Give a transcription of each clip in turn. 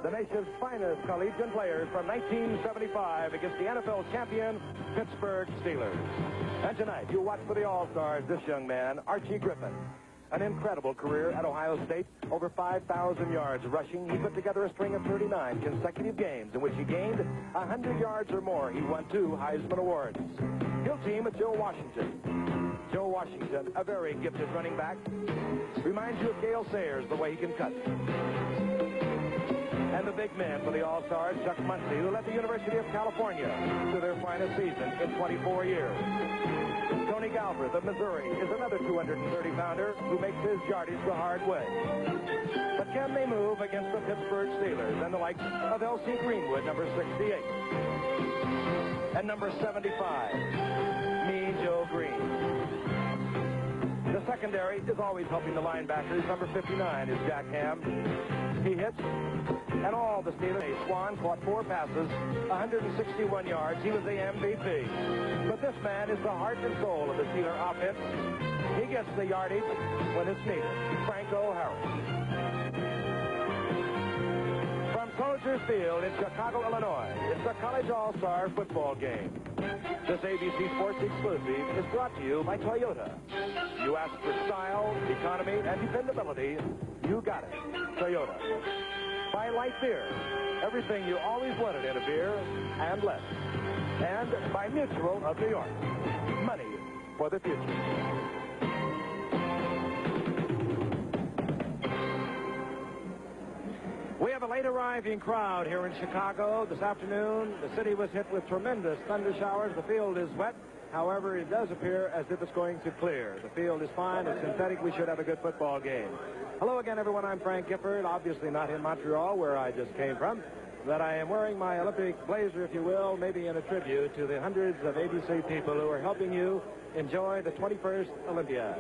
the nation's finest collegiate players from 1975 against the NFL champion Pittsburgh Steelers. And tonight, you watch for the All-Stars this young man, Archie Griffin. An incredible career at Ohio State, over 5,000 yards rushing. He put together a string of 39 consecutive games in which he gained 100 yards or more. He won 2 Heisman Awards. He'll team with Joe Washington. Joe Washington, a very gifted running back, reminds you of Gale Sayers, the way he can cut. And the big man for the All-Stars, Chuck Muncie, who led the University of California to their finest season in 24 years. Tony Galbraith of Missouri is another 230-pounder who makes his yardage the hard way. But can they move against the Pittsburgh Steelers and the likes of L.C. Greenwood, number 68, and number 75, Mean Joe Green? The secondary is always helping the linebackers. Number 59 is Jack Ham. He hits, and all the Steelers. Swan caught 4 passes, 161 yards. He was the MVP. But this man is the heart and soul of the Steeler offense. He gets the yardage when it's needed. Franco Harris. From Soldier Field in Chicago, Illinois, it's the College All-Star football game. This ABC Sports exclusive is brought to you by Toyota. You ask for style, economy, and dependability. You got it. Toyota. By Light Beer. Everything you always wanted in a beer and less. And by Mutual of New York. Money for the future. We have a late arriving crowd here in Chicago this afternoon. The city was hit with tremendous thunder showers. The field is wet. However, it does appear as if it's going to clear. The field is fine. It's synthetic. We should have a good football game. Hello again, everyone. I'm Frank Gifford. Obviously not in Montreal, where I just came from. But I am wearing my Olympic blazer, if you will, maybe in a tribute to the hundreds of ABC people who are helping you enjoy the 21st Olympiad.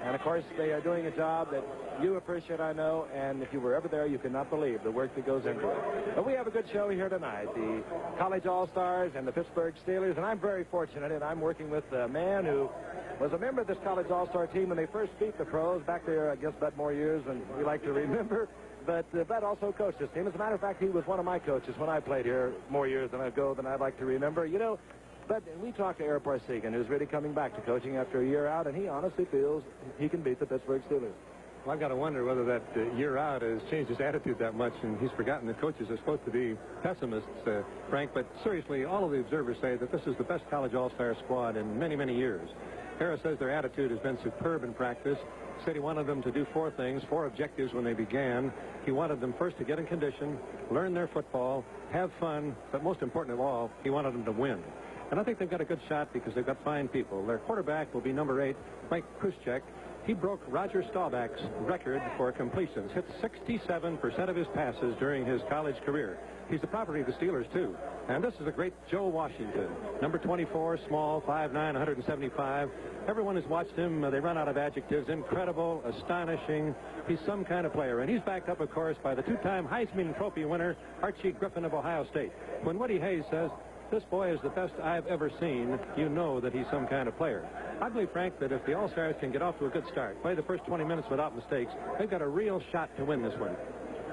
And, of course, they are doing a job that you appreciate, I know, and if you were ever there, you cannot believe the work that goes into it. But we have a good show here tonight, the College All-Stars and the Pittsburgh Steelers, and I'm very fortunate, and I'm working with a man who was a member of this College All-Star team when they first beat the pros back there, I guess, Bud more years than we like to remember. But Bud also coached this team. As a matter of fact, he was one of my coaches when I played here more years ago than I'd like to remember. You know, but we talked to Eric Parsegan, who's really coming back to coaching after a year out, and he honestly feels he can beat the Pittsburgh Steelers. Well, I've got to wonder whether that year out has changed his attitude that much, and he's forgotten that coaches are supposed to be pessimists, Frank. But seriously, all of the observers say that this is the best college all-star squad in many, many years. Harris says their attitude has been superb in practice. Said he wanted them to do 4 things, 4 objectives when they began. He wanted them first to get in condition, learn their football, have fun, but most important of all, he wanted them to win. And I think they've got a good shot because they've got fine people. Their quarterback will be number 8, Mike Kuschek. He broke Roger Staubach's record for completions, hit 67% of his passes during his college career. He's the property of the Steelers, too. And this is a great Joe Washington, number 24, small, 5'9", 175. Everyone has watched him. They run out of adjectives. Incredible, astonishing. He's some kind of player. And he's backed up, of course, by the 2-time Heisman Trophy winner, Archie Griffin of Ohio State. When Woody Hayes says, "This boy is the best I've ever seen," you know that he's some kind of player. I believe, Frank, that if the All-Stars can get off to a good start, play the first 20 minutes without mistakes, they've got a real shot to win this one.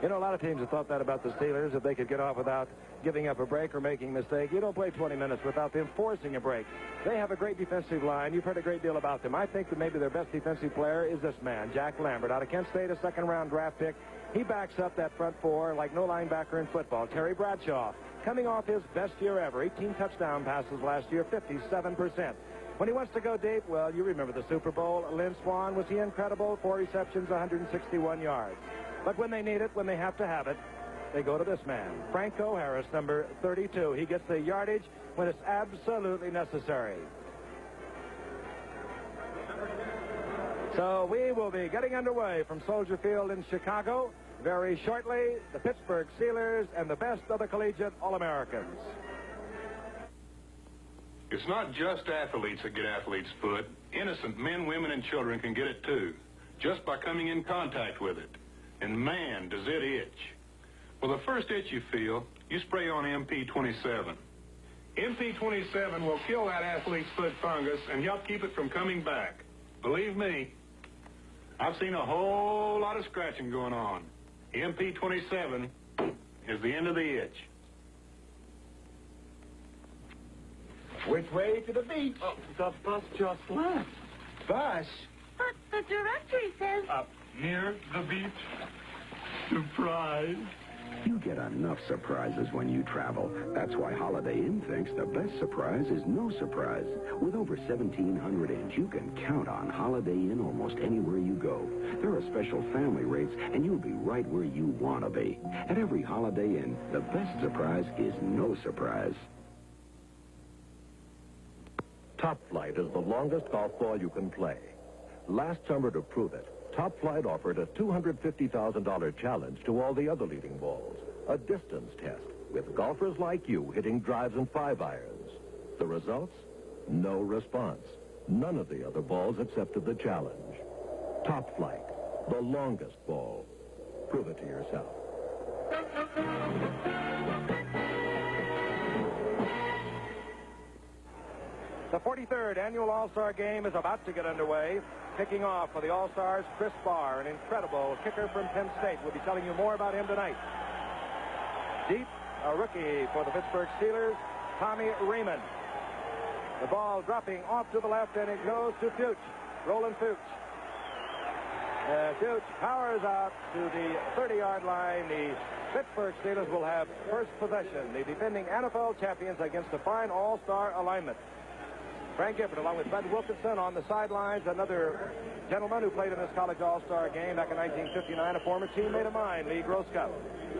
You know, a lot of teams have thought that about the Steelers, if they could get off without giving up a break or making a mistake. You don't play 20 minutes without them forcing a break. They have a great defensive line. You've heard a great deal about them. I think that maybe their best defensive player is this man, Jack Lambert, out of Kent State, a second-round draft pick. He backs up that front 4 like no linebacker in football. Terry Bradshaw, coming off his best year ever, 18 touchdown passes last year, 57%. When he wants to go deep, well, you remember the Super Bowl. Lynn Swann, was he incredible? 4 receptions, 161 yards. But when they need it, when they have to have it, they go to this man, Franco Harris, number 32. He gets the yardage when it's absolutely necessary. So we will be getting underway from Soldier Field in Chicago very shortly. The Pittsburgh Steelers and the best of the collegiate All-Americans. It's not just athletes that get athlete's foot. Innocent men, women, and children can get it too, just by coming in contact with it. And man, does it itch. Well, the first itch you feel, you spray on MP27. MP27 will kill that athlete's foot fungus and help keep it from coming back. Believe me, I've seen a whole lot of scratching going on. MP27 is the end of the itch. Which way to the beach? Oh, the bus just left. Bus? But the directory says... Up near the beach. Surprise. You get enough surprises when you travel. That's why Holiday Inn thinks the best surprise is no surprise. With over 1,700 inns, you can count on Holiday Inn almost anywhere you go. There are special family rates, and you'll be right where you want to be. At every Holiday Inn, the best surprise is no surprise. Top Flight is the longest golf ball you can play. Last summer, to prove it, Top Flight offered a $250,000 challenge to all the other leading balls. A distance test with golfers like you hitting drives and 5-irons. The results? No response. None of the other balls accepted the challenge. Top Flight, the longest ball. Prove it to yourself. The 43rd Annual All-Star Game is about to get underway. Kicking off for the All-Stars, Chris Barr, an incredible kicker from Penn State. We'll be telling you more about him tonight. Deep, a rookie for the Pittsburgh Steelers, Tommy Raymond. The ball dropping off to the left, and it goes to Fuchs. Roland Fuchs. Fuchs powers out to the 30-yard line. The Pittsburgh Steelers will have first possession. The defending NFL champions against a fine all-star alignment. Frank Gifford, along with Bud Wilkinson on the sidelines, another gentleman who played in this college all-star game back in 1959, a former teammate of mine, Lee Groscup.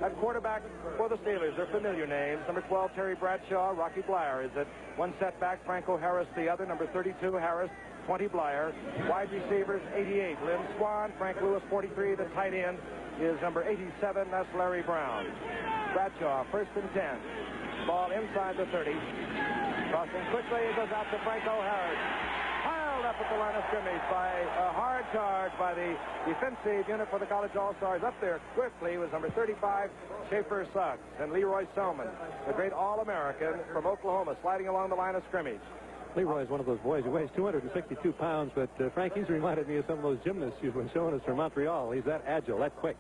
At quarterback for the Steelers, their familiar names, number 12, Terry Bradshaw, Rocky Blyer is at one setback, Franco Harris the other, number 32, Harris, 20, Blyer. Wide receivers, 88, Lynn Swan, Frank Lewis, 43, the tight end is number 87, that's Larry Brown. Bradshaw, first and 10. Ball inside the 30. Crossing quickly, it goes out to Franco Harris. Piled up at the line of scrimmage by a hard charge by the defensive unit for the College All-Stars. Up there quickly was number 35, Schaefer Suggs, and Leroy Selman, the great All-American from Oklahoma, sliding along the line of scrimmage. Leroy is one of those boys who weighs 262 pounds, but Frank, he's reminded me of some of those gymnasts you've been showing us from Montreal. He's that agile, that quick.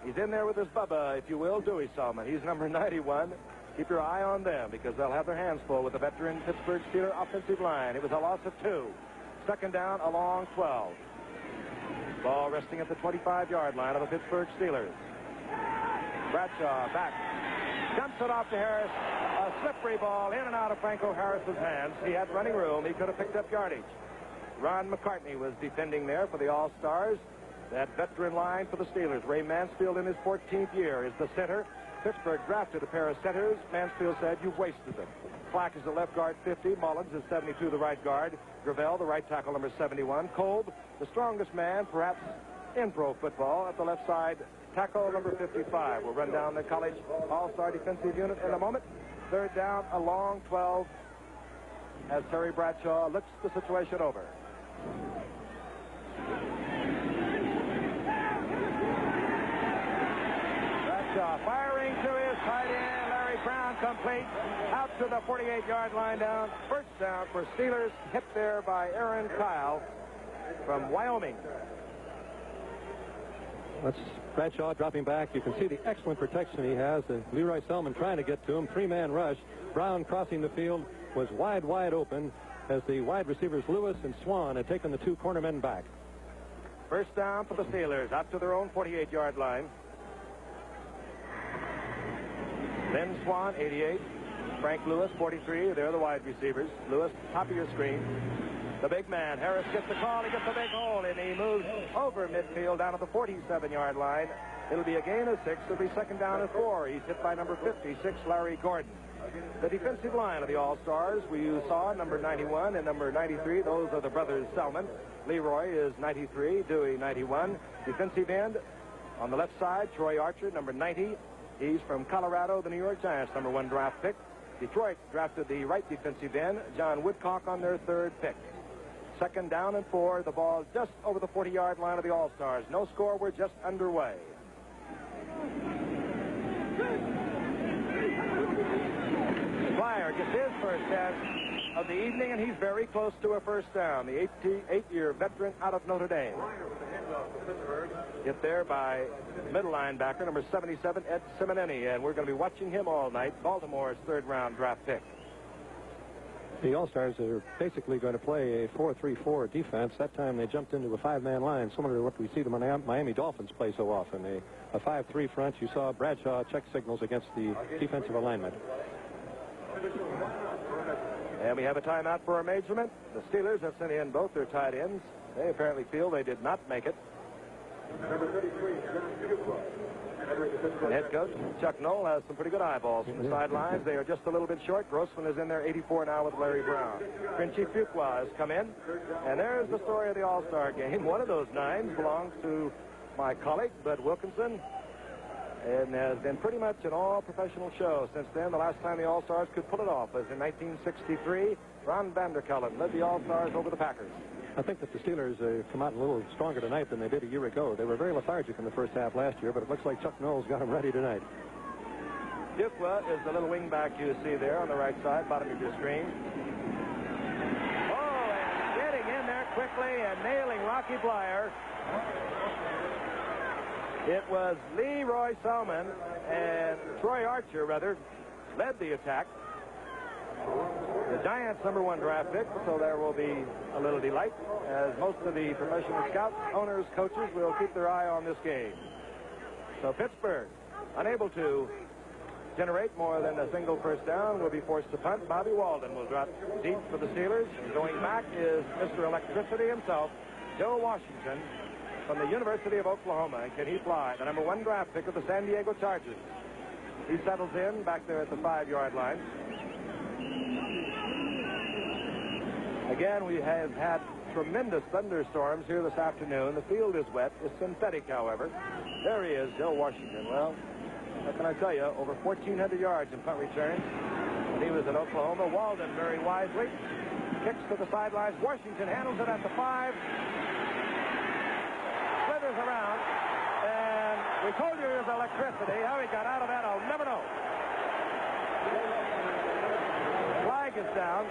He's in there with his Bubba, if you will, Dewey Selman. He's number 91. Keep your eye on them because they'll have their hands full with the veteran Pittsburgh Steelers offensive line. It was a loss of 2. Second down, a long 12. Ball resting at the 25-yard line of the Pittsburgh Steelers. Bradshaw back. Dumps it off to Harris. A slippery ball in and out of Franco Harris's hands. He had running room. He could have picked up yardage. Ron McCartney was defending there for the All-Stars. That veteran line for the Steelers. Ray Mansfield in his 14th year is the center. Pittsburgh drafted a pair of centers. Mansfield said, "You've wasted them." Flack is the left guard, 50. Mullins is 72, the right guard. Gravel, the right tackle, number 71. Kolb, the strongest man, perhaps, in pro football, at the left side, tackle, number 55. We'll run down the college all-star defensive unit in a moment. Third down, a long 12, as Terry Bradshaw looks the situation over. Firing to his tight end, Larry Brown, complete out to the 48-yard line down. First down for Steelers, hit there by Aaron Kyle from Wyoming. That's Bradshaw dropping back. You can see the excellent protection he has. Leroy Selman trying to get to him. 3-man rush. Brown crossing the field was wide open as the wide receivers Lewis and Swan had taken the 2 cornermen back. First down for the Steelers out to their own 48-yard line. Lynn Swan, 88. Frank Lewis, 43. They're the wide receivers. Lewis, top of your screen. The big man, Harris, gets the call. He gets a big hole, and he moves over midfield down to the 47-yard line. It'll be a gain of 6. It'll be second down and 4. He's hit by number 56, Larry Gordon. The defensive line of the All-Stars, we saw number 91 and number 93. Those are the brothers Selman. Leroy is 93, Dewey 91. Defensive end on the left side, Troy Archer, number 90. He's from Colorado, the New York Giants, number 1 draft pick. Detroit drafted the right defensive end, John Woodcock, on their 3rd pick. Second down and 4. The ball just over the 40-yard line of the All-Stars. No score. We're just underway. Blyer gets his first catch of the evening, and he's very close to a first down. The 8-year veteran out of Notre Dame. hit there by middle linebacker, number 77, Ed Simonini, and we're going to be watching him all night. Baltimore's third-round draft pick. The All-Stars are basically going to play a 4-3-4 defense. That time they jumped into a five-man line, similar to what we see the Miami Dolphins play so often. A 5-3 front. You saw Bradshaw check signals against the defensive alignment. And we have a timeout for our measurement. The Steelers have sent in both their tight ends. They apparently feel they did not make it. And head coach Chuck Knoll has some pretty good eyeballs from the sidelines. They are just a little bit short. Grossman is in there, 84 now with Larry Brown. Princi Fuqua has come in. And there's the story of the All-Star game. One of those 9s belongs to my colleague, Bud Wilkinson, and has been pretty much an all-professional show since then. The last time the All-Stars could pull it off was in 1963. Ron Vanderkellen led the All-Stars over the Packers. I think that the Steelers come out a little stronger tonight than they did a year ago. They were very lethargic in the first half last year, but it looks like Chuck Knowles got them ready tonight. Fuqua is the little wingback you see there on the right side, bottom of your screen. Oh, and getting in there quickly and nailing Rocky Blyer. It was Leroy Selman and Troy Archer, rather, led the attack. The Giants' #1 draft pick, so there will be a little delight as most of the professional scouts, owners, coaches will keep their eye on this game. So Pittsburgh, unable to generate more than a single first down, will be forced to punt. Bobby Walden will drop deep for the Steelers. Going back is Mr. Electricity himself, Joe Washington, from the University of Oklahoma. And can he fly? The #1 draft pick of the San Diego Chargers. He settles in back there at the 5-yard line. Again, we have had tremendous thunderstorms here this afternoon. The field is wet. It's synthetic, however. There he is, Joe Washington. Well, what can I tell you? Over 1,400 yards in punt returns when he was at Oklahoma. Walden very wisely kicks to the sidelines. Washington handles it at the 5. Slithers around. And we told you it was electricity. How he got out of that, I'll never know. Flag is down.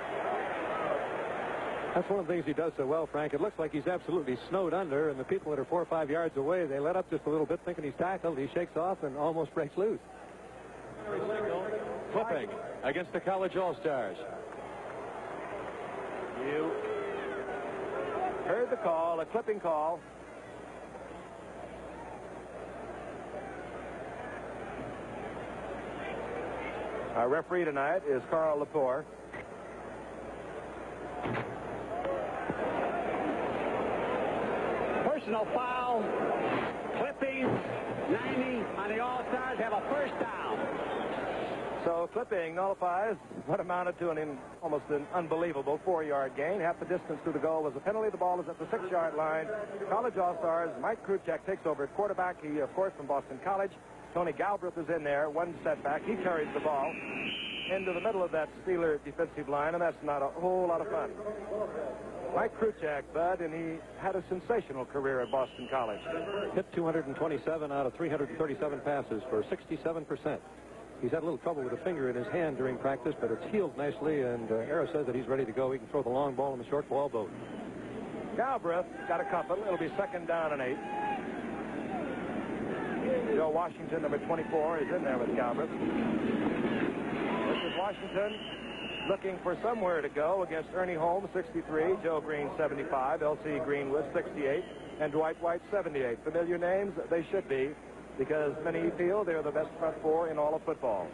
That's one of the things he does so well, Frank. It looks like he's absolutely snowed under, and the people that are 4 or 5 yards away, they let up just a little bit thinking he's tackled. He shakes off and almost breaks loose. Clipping against the college All-Stars. You heard the call, a clipping call. Our referee tonight is Carl Lepore. Personal foul, clipping, 90 on the All-Stars have a first down. So clipping nullifies what amounted to almost an unbelievable 4-yard gain. Half the distance to the goal was a penalty. The ball is at the 6-yard line. College All-Stars, Mike Kruchek takes over at quarterback. He, of course, from Boston College. Tony Galbraith is in there. One setback. He carries the ball into the middle of that Steeler defensive line, and that's not a whole lot of fun. Mike Kruchek, Bud, and he had a sensational career at Boston College. Hit 227 out of 337 passes for 67%. He's had a little trouble with a finger in his hand during practice, but it's healed nicely, and Ara says that he's ready to go. He can throw the long ball and the short ball both. Galbraith got a couple. It'll be 2nd down and 8. Joe Washington, number 24, is in there with Galbraith. This is Washington looking for somewhere to go against Ernie Holmes, 63, Joe Green, 75, L.C. Greenwood, 68, and Dwight White, 78. Familiar names? They should be, because many feel they're the best front 4 in all of football.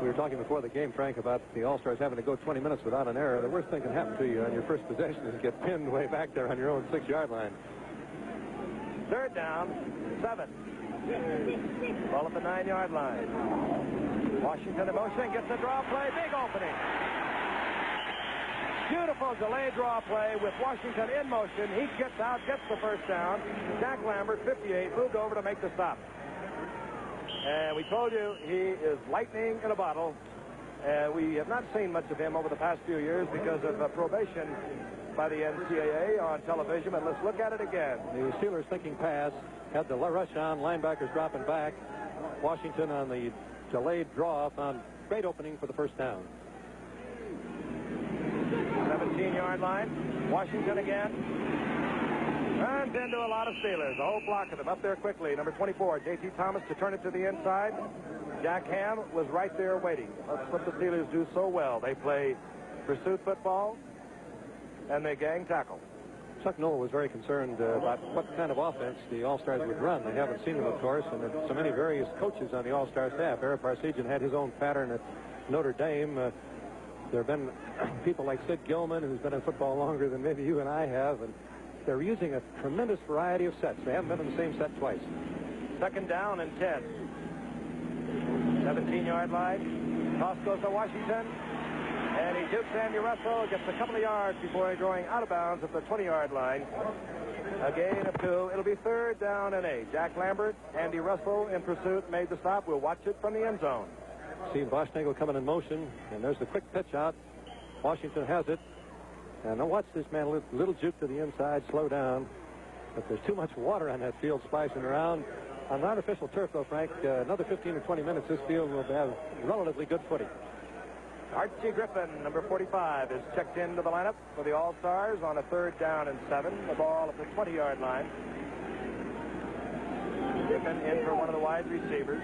We were talking before the game, Frank, about the All-Stars having to go 20 minutes without an error. The worst thing can happen to you on your first possession is get pinned way back there on your own 6-yard line. 3rd down, 7. Ball at the 9-yard line. Washington in motion, gets a draw play, big opening. Beautiful delay draw play with Washington in motion. He gets out, gets the first down. Jack Lambert, 58, moved over to make the stop. And we told you he is lightning in a bottle. And we have not seen much of him over the past few years because of probation by the NCAA on television. But let's look at it again. The Steelers thinking pass, had the rush on, linebackers dropping back. Washington on the delayed draw found great opening for the first down. 17-yard line. Washington again. Runs into a lot of Steelers. A whole block of them up there quickly. Number 24, J.T. Thomas to turn it to the inside. Jack Ham was right there waiting. That's what the Steelers do so well. They play pursuit football, and they gang tackle. Chuck Noll was very concerned about what kind of offense the All-Stars would run. They haven't seen them, of course, and there are so many various coaches on the All-Star staff. Eric Parsegian had his own pattern at Notre Dame. There have been people like Sid Gilman, who's been in football longer than maybe you and I have, and they're using a tremendous variety of sets. They haven't been in the same set twice. Second down and 10. 17-yard line. Toss goes to Washington. And he shoots Andy Russell, gets a couple of yards before going out of bounds at the 20-yard line. A gain of 2. It'll be third down and 8. Jack Lambert, Andy Russell in pursuit, made the stop. We'll watch it from the end zone. See Boschnagel coming in motion, and there's the quick pitch out. Washington has it. And now watch this man, a little juke to the inside, slow down. But there's too much water on that field splashing around. On artificial turf, though, Frank, another 15 or 20 minutes, this field will have relatively good footing. Archie Griffin, number 45, is checked into the lineup for the All-Stars on a third down and 7. The ball at the 20-yard line. Griffin in for one of the wide receivers.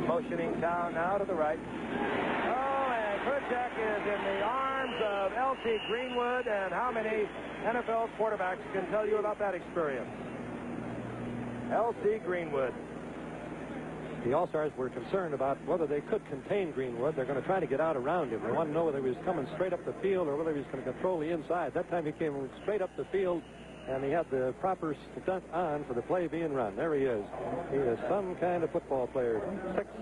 Motioning down now to the right. Oh, and Kerchak is in the arms of L.C. Greenwood, and how many NFL quarterbacks can tell you about that experience? L.C. Greenwood. The All-Stars were concerned about whether they could contain Greenwood. They're going to try to get out around him. They want to know whether he was coming straight up the field or whether he was going to control the inside. That time he came straight up the field, and he had the proper stunt on for the play being run. There he is. He is some kind of football player.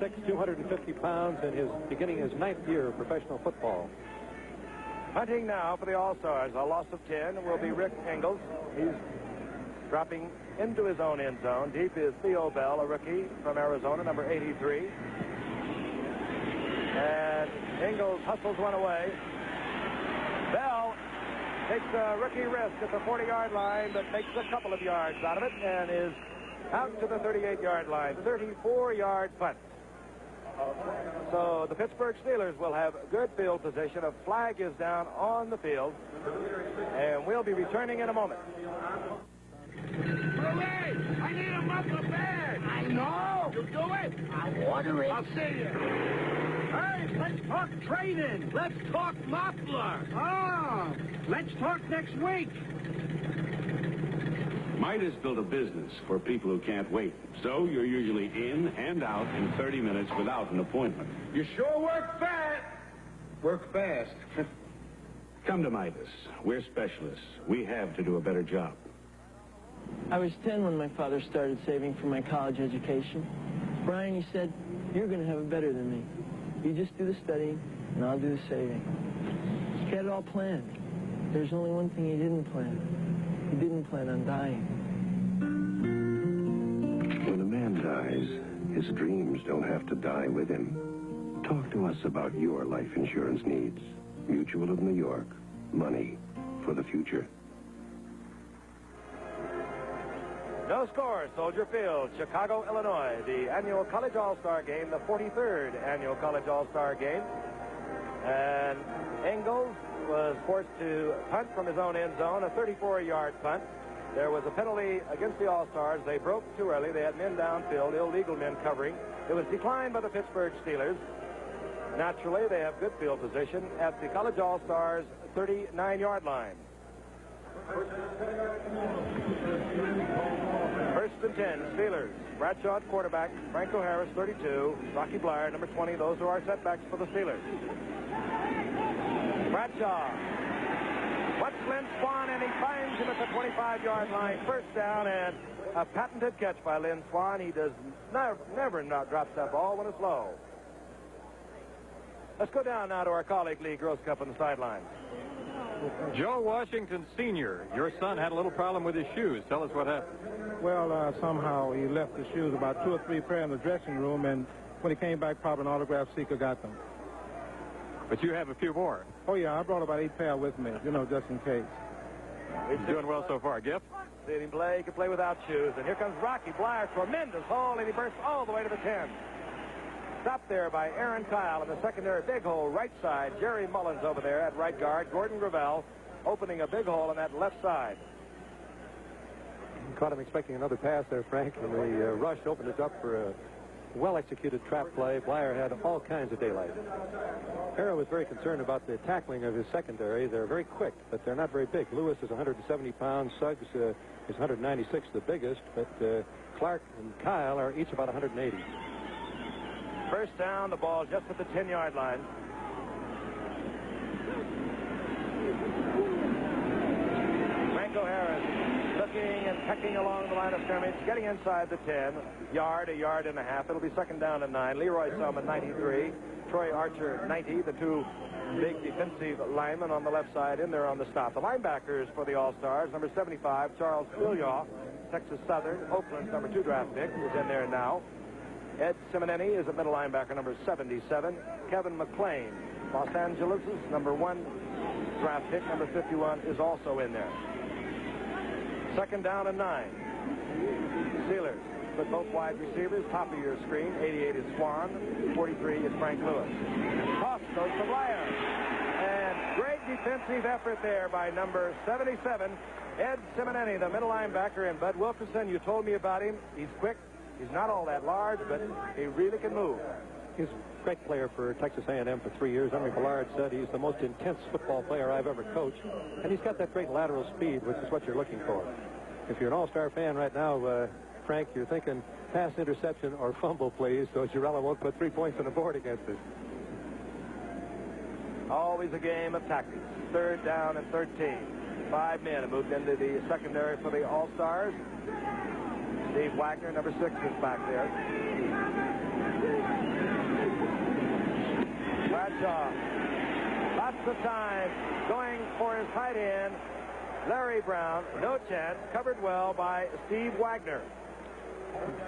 6'6", 250 pounds, and beginning his 9th year of professional football. Hunting now for the All-Stars. A loss of 10 will be Rick Ingalls. He's dropping into his own end zone. Deep is Theo Bell, a rookie from Arizona, number 83. And Ingalls hustles one away. Bell takes a rookie risk at the 40-yard line, but makes a couple of yards out of it and is out to the 38-yard line. 34-yard punt. So the Pittsburgh Steelers will have good field position. A flag is down on the field, and we'll be returning in a moment. Hooray! I need a muffler bag! I know! You do it! I'll order it. I'll see you. Hey, let's talk training. Let's talk muffler. Oh, let's talk next week. Midas built a business for people who can't wait. So you're usually in and out in 30 minutes without an appointment. You sure work fast. Work fast. Come to Midas. We're specialists. We have to do a better job. I was 10 when my father started saving for my college education. Brian, he said, you're going to have it better than me. You just do the studying, and I'll do the saving. He had it all planned. There's only one thing he didn't plan. He didn't plan on dying. When a man dies, his dreams don't have to die with him. Talk to us about your life insurance needs. Mutual of New York. Money for the future. No score, Soldier Field, Chicago, Illinois. The annual College All-Star Game, the 43rd annual College All-Star Game. And Ingalls was forced to punt from his own end zone, a 34-yard punt. There was a penalty against the All-Stars. They broke too early. They had men downfield, illegal men covering. It was declined by the Pittsburgh Steelers. Naturally, they have good field position at the College All-Stars 39-yard line. First and 10, Steelers. Bradshaw at quarterback, Franco Harris, 32, Rocky Blyer, number 20. Those are our setbacks for the Steelers. Bradshaw. What's Lynn Swan, and he finds him at the 25-yard line. First down, and a patented catch by Lynn Swan. He does never not drops that ball when it's low. Let's go down now to our colleague Lee Groscup on the sidelines. Joe Washington Sr., your son had a little problem with his shoes. Tell us what happened. Well, somehow he left the shoes, about 2 or 3 pair in the dressing room, and when he came back, probably an autograph seeker got them. But you have a few more. Oh, yeah, I brought about 8 pair with me, just in case. He's doing well so far. Gift? See him play. He can play without shoes. And here comes Rocky Blyer. Tremendous hole, and he bursts all the way to the 10. Stopped there by Aaron Kyle in the secondary. Big hole right side. Jerry Mullins over there at right guard. Gordon Gravel opening a big hole on that left side. Caught him expecting another pass there, Frank, and the rush opened it up for a well-executed trap play. Blyer had all kinds of daylight. Harrow was very concerned about the tackling of his secondary. They're very quick, but they're not very big. Lewis is 170 pounds. Suggs is 196, the biggest, but Clark and Kyle are each about 180. First down, the ball just at the 10-yard line. Franco Harris looking and pecking along the line of scrimmage, getting inside the 10, a yard and a half. It'll be second down and 9. Leroy Selman, 93. Troy Archer, 90. The two big defensive linemen on the left side in there on the stop. The linebackers for the All-Stars, number 75, Charles Bilyaw, Texas Southern. Oakland's number 2 draft pick is in there now. Ed Simonelli is a middle linebacker, number 77. Kevin McClain, Los Angeles' number 1 draft pick, number 51, is also in there. Second down and 9. Steelers with both wide receivers, top of your screen. 88 is Swan, 43 is Frank Lewis. Toss goes to Blyer. And great defensive effort there by number 77, Ed Simonelli, the middle linebacker. And Bud Wilkinson, you told me about him. He's quick. He's not all that large, but he really can move. He's a great player for Texas A&M for 3 years. Henry Ballard said he's the most intense football player I've ever coached. And he's got that great lateral speed, which is what you're looking for. If you're an All-Star fan right now, Frank, you're thinking pass, interception, or fumble, please, so Girella won't put 3 points on the board against us. Always a game of tactics. Third down and 13. 5 men have moved into the secondary for the All-Stars. Steve Wagner, number 6, is back there. Bradshaw, lots of time going for his tight end. Larry Brown, no chance, covered well by Steve Wagner.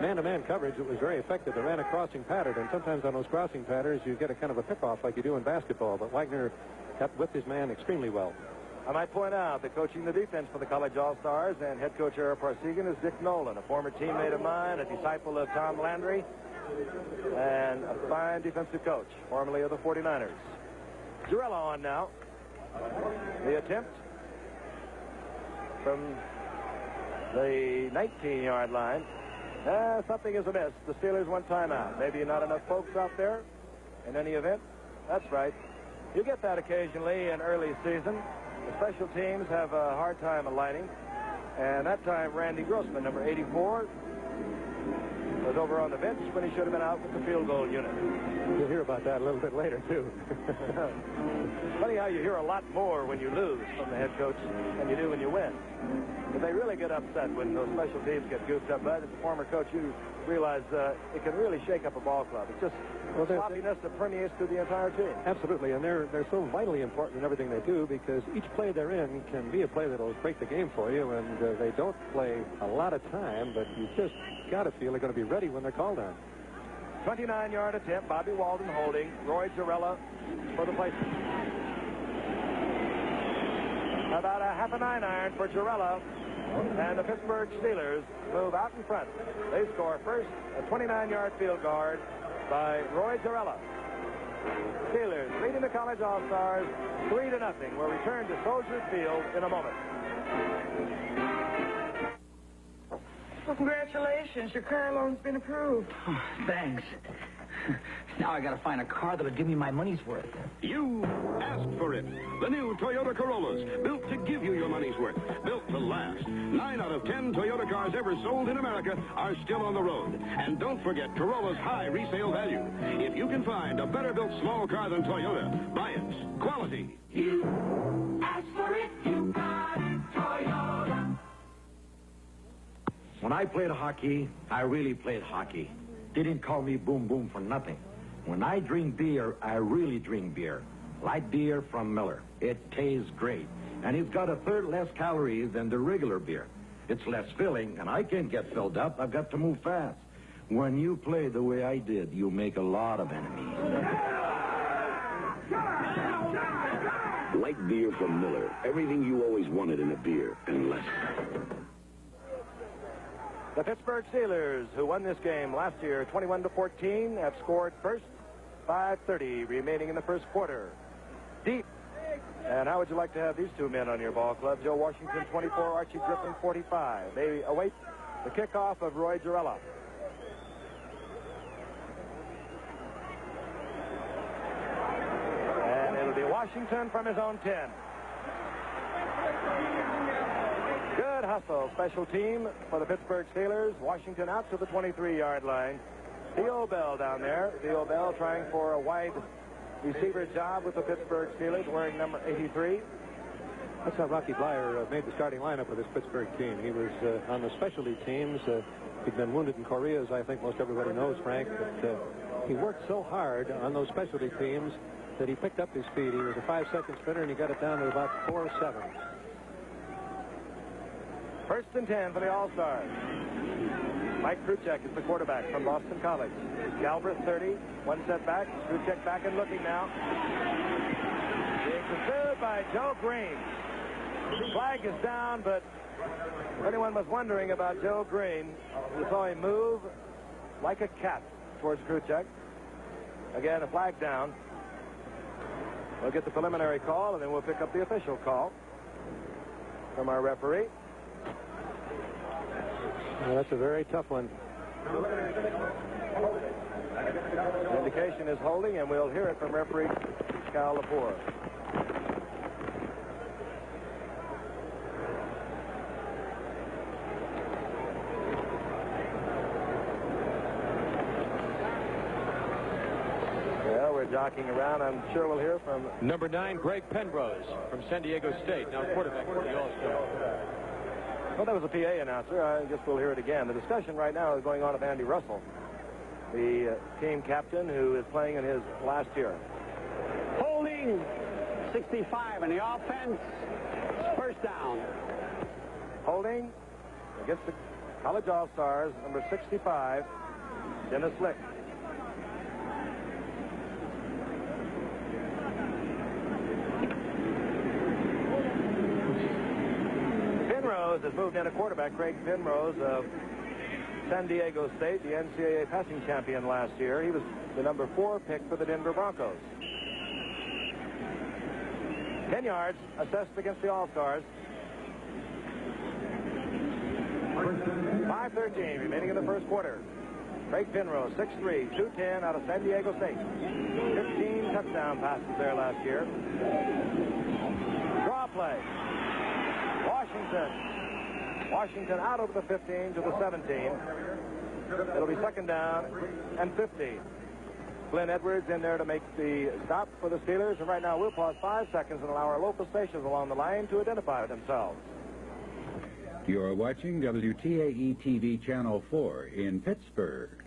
Man-to-man coverage, it was very effective. They ran a crossing pattern, and sometimes on those crossing patterns you get a kind of a pick-off like you do in basketball, but Wagner kept with his man extremely well. I might point out that coaching the defense for the College All-Stars and head coach Ara Parsegan is Dick Nolan, a former teammate of mine, a disciple of Tom Landry, and a fine defensive coach, formerly of the 49ers. Girella on now. The attempt from the 19-yard line. Something is amiss. The Steelers want timeout. Maybe not enough folks out there in any event. That's right. You get that occasionally in early season. The special teams have a hard time aligning. And that time, Randy Grossman, number 84, was over on the bench when he should have been out with the field goal unit. You'll hear about that a little bit later, too. Funny how you hear a lot more when you lose from the head coach than you do when you win. But they really get upset when those special teams get goofed up. But as a former coach, you realize it can really shake up a ball club. It's just sloppiness that permeates through the entire team. Absolutely, and they're so vitally important in everything they do because each play they're in can be a play that'll break the game for you, and they don't play a lot of time, but you just got to feel they're going to be ready when they're called on. 29-yard attempt, Bobby Walden holding, Roy Girella for the placement. About a half a 9-iron for Girella, and the Pittsburgh Steelers move out in front. They score first, a 29-yard field goal by Roy Girella. Steelers leading the College All-Stars 3-0. We'll return to Soldier Field in a moment. Well, congratulations. Your car loan's been approved. Oh, thanks. Now I gotta find a car that'll give me my money's worth. You asked for it. The new Toyota Corollas, built to give you your money's worth, built to last. 9 out of 10 Toyota cars ever sold in America are still on the road. And don't forget Corolla's high resale value. If you can find a better built small car than Toyota, buy it. Quality. You asked for it, you got it, Toyota. When I played hockey, I really played hockey. They didn't call me Boom Boom for nothing. When I drink beer, I really drink beer. Light beer from Miller. It tastes great. And it's got a third less calories than the regular beer. It's less filling, and I can't get filled up. I've got to move fast. When you play the way I did, you make a lot of enemies. Light beer from Miller. Everything you always wanted in a beer, and less. The Pittsburgh Steelers, who won this game last year 21-14, have scored first. 5:30 remaining in the first quarter. Deep And how would you like to have these two men on your ball club? Joe Washington, 24, Archie Griffin, 45. They await the kickoff of Roy Girella. And it'll be Washington from his own 10. Good hustle, special team for the Pittsburgh Steelers. Washington out to the 23-yard line. Theo Bell down there. Theo Bell trying for a wide receiver job with the Pittsburgh Steelers, wearing number 83. That's how Rocky Blyer made the starting lineup with this Pittsburgh team. He was on the specialty teams. He'd been wounded in Korea, as I think most everybody knows, Frank. But he worked so hard on those specialty teams that he picked up his speed. He was a 5-second sprinter, and he got it down to about 4.7. First and 10 for the All-Stars. Mike Kruchek is the quarterback from Boston College. Galbraith 30, one setback. Kruchek back and looking now. Being pursued by Joe Green. Flag is down, but if anyone was wondering about Joe Green, you saw him move like a cat towards Kruchek. Again, a flag down. We'll get the preliminary call, and then we'll pick up the official call from our referee. Well, that's a very tough one. The indication is holding, and we'll hear it from referee Cal Lepore. Well, we're jockeying around. I'm sure we'll hear from number 9, Greg Penrose from San Diego State, now quarterback for the All-Star. Well, that was a PA announcer. I guess we'll hear it again. The discussion right now is going on of Andy Russell, the team captain who is playing in his last year. Holding 65 in the offense. First down. Holding against the College All-Stars, number 65, Dennis Lick. Has moved in a quarterback, Craig Penrose of San Diego State, the NCAA passing champion last year. He was the number 4 pick for the Denver Broncos. 10 yards assessed against the All-Stars. 5:13 remaining in the first quarter. Craig Penrose, 6'3", 210 out of San Diego State. 15 touchdown passes there last year. Draw play. Washington out over the 15 to the 17. It'll be second down and 15. Glenn Edwards in there to make the stop for the Steelers. And right now we'll pause 5 seconds and allow our local stations along the line to identify themselves. You're watching WTAE TV Channel 4 in Pittsburgh.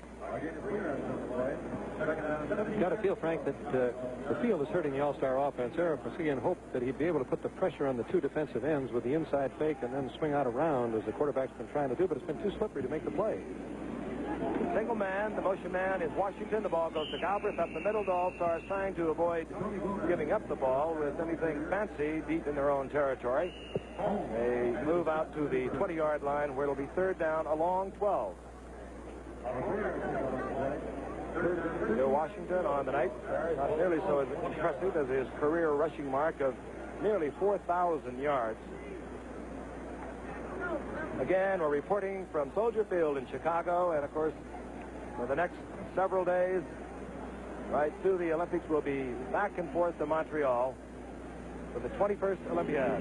You've got to feel, Frank, that the field is hurting the All-Star offense. Eric Pasigian hoped that he'd be able to put the pressure on the two defensive ends with the inside fake and then swing out around as the quarterback's been trying to do, but it's been too slippery to make the play. Single man, the motion man is Washington. The ball goes to Galbraith up the middle. The All-Stars trying to avoid giving up the ball with anything fancy deep in their own territory. They move out to the 20-yard line where it'll be third down along 12. Bill Washington on the night, not nearly so impressive as his career rushing mark of nearly 4,000 yards. Again, we're reporting from Soldier Field in Chicago, and of course, for the next several days, right through the Olympics, we'll be back and forth to Montreal for the 21st Olympiad.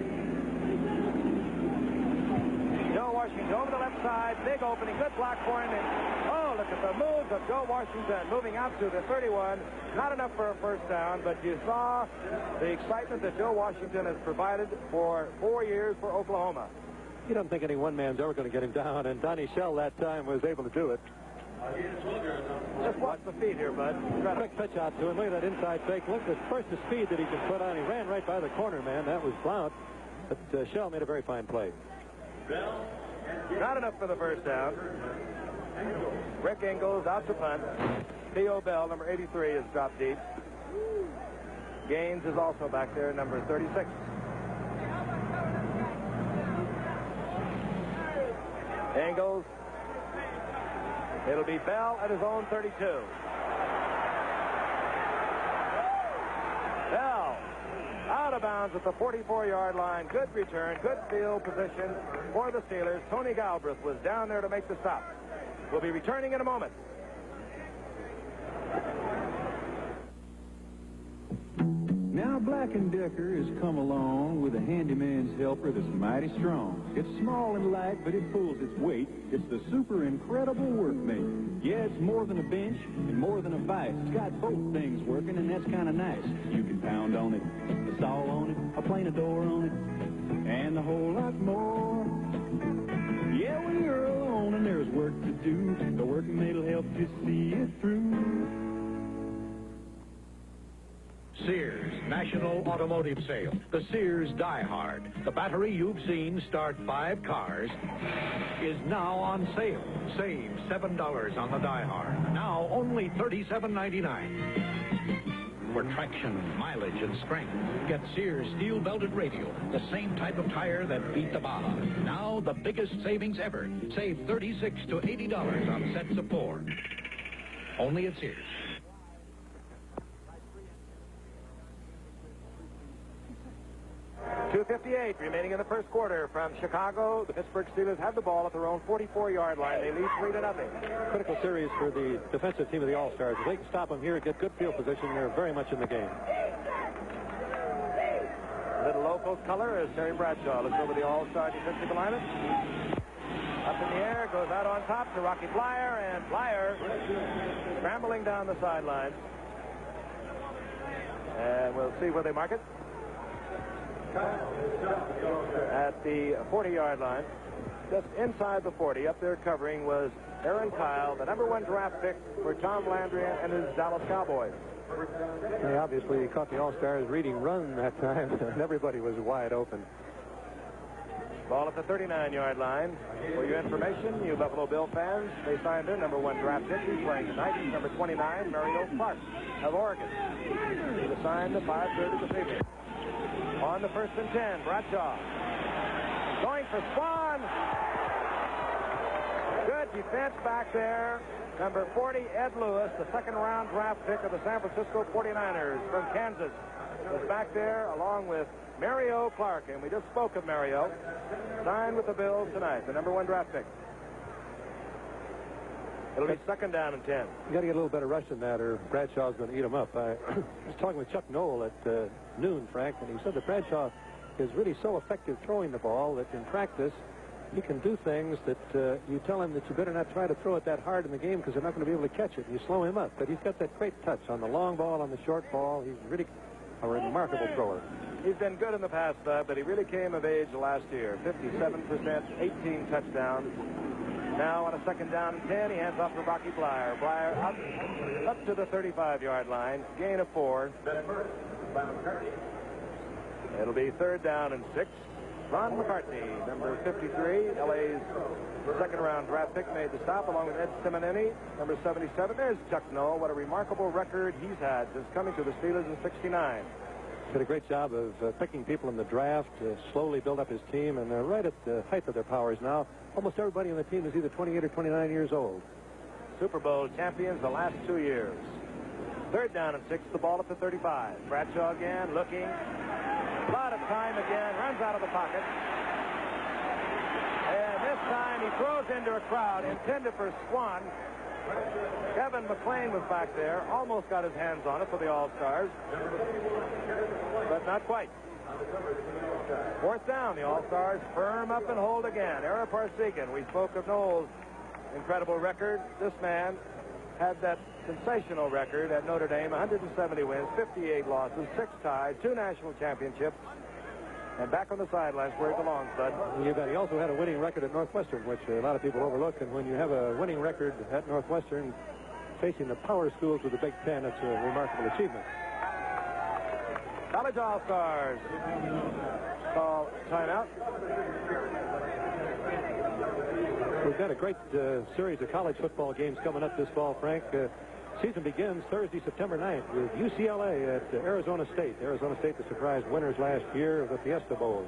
Joe Washington over the left side, big opening, good block for him. And, oh, look at the moves of Joe Washington moving out to the 31. Not enough for a first down, but you saw the excitement that Joe Washington has provided for 4 years for Oklahoma. You don't think any one man's ever going to get him down, and Donnie Shell that time was able to do it. Just watch the feet here, bud. Quick pitch out to him. Look at that inside fake. Look at first the speed that he can put on. He ran right by the corner, man. That was Blount. But Shell made a very fine play. Not enough for the first down. Rick Ingalls out to punt. Theo Bell, number 83, is dropped deep. Gaines is also back there, number 36. Ingalls. It'll be Bell at his own 32. Bell Out of bounds at the 44-yard line. Good return, good field position for the Steelers. Tony Galbraith was down there to make the stop. We'll be returning in a moment. Now Black & Decker has come along with a handyman's helper that's mighty strong. It's small and light, but it pulls its weight. It's the super incredible workmate. Yeah, it's more than a bench and more than a vise. It's got both things working, and that's kind of nice. You can pound on it, install on it, plane a door on it, and a whole lot more. Yeah, when you're alone and there's work to do, the workmate will help you see it through. Sears National Automotive Sale. The Sears Die Hard. The battery you've seen start 5 cars is now on sale. Save $7 on the Die Hard. Now only $37.99. For traction, mileage, and strength, get Sears steel-belted radial, the same type of tire that beat the Baja. Now the biggest savings ever. Save $36 to $80 on sets of 4. Only at Sears. 2:58 remaining in the first quarter from Chicago. The Pittsburgh Steelers have the ball at their own 44-yard line. They lead 3-0. Critical series for the defensive team of the All-Stars. If they can stop them here, get good field position, they're very much in the game. Little local color as Terry Bradshaw looks over the All-Star defensive alignment. Up in the air, goes out on top to Rocky Flyer, and Flyer scrambling down the sideline. And we'll see where they mark it. At the 40-yard line, just inside the 40, up there covering was Aaron Kyle, the #1 draft pick for Tom Landry and his Dallas Cowboys. They obviously caught the All-Stars reading run that time, and everybody was wide open. Ball at the 39-yard line. For your information, you Buffalo Bill fans, they signed their #1 draft pick. He's playing tonight. He's number 29, Mario Clark of Oregon. He was signed at 5:30 this evening. On the 1st and 10, Bradshaw going for Swan. Good defense back there. Number 40, Ed Lewis, the second-round draft pick of the San Francisco 49ers from Kansas, was back there along with Mario Clark. And we just spoke of Mario. Signed with the Bills tonight, the #1 draft pick. It'll be 2nd down and 10. You got to get a little better rush than that, or Bradshaw's going to eat him up. I was talking with Chuck Knoll at noon, Frank, and he said that Bradshaw is really so effective throwing the ball that in practice he can do things that you tell him that you better not try to throw it that hard in the game because they're not going to be able to catch it. You slow him up. But he's got that great touch on the long ball, on the short ball. He's really a remarkable thrower. He's been good in the past, but he really came of age last year. 57%, 18 touchdowns. Now on a 2nd down and 10, he hands off to Rocky Flyer. Flyer up to the 35-yard line. Gain of 4. It'll be 3rd down and 6. Ron McCartney, number 53, LA's second-round draft pick, made the stop along with Ed Simonini, number 77. There's Chuck Knoll. What a remarkable record he's had since coming to the Steelers in '69. Did a great job of picking people in the draft, slowly build up his team, and they're right at the height of their powers now. Almost everybody on the team is either 28 or 29 years old. Super Bowl champions the last 2 years. 3rd down and 6, the ball at the 35. Bradshaw again, looking. A lot of time again, runs out of the pocket. And this time he throws into a crowd intended for Swan. Kevin McClain was back there, almost got his hands on it for the All-Stars, but not quite. 4th down, the All-Stars firm up and hold again. Ara Parsegan, we spoke of Knowles' incredible record. This man had that sensational record at Notre Dame, 170 wins, 58 losses, 6 ties, 2 national championships, and back on the sidelines where it belongs, bud. He also had a winning record at Northwestern, which a lot of people overlook, and when you have a winning record at Northwestern facing the power schools of the Big Ten, it's a remarkable achievement. College All-Stars call timeout. We've got a great series of college football games coming up this fall, Frank. Season begins Thursday, September 9th with UCLA at Arizona State. Arizona State, the surprise winners last year of the Fiesta Bowl.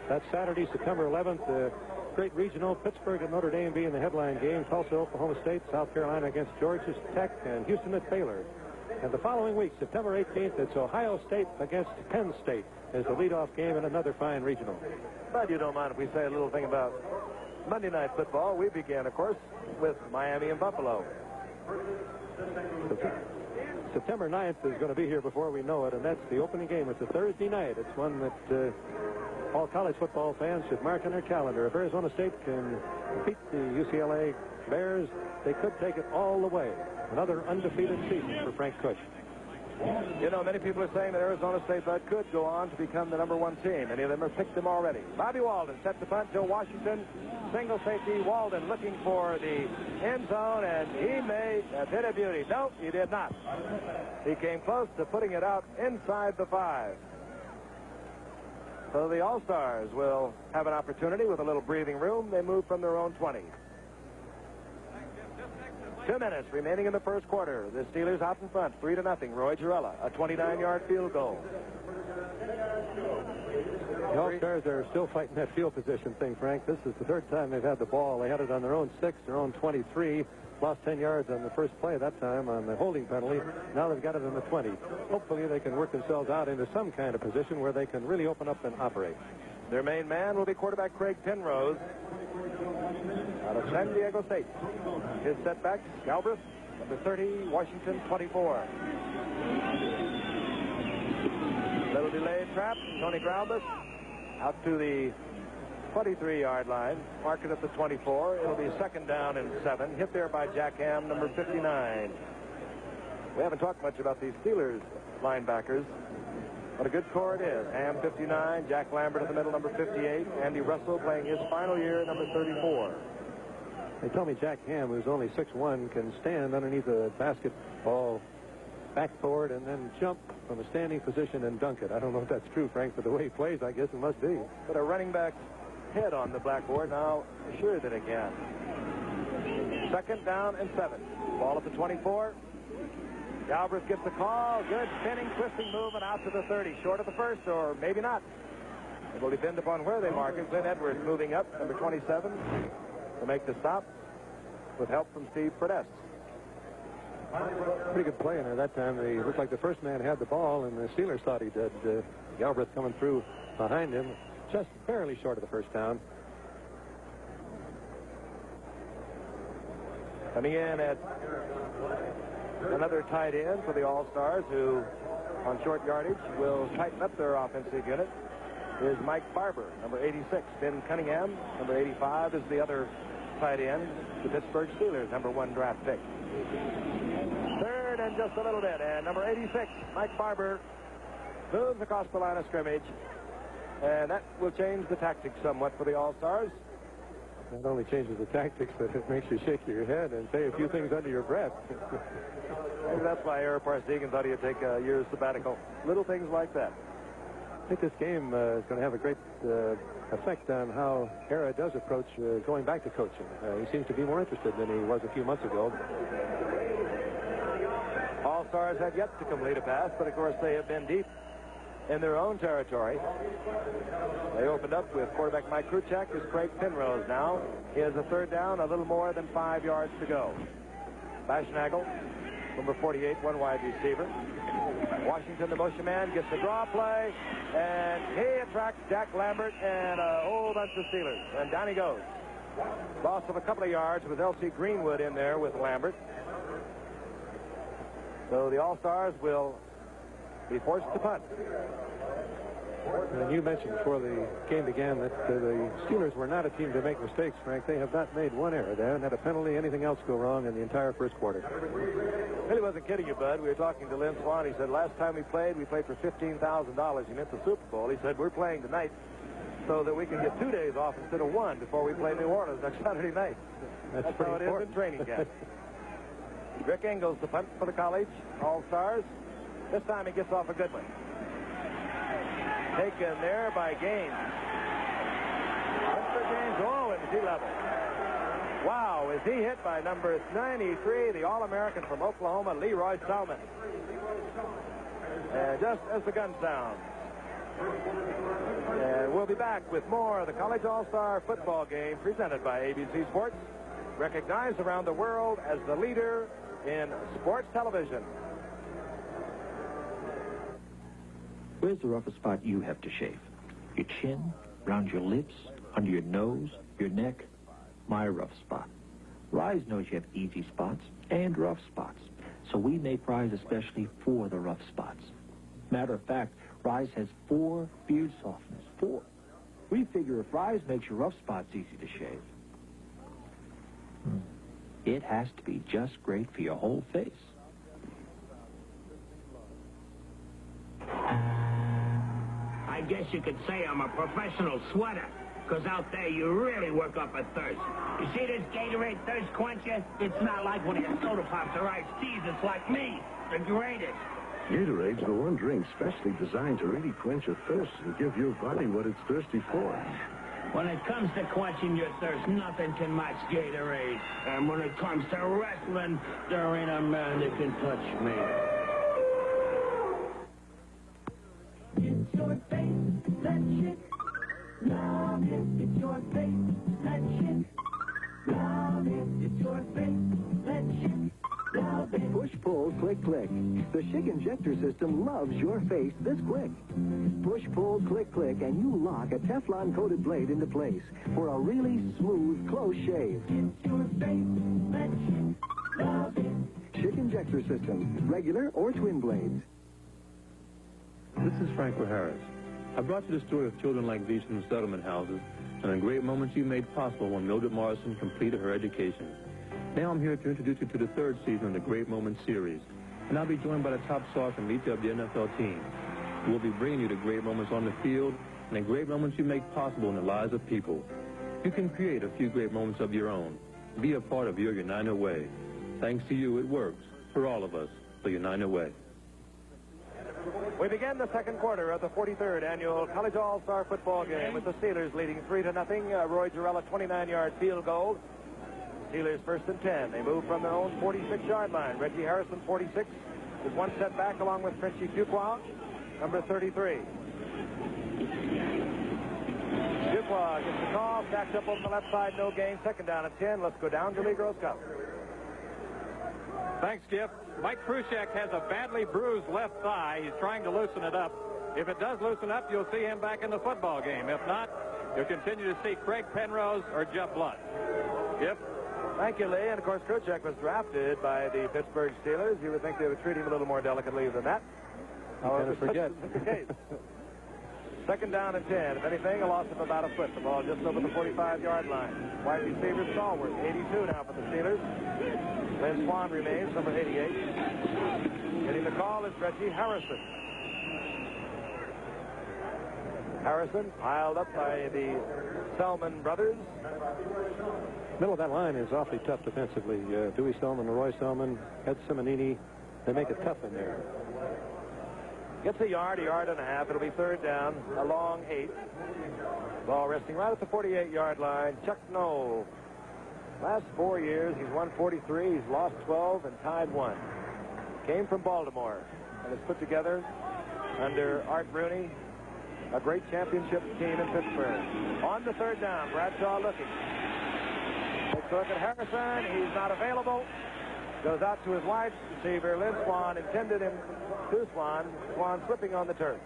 That's Saturday, September 11th. Great regional, Pittsburgh and Notre Dame being the headline game. Tulsa, Oklahoma State, South Carolina against Georgia Tech, and Houston at Baylor. And the following week, September 18th, it's Ohio State against Penn State as the leadoff game in another fine regional. But you don't mind if we say a little thing about Monday Night Football. We began, of course, with Miami and Buffalo. September 9th is going to be here before we know it, and that's the opening game. It's a Thursday night. It's one that all college football fans should mark on their calendar. If Arizona State can beat the UCLA Bears, they could take it all the way. Another undefeated season for Frank Kush. You know, many people are saying that Arizona State Bud could go on to become the #1 team. Many of them have picked them already. Bobby Walden sets the punt. Joe Washington, single safety. Walden looking for the end zone, and he made a bit of beauty. No, he did not. He came close to putting it out inside the 5. So the All-Stars will have an opportunity with a little breathing room. They move from their own 20. 2 minutes remaining in the first quarter. The Steelers out in front, 3-0. Roy Girella, a 29-yard field goal. The All-Stars are still fighting that field position thing, Frank. This is the third time they've had the ball. They had it on their own 6, their own 23. Lost 10 yards on the first play that time on the holding penalty. Now they've got it in the 20. Hopefully they can work themselves out into some kind of position where they can really open up and operate. Their main man will be quarterback Craig Penrose out of San Diego State. His setback, Galbraith, number 30, Washington, 24. Little delayed trap, Tony Galbraith out to the 23-yard line, mark it at the 24. It'll be 2nd down and 7. Hit there by Jack Ham, number 59. We haven't talked much about these Steelers linebackers. What a good core it is. Ham, 59. Jack Lambert in the middle, number 58. Andy Russell playing his final year, number 34. They tell me Jack Ham, who's only 6'1", can stand underneath a basketball backboard and then jump from a standing position and dunk it. I don't know if that's true, Frank, but the way he plays, I guess it must be. But a running back's head on the blackboard now sure that it can. 2nd down and 7. Ball at the 24. Galbraith gets the call. Good spinning, twisting movement out to the 30. Short of the first, or maybe not. It will depend upon where they mark it. Glenn Edwards moving up, number 27, to make the stop with help from Steve Fredette. Pretty good play in there that time. It looked like the first man had the ball, and the Steelers thought he did. Galbraith coming through behind him, just barely short of the first down. Coming in at another tight end for the All-Stars, who on short yardage will tighten up their offensive unit, is Mike Barber, number 86. Ben Cunningham, number 85, is the other tight end, the Pittsburgh Steelers, number 1 draft pick. 3rd and just a little bit, and number 86, Mike Barber, moves across the line of scrimmage, and that will change the tactics somewhat for the All-Stars. Not only changes the tactics, but it makes you shake your head and say a few things under your breath. Maybe that's why Ara Parsegan thought he'd take a year's sabbatical. Little things like that. I think this game is going to have a great effect on how Ara does approach going back to coaching. He seems to be more interested than he was a few months ago. All-Stars have yet to complete a pass, but of course they have been deep in their own territory. They opened up with quarterback Mike Kruchak. Is Craig Penrose now. He has a 3rd down, a little more than 5 yards to go. Bashnagel, number 48, 1 wide receiver. Washington, the motion man, gets the draw play, and he attracts Jack Lambert and a whole bunch of Steelers. And down he goes. Loss of a couple of yards with L.C. Greenwood in there with Lambert. So the All-Stars will be forced to punt. And you mentioned before the game began that the Steelers were not a team to make mistakes, Frank. They have not made one error. They haven't had a penalty, anything else go wrong in the entire first quarter. Really wasn't kidding you, Bud. We were talking to Lynn Swan. He said, last time we played for $15,000. He meant the Super Bowl. He said, we're playing tonight so that we can get 2 days off instead of 1 before we play New Orleans next Saturday night. That's how it is in training camp. Rick Engels, the punt for the college All-Stars. This time he gets off a good one. Taken there by Gaines. Mr. Gaines, and is he level? Wow, is he hit by number 93, the All-American from Oklahoma, Leroy Salmon. And just as the gun sounds. And we'll be back with more of the College All-Star football game presented by ABC Sports, recognized around the world as the leader in sports television. Where's the roughest spot you have to shave? Your chin, around your lips, under your nose, your neck? My rough spot. Rise knows you have easy spots and rough spots. So we make Rise especially for the rough spots. Matter of fact, Rise has 4 beard softeners. 4. We figure if Rise makes your rough spots easy to shave, it has to be just great for your whole face. I guess you could say I'm a professional sweater, because out there you really work up a thirst. You see this Gatorade thirst quencher? It's not like one of your soda pops or iced teas. It's like me, the greatest. Gatorade's the one drink specially designed to really quench your thirst and give your body what it's thirsty for. When it comes to quenching your thirst, nothing can match Gatorade. And when it comes to wrestling, there ain't a man that can touch me. It's your face, that shit. Love it, it's your face, that shit. Love it, it's your face, that shit. Love it. Push, pull, click, click. The Schick injector system loves your face this quick. Push, pull, click, click, and you lock a Teflon-coated blade into place for a really smooth, close shave. It's your face, that shit. Love it. Schick injector system, regular or twin blades. This is Frank Harris. I brought you the story of children like these from settlement houses and the great moments you made possible when Mildred Morrison completed her education. Now I'm here to introduce you to the 3rd season of the Great Moments series, and I'll be joined by the top stars from each of the NFL teams. We'll be bringing you the great moments on the field and the great moments you make possible in the lives of people. You can create a few great moments of your own. Be a part of your United Way. Thanks to you, it works. For all of us, the United Way. We begin the second quarter of the 43rd annual College All-Star football game with the Steelers leading 3-0. Roy Jarrell, a 29-yard field goal. Steelers first and 10. They move from their own 46-yard line. Reggie Harrison, 46, with one setback along with Frenchy Fuqua, number 33. Fuqua gets the call, stacked up on the left side, no gain. Second down and 10. Let's go down to Lee Gross Cup. Thanks, Skip. Mike Kruschek has a badly bruised left thigh. He's trying to loosen it up. If it does loosen up, you'll see him back in the football game. If not, you'll continue to see Craig Penrose or Jeff Blunt. Skip? Thank you, Lee. And, of course, Kruschek was drafted by the Pittsburgh Steelers. You would think they would treat him a little more delicately than that. However, forget. That's the case. Second down and 10. If anything, a loss of about a foot. The ball just over the 45-yard line. Wide receiver Stallworth, 82 now for the Steelers. Lynn Swan remains, number 88. Getting the call is Reggie Harrison. Harrison piled up by the Selman brothers. Middle of that line is awfully tough defensively. Dewey Selman, Roy Selman, Ed Simonini, they make it tough in there. Gets a yard and a half. It'll be third down, a long 8. Ball resting right at the 48-yard line. Chuck Knoll. Last 4 years, he's won 43. He's lost 12 and tied 1. Came from Baltimore and is put together under Art Rooney, a great championship team in Pittsburgh. On the third down, Bradshaw looking. Takes a look at Harrison. He's not available. Goes out to his wide receiver, Lynn Swan, intended him to Swan. Swan slipping on the turf.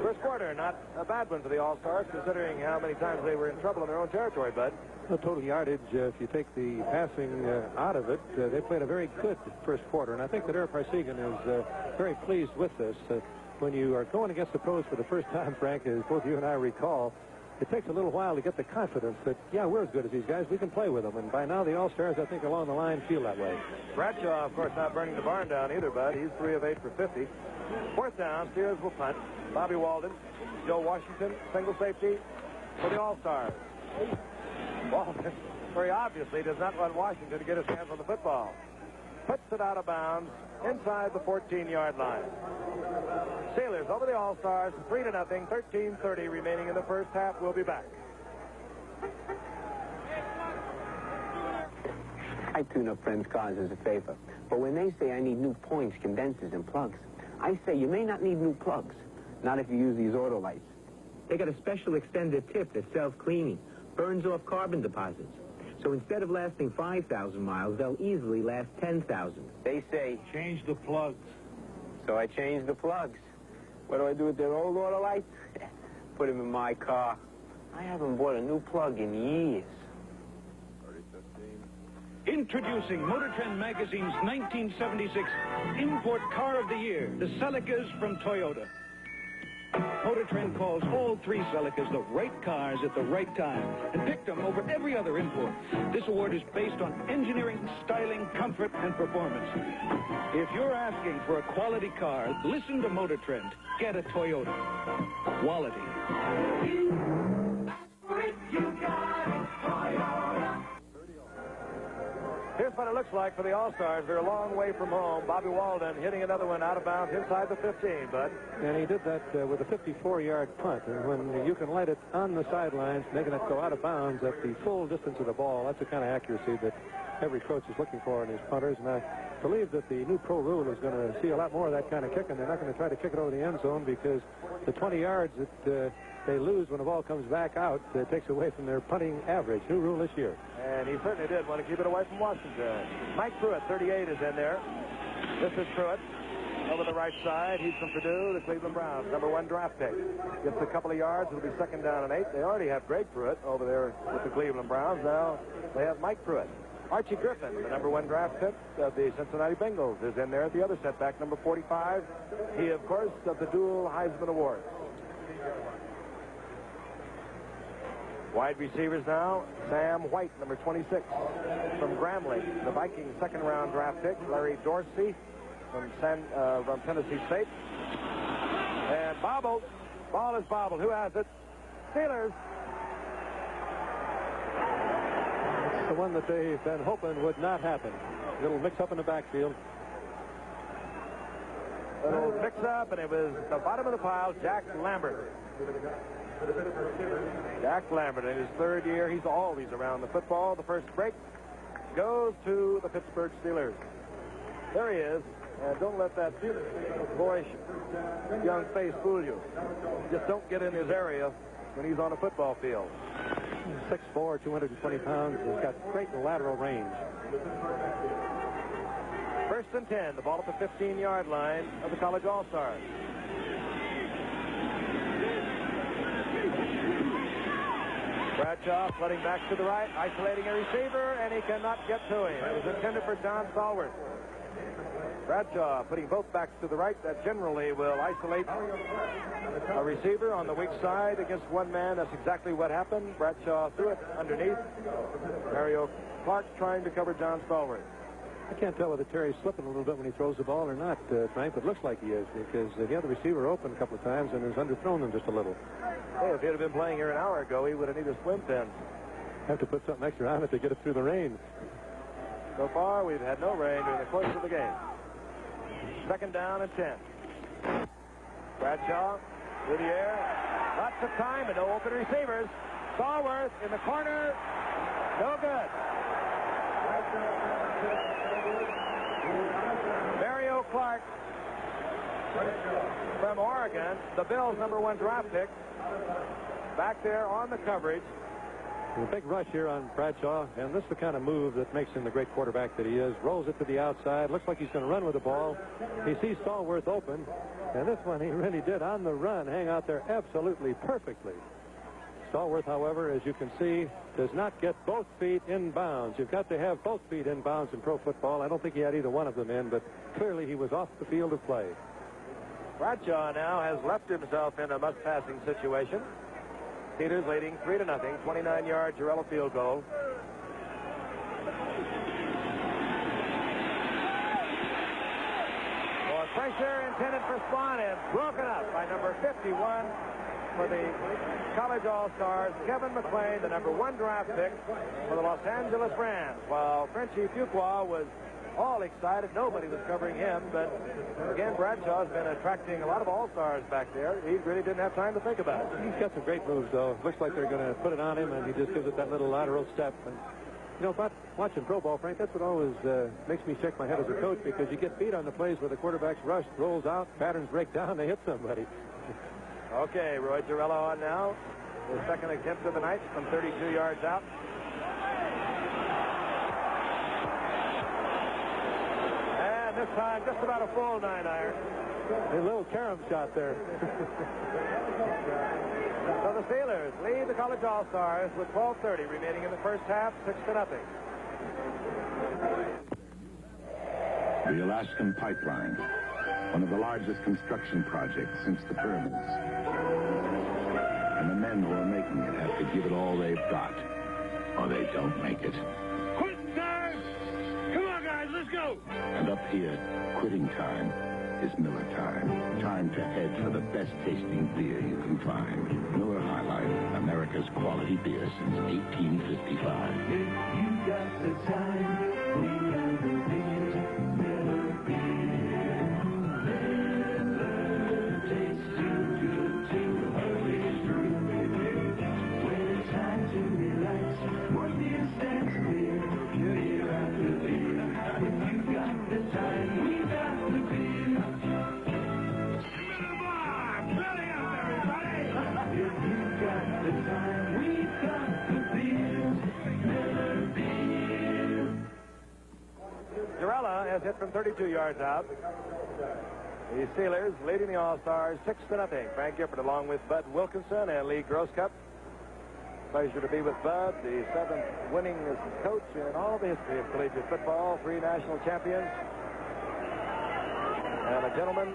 First quarter, not a bad one for the All-Stars, considering how many times they were in trouble in their own territory, Bud. The total yardage, if you take the passing out of it, they played a very good first quarter, and I think that Eric Parsegan is very pleased with this. When you are going against the pros for the first time, Frank, as both you and I recall, it takes a little while to get the confidence that, yeah, we're as good as these guys. We can play with them. And by now, the All-Stars, I think, along the line feel that way. Bradshaw, of course, not burning the barn down either, Bud. He's 3 of 8 for 50. Fourth down, Steelers will punt. Bobby Walden, Joe Washington, single safety for the All-Stars. Walden, very obviously, does not want Washington to get his hands on the football. Puts it out of bounds inside the 14-yard line. Steelers over the All-Stars, 3-0, 13:30 remaining in the first half. We'll be back. I tune up friends' cars as a favor, but when they say I need new points, condensers, and plugs, I say you may not need new plugs, not if you use these auto lights. They got a special extended tip that self-cleaning, burns off carbon deposits. So instead of lasting 5,000 miles, they'll easily last 10,000. They say, change the plugs. So I changed the plugs. What do I do with their old auto lights? Put them in my car. I haven't bought a new plug in years. Introducing Motor Trend Magazine's 1976 Import Car of the Year, the Celicas from Toyota. Motor Trend calls all three Celicas the right cars at the right time and picked them over every other import. This award is based on engineering, styling, comfort, and performance. If you're asking for a quality car, listen to Motor Trend. Get a Toyota. Quality. Here's what it looks like for the All-Stars. They're a long way from home. Bobby Walden hitting another one out of bounds inside the 15, Bud. And he did that with a 54-yard punt. And when you can light it on the sidelines, making it go out of bounds at the full distance of the ball, that's the kind of accuracy that every coach is looking for in his punters. And I believe that the new pro rule is going to see a lot more of that kind of kicking. They're not going to try to kick it over the end zone because the 20 yards that they lose when the ball comes back out takes away from their punting average. New rule this year. And he certainly did want to keep it away from Washington. Mike Pruitt, 38, is in there. This is Pruitt over the right side. He's from Purdue, the Cleveland Browns, #1 draft pick. Gets a couple of yards. It'll be 2nd down and 8. They already have Greg Pruitt over there with the Cleveland Browns. Now they have Mike Pruitt. Archie Griffin, the #1 draft pick of the Cincinnati Bengals, is in there at the other setback, number 45. He, of course, of the dual Heisman Awards. Wide receivers now, Sam White, number 26, from Grambling. The Vikings' 2nd-round draft pick, Larry Dorsey from Tennessee State. And bobbled. Ball is bobbled. Who has it? Steelers. It's the one that they've been hoping would not happen. Little mix-up in the backfield. Little mix-up, and it was the bottom of the pile, Jack Lambert. Jack Lambert, in his 3rd year, he's always around the football. The first break goes to the Pittsburgh Steelers. There he is, and don't let that boyish young face fool you. Just don't get in his area when he's on a football field. 6'4", 220 pounds. He's got great lateral range. 1st and 10, the ball at the 15-yard line of the College All-Stars. Bradshaw flooding back to the right, isolating a receiver, and he cannot get to him. It was intended for John Stallworth. Bradshaw putting both backs to the right. That generally will isolate a receiver on the weak side against one man. That's exactly what happened. Bradshaw threw it underneath. Mario Clark trying to cover John Stallworth. I can't tell whether Terry's slipping a little bit when he throws the ball or not, Frank, but it looks like he is because he had the receiver open a couple of times and has underthrown them just a little. Hey, if he'd have been playing here an hour ago, he would have needed a swim fin. Have to put something extra on it to get it through the rain. So far, we've had no rain during the course of the game. 2nd down and 10. Bradshaw through the air. Lots of time and no open receivers. Stallworth in the corner. No good. Mario Clark from Oregon, the Bills' #1 draft pick, back there on the coverage. A big rush here on Bradshaw, and this is the kind of move that makes him the great quarterback that he is. Rolls it to the outside. Looks like he's going to run with the ball. He sees Stallworth open, and this one he really did on the run hang out there absolutely perfectly. Stallworth, however, as you can see, does not get both feet in bounds. You've got to have both feet in bounds in pro football. I don't think he had either one of them in, but clearly he was off the field of play. Bradshaw now has left himself in a must-passing situation. Peters leading 3-0, 29-yard Jarrella field goal. More pressure intended for Swan and broken up by number 51 for the College All-Stars, Kevin McClain, the #1 draft pick for the Los Angeles Rams. While Frenchie Fuqua was all excited, nobody was covering him, but again, Bradshaw's been attracting a lot of All-Stars back there. He really didn't have time to think about it. He's got some great moves, though. Looks like they're going to put it on him, and he just gives it that little lateral step. And, you know, about watching pro ball, Frank, that's what always makes me shake my head as a coach, because you get beat on the plays where the quarterback's rushed, rolls out, patterns break down, they hit somebody. Okay, Roy Jarrella on now. His second attempt of the night from 32 yards out. And and this time just about a full 9-iron. A little carom shot there. So the Steelers lead the College All-Stars with 12:30 remaining in the first half, 6-0. The Alaskan Pipeline, one of the largest construction projects since the pyramids. And the men who are making it have to give it all they've got, or they don't make it. Quit time! Come on, guys, let's go! And up here, quitting time is Miller time. Time to head for the best tasting beer you can find. Miller High Life, America's quality beer since 1855. If you got the time, we got the beer. Miller beer. Miller tastes too good to hurry through. When it's time to relax, more beer stands clear. Beer after beer. If you got the time, we got the beer. If you got the time, we've got the beer. Miller beer. Jarella has hit from 32 yards out. The Steelers leading the All-Stars 6-0. Frank Gifford along with Bud Wilkinson and Lee Grosscup. Pleasure to be with Bud, the 7th winningest coach in all of the history of collegiate football, 3 national champions, and a gentleman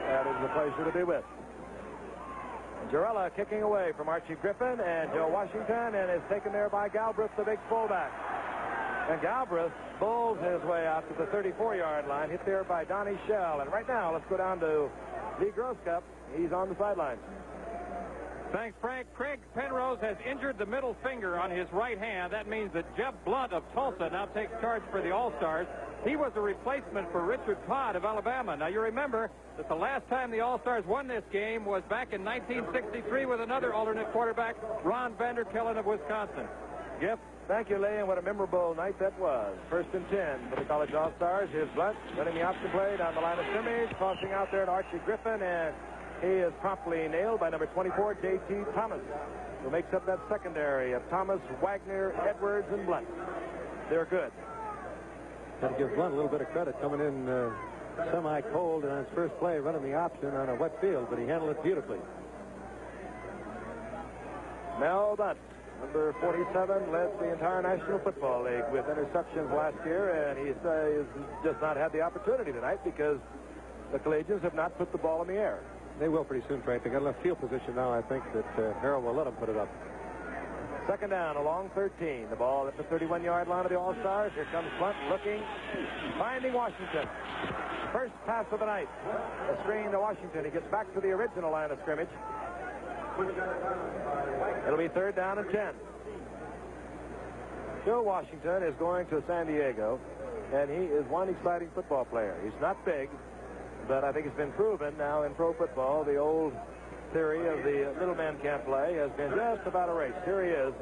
that is a pleasure to be with. Jarella kicking away from Archie Griffin and Joe Washington, and is taken there by Galbraith, the big fullback. And Galbraith bowls his way out to the 34-yard line, hit there by Donnie Shell. And right now, let's go down to Lee Grosscup. He's on the sidelines. Thanks, Frank. Craig Penrose has injured the middle finger on his right hand. That means that Jeff Blunt of Tulsa now takes charge for the All-Stars. He was a replacement for Richard Todd of Alabama. Now, you remember that the last time the All-Stars won this game was back in 1963 with another alternate quarterback, Ron Vanderkellen of Wisconsin. Giff? Thank you, Lee, and what a memorable night that was. 1st and 10 for the College All-Stars. Here's Blunt running the option play down the line of scrimmage, tossing out there to Archie Griffin, and he is promptly nailed by number 24, J.T. Thomas, who makes up that secondary of Thomas, Wagner, Edwards, and Blunt. They're good. Got to give Blunt a little bit of credit coming in semi-cold and on his first play running the option on a wet field, but he handled it beautifully. Mel Blunt, number 47, led the entire National Football League with interceptions last year, and he says just not had the opportunity tonight because the Collegians have not put the ball in the air. They will pretty soon, Frank. They got enough field position now, I think, that Harold will let them put it up. 2nd down along 13. The ball at the 31-yard line of the All-Stars. Here comes Blunt looking, finding Washington. First pass of the night. A screen to Washington. He gets back to the original line of scrimmage. It'll be 3rd down and 10. Joe Washington is going to San Diego, and he is one exciting football player. He's not big, but I think it's been proven now in pro football. The old theory of the little man can't play has been just about erased. Here he is.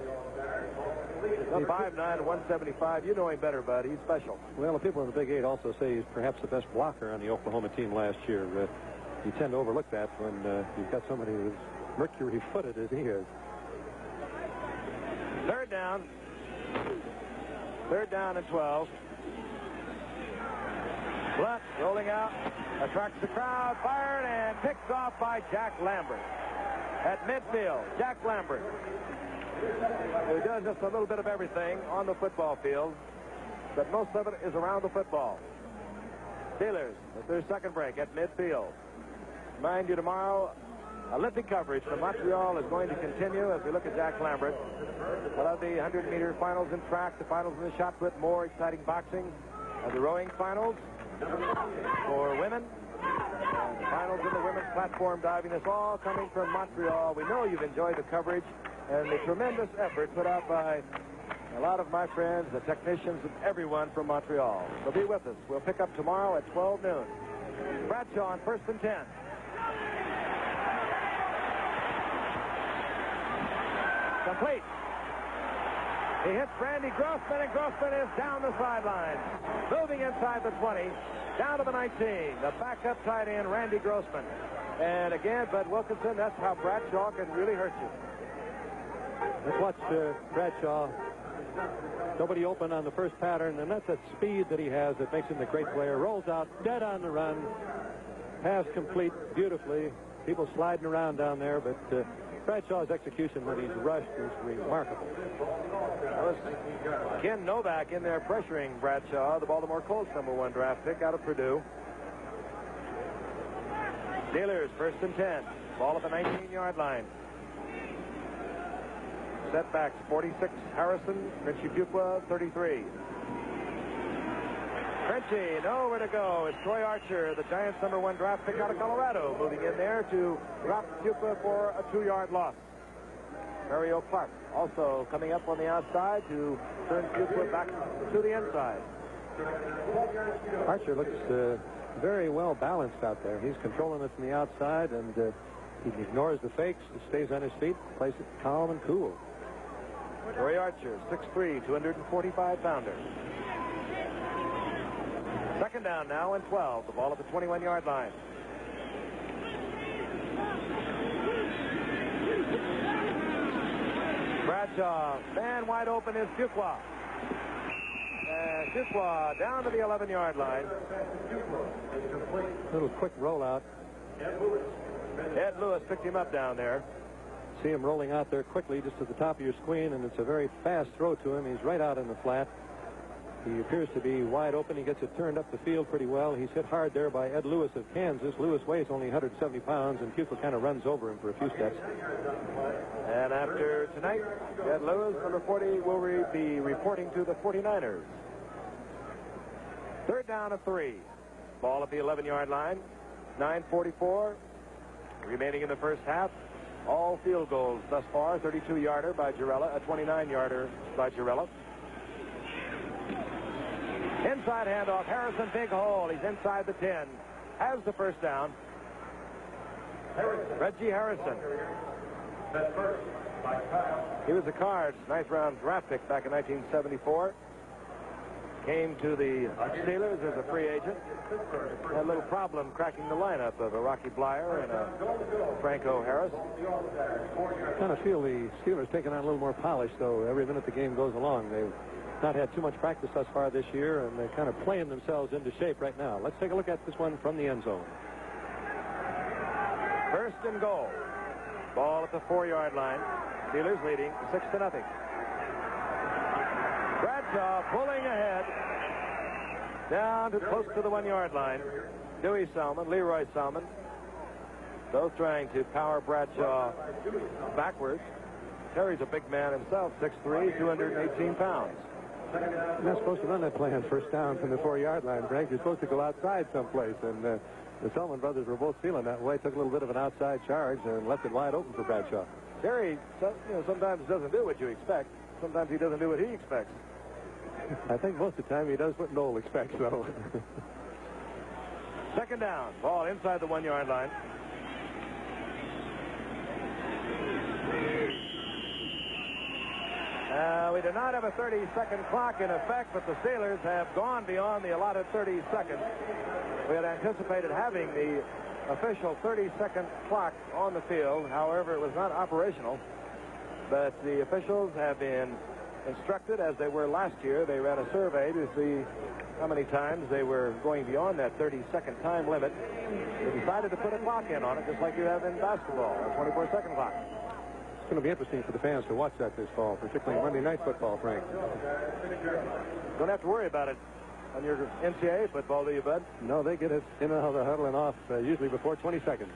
He's 5'9", 175. You know him better, bud. He's special. Well, the people in the Big 8 also say he's perhaps the best blocker on the Oklahoma team last year. You tend to overlook that when you've got somebody who's mercury-footed as he is. 3rd down. 3rd down and 12. Blunt rolling out, attracts the crowd, fired, and picked off by Jack Lambert. At midfield, Jack Lambert, who does just a little bit of everything on the football field, but most of it is around the football. Steelers with their second break at midfield. Mind you, tomorrow, Olympic coverage from Montreal is going to continue as we look at Jack Lambert. I love the 100-meter finals in track, the finals in the shot put, more exciting boxing, the rowing finals for women, and the finals in the women's platform diving. It's all coming from Montreal. We know you've enjoyed the coverage and the tremendous effort put out by a lot of my friends, the technicians, and everyone from Montreal. So be with us. We'll pick up tomorrow at 12 noon. Bradshaw on 1st and 10. Complete. He hits Randy Grossman, and Grossman is down the sideline. Moving inside the 20, down to the 19. The backup tight end, Randy Grossman. And again, Bud Wilkinson, that's how Bradshaw can really hurt you. Let's watch Bradshaw Nobody open on the first pattern, and that's that speed that he has that makes him the great player. Rolls out, dead on the run. Pass complete beautifully. People sliding around down there, but Bradshaw's execution when he's rushed is remarkable. That was Ken Novak in there pressuring Bradshaw, the Baltimore Colts #1 draft pick out of Purdue. Steelers 1st and 10. Ball at the 19-yard line. Setbacks 46 Harrison, Richie Fuqua 33. Frenchie, nowhere to go. It's Troy Archer, the Giants #1 draft pick out of Colorado, moving in there to drop Fuqua for a 2-yard loss. Mario Clark also coming up on the outside to turn Fuqua back to the inside. Archer looks very well balanced out there. He's controlling it from the outside, and he ignores the fakes, stays on his feet, plays it calm and cool. Troy Archer, 6'3", 245-pounder. Second down now and 12. The ball at the 21-yard line. Bradshaw, man wide open is Fuqua. And Fuqua down to the 11-yard line. Little quick rollout. Ed Lewis picked him up down there. See him rolling out there quickly just at the top of your screen, and it's a very fast throw to him. He's right out in the flat. He appears to be wide open. He gets it turned up the field pretty well. He's hit hard there by Ed Lewis of Kansas. Lewis weighs only 170 pounds, and Fuqua kind of runs over him for a few steps. And after tonight, Ed Lewis, number 40, will be reporting to the 49ers. Third down and 3. Ball at the 11-yard line. 9:44 remaining in the first half. All field goals thus far. 32-yarder by Girella, a 29-yarder by Girella. Inside handoff. Harrison, big hole. He's inside the 10. Has the first down. Reggie Harrison. He was the Cards' 9th round draft pick back in 1974. Came to the Steelers as a free agent. Had a little problem cracking the lineup of a Rocky Blyer and a Franco Harris. I kind of feel the Steelers taking on a little more polish, though, every minute the game goes along. They've not had too much practice thus far this year, and they're kind of playing themselves into shape right now. Let's take a look at this one from the end zone. First and goal. Ball at the 4-yard line. Steelers leading 6-0. Bradshaw pulling ahead down to close to the 1-yard line. Dewey Salmon, Leroy Salmon, both trying to power Bradshaw backwards. Terry's a big man himself, 6'3", 218 pounds. You're not supposed to run that play on first down from the 4-yard line, Frank. You're supposed to go outside someplace, and the Salmon brothers were both feeling that way. Took a little bit of an outside charge and left it wide open for Bradshaw. Terry, sometimes doesn't do what you expect. Sometimes he doesn't do what he expects. I think most of the time he does what Noel expects, though. Second down. Ball inside the 1-yard line. We do not have a 30-second clock in effect, but the Steelers have gone beyond the allotted 30 seconds. We had anticipated having the official 30-second clock on the field. However, it was not operational. But the officials have been instructed, as they were last year. They ran a survey to see how many times they were going beyond that 30-second time limit. They decided to put a clock in on it, just like you have in basketball, a 24-second clock. It's going to be interesting for the fans to watch that this fall, particularly Monday Night Football, Frank. Don't have to worry about it on your NCAA football, do you, Bud? No, they get it in and out of the huddle and off usually before 20 seconds.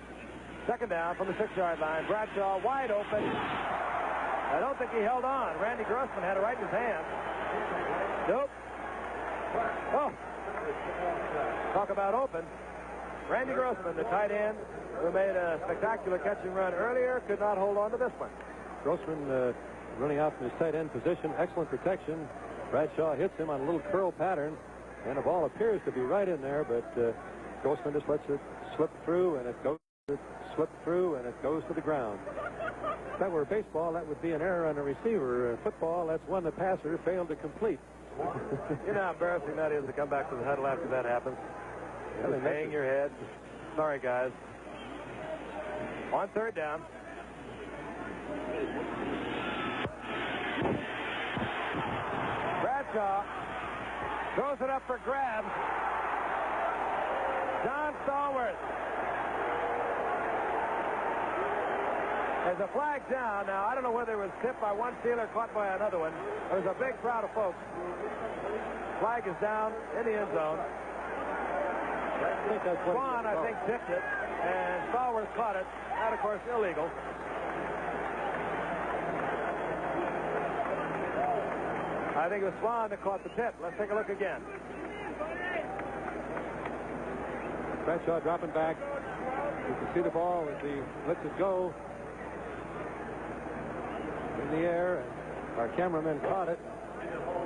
Second down from the 6-yard line. Bradshaw wide open. I don't think he held on. Randy Grossman had it right in his hand. Nope. Oh. Talk about open. Randy Grossman, the tight end, who made a spectacular catch and run earlier, could not hold on to this one. Grossman running out from his tight end position. Excellent protection. Bradshaw hits him on a little curl pattern, and the ball appears to be right in there, but Grossman just lets it slip through, and it goes to the ground. If that were baseball, that would be an error on a receiver. Football, that's one the passer failed to complete. You know how embarrassing that is to come back to the huddle after that happens. Just hang your head. Sorry, guys. On third down. Bradshaw throws it up for grabs. John Stallworth. There's a flag down. Now, I don't know whether it was tipped by one Steeler, caught by another one. There's a big crowd of folks. Flag is down in the end zone. Swan, I think, tipped it, and Stallworth caught it. That, of course, illegal. I think it was Swan that caught the tip. Let's take a look again. Bradshaw dropping back. You can see the ball as he lets it go in the air. Our cameraman caught it.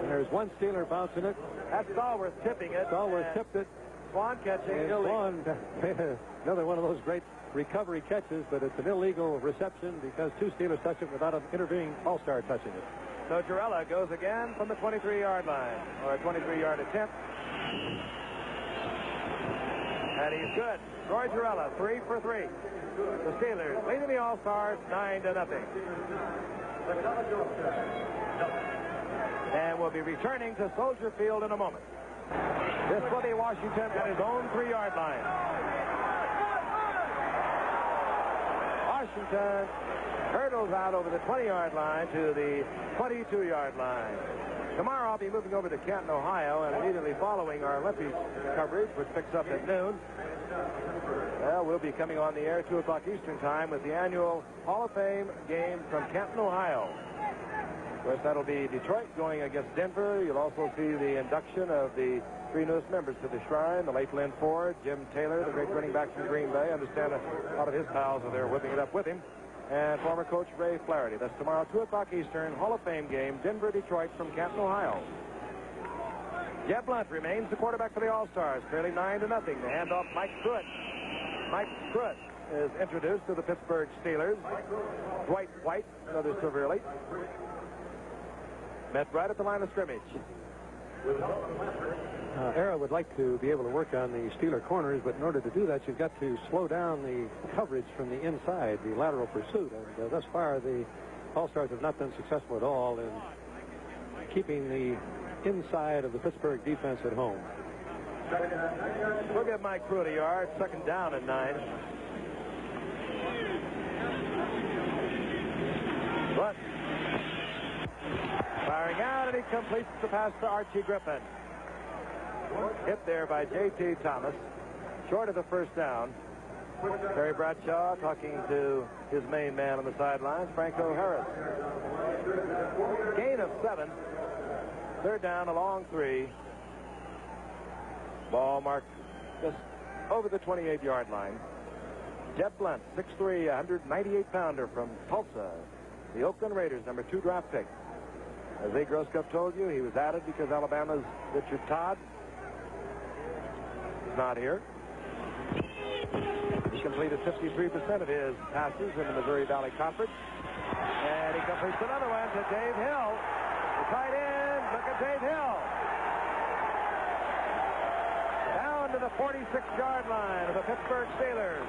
And there's one Steeler bouncing it. That's Stallworth tipping it. Stallworth tipped it. Swan catching. And Swan made another one of those great recovery catches, but it's an illegal reception because two Steelers touch it without an intervening All-Star touching it. So Girella goes again from the 23-yard line, or a 23-yard attempt. And he's good. Troy Girella, 3 for 3. The Steelers leading the All-Stars 9-0. And we'll be returning to Soldier Field in a moment. This will be Washington at his own 3-yard line. Washington hurdles out over the 20-yard line to the 22-yard line. Tomorrow I'll be moving over to Canton, Ohio, and immediately following our Olympics coverage, which picks up at noon. Well, we'll be coming on the air 2 o'clock Eastern time with the annual Hall of Fame game from Canton, Ohio. Of course, that'll be Detroit going against Denver. You'll also see the induction of the 3 newest members to the Shrine, the late Lynn Ford, Jim Taylor, the great running back from Green Bay. I understand a lot of his pals are there whipping it up with him. And former coach Ray Flaherty. That's tomorrow, 2 o'clock Eastern, Hall of Fame game, Denver-Detroit from Canton, Ohio. Jeb Blunt remains the quarterback for the All-Stars, trailing 9-0. The handoff, Mike Pruitt. Mike Pruitt is introduced to the Pittsburgh Steelers. Dwight White, another severely. Met right at the line of scrimmage. Era would like to be able to work on the Steeler corners, but in order to do that, you've got to slow down the coverage from the inside, the lateral pursuit. And thus far, the All-Stars have not been successful at all in keeping the inside of the Pittsburgh defense at home. We'll give Mike Pruitt a yard. 2nd down and 9. But firing out, and he completes the pass to Archie Griffin. Hit there by J.T. Thomas, short of the 1st down. Terry Bradshaw talking to his main man on the sidelines, Franco Harris. Gain of 7. 3rd down, a long 3. Ball marked just over the 28-yard line. Jeb Blunt, 6'3", 198-pounder from Tulsa. The Oakland Raiders, number 2 draft pick. As Lee Grosskopf told you, he was added because Alabama's Richard Todd is not here. He completed 53% of his passes in the Missouri Valley Conference. And he completes another one to Dave Hill. The tight end, look at Dave Hill. Down to the 46-yard line of the Pittsburgh Steelers.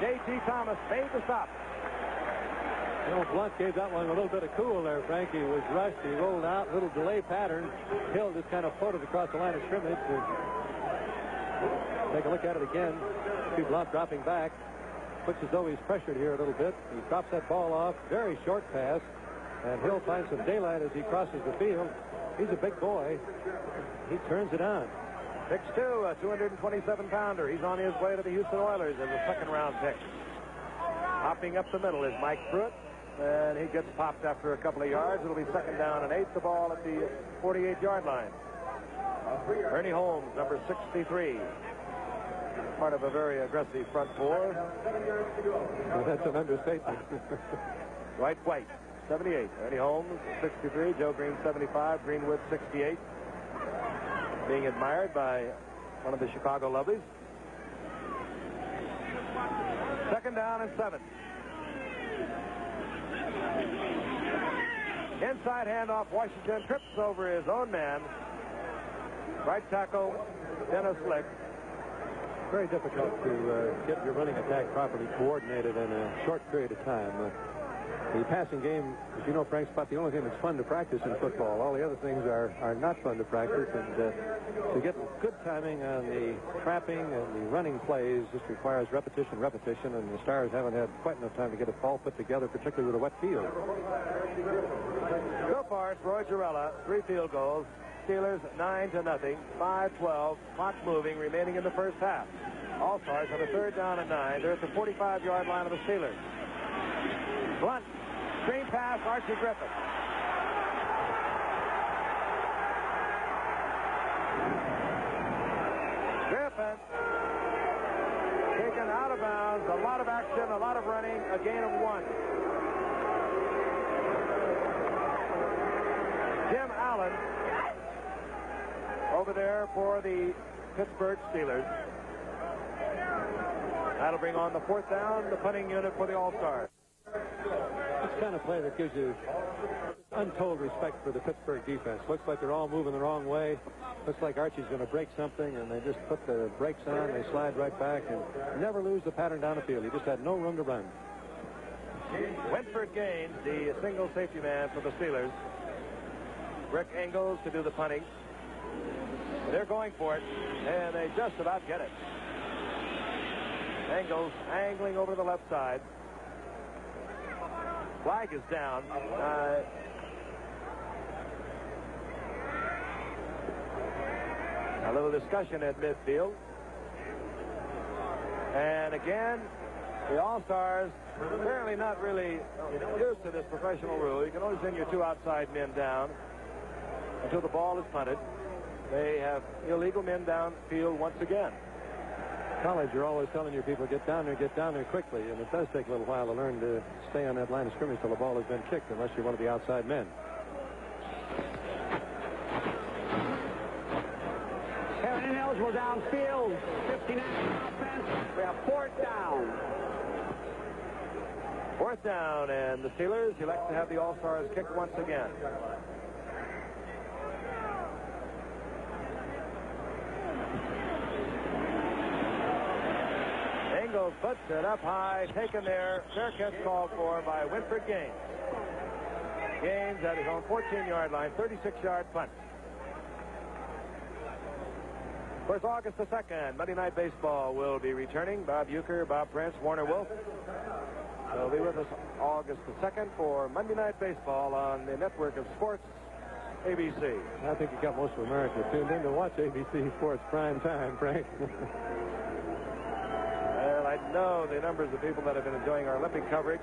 J.T. Thomas made the stop. You know, Blunt gave that one a little bit of cool there, Frank. He was rushed. He rolled out, a little delay pattern. Hill just kind of floated across the line of scrimmage. Take a look at it again. See Blunt dropping back. Looks as though he's pressured here a little bit. He drops that ball off. Very short pass. And Hill finds some daylight as he crosses the field. He's a big boy. He turns it on. 6'2", a 227-pounder. He's on his way to the Houston Oilers as a 2nd-round pick. Hopping up the middle is Mike Pruitt. And he gets popped after a couple of yards. It'll be 2nd down and 8. The ball at the 48-yard line. Ernie Holmes, number 63. Part of a very aggressive front 4. Well, that's an understatement. Dwight White, 78. Ernie Holmes, 63. Joe Green, 75. Greenwood, 68. Being admired by one of the Chicago Lovelies. 2nd down and 7. Inside handoff, Washington trips over his own man. Right tackle, Dennis Lick. Very difficult to get your running attack properly coordinated in a short period of time. The passing game, as you know, Frank's about the only thing that's fun to practice in football. All the other things are not fun to practice, and to get good timing on the trapping and the running plays just requires repetition, and the Stars haven't had quite enough time to get it all put together, particularly with a wet field. So far, it's Roy Girella, 3 field goals. Steelers 9-0, 5-12, clock moving, remaining in the first half. All-Stars have a 3rd down and 9. They're at the 45-yard line of the Steelers. Blunt, screen pass, Archie Griffin. Griffin taken out of bounds. A lot of action, a lot of running, a gain of 1. Jim Allen over there for the Pittsburgh Steelers. That'll bring on the 4th down, the punting unit for the All-Stars. It's the kind of play that gives you untold respect for the Pittsburgh defense. Looks like they're all moving the wrong way. Looks like Archie's going to break something, and they just put the brakes on. They slide right back and never lose the pattern down the field. He just had no room to run. Winford Gaines, the single safety man for the Steelers. Rick Engels to do the punting. They're going for it, and they just about get it. Engels angling over to the left side. Flag is down. A little discussion at midfield. And again, the All-Stars apparently not really used to this professional rule. You can only send your 2 outside men down until the ball is punted. They have illegal men downfield once again. College, you're always telling your people, get down there quickly, and it does take a little while to learn to stay on that line of scrimmage till the ball has been kicked, unless you're one of the outside men. Aaron ineligible downfield. 59 offense. We have 4th down. 4th down, and the Steelers elect to have the All-Stars kick once again. Engels puts it up high, taken there. Fair catch called for by Winford Gaines. Gaines at his own 14-yard line, 36-yard punt. Of course, August the 2nd, Monday Night Baseball will be returning. Bob Uecker, Bob Prince, Warner Wolf. They'll be with us August the 2nd for Monday Night Baseball on the network of sports, ABC. I think you got most of America tuned in to watch ABC Sports prime time, Frank. Well, I know the numbers of people that have been enjoying our Olympic coverage.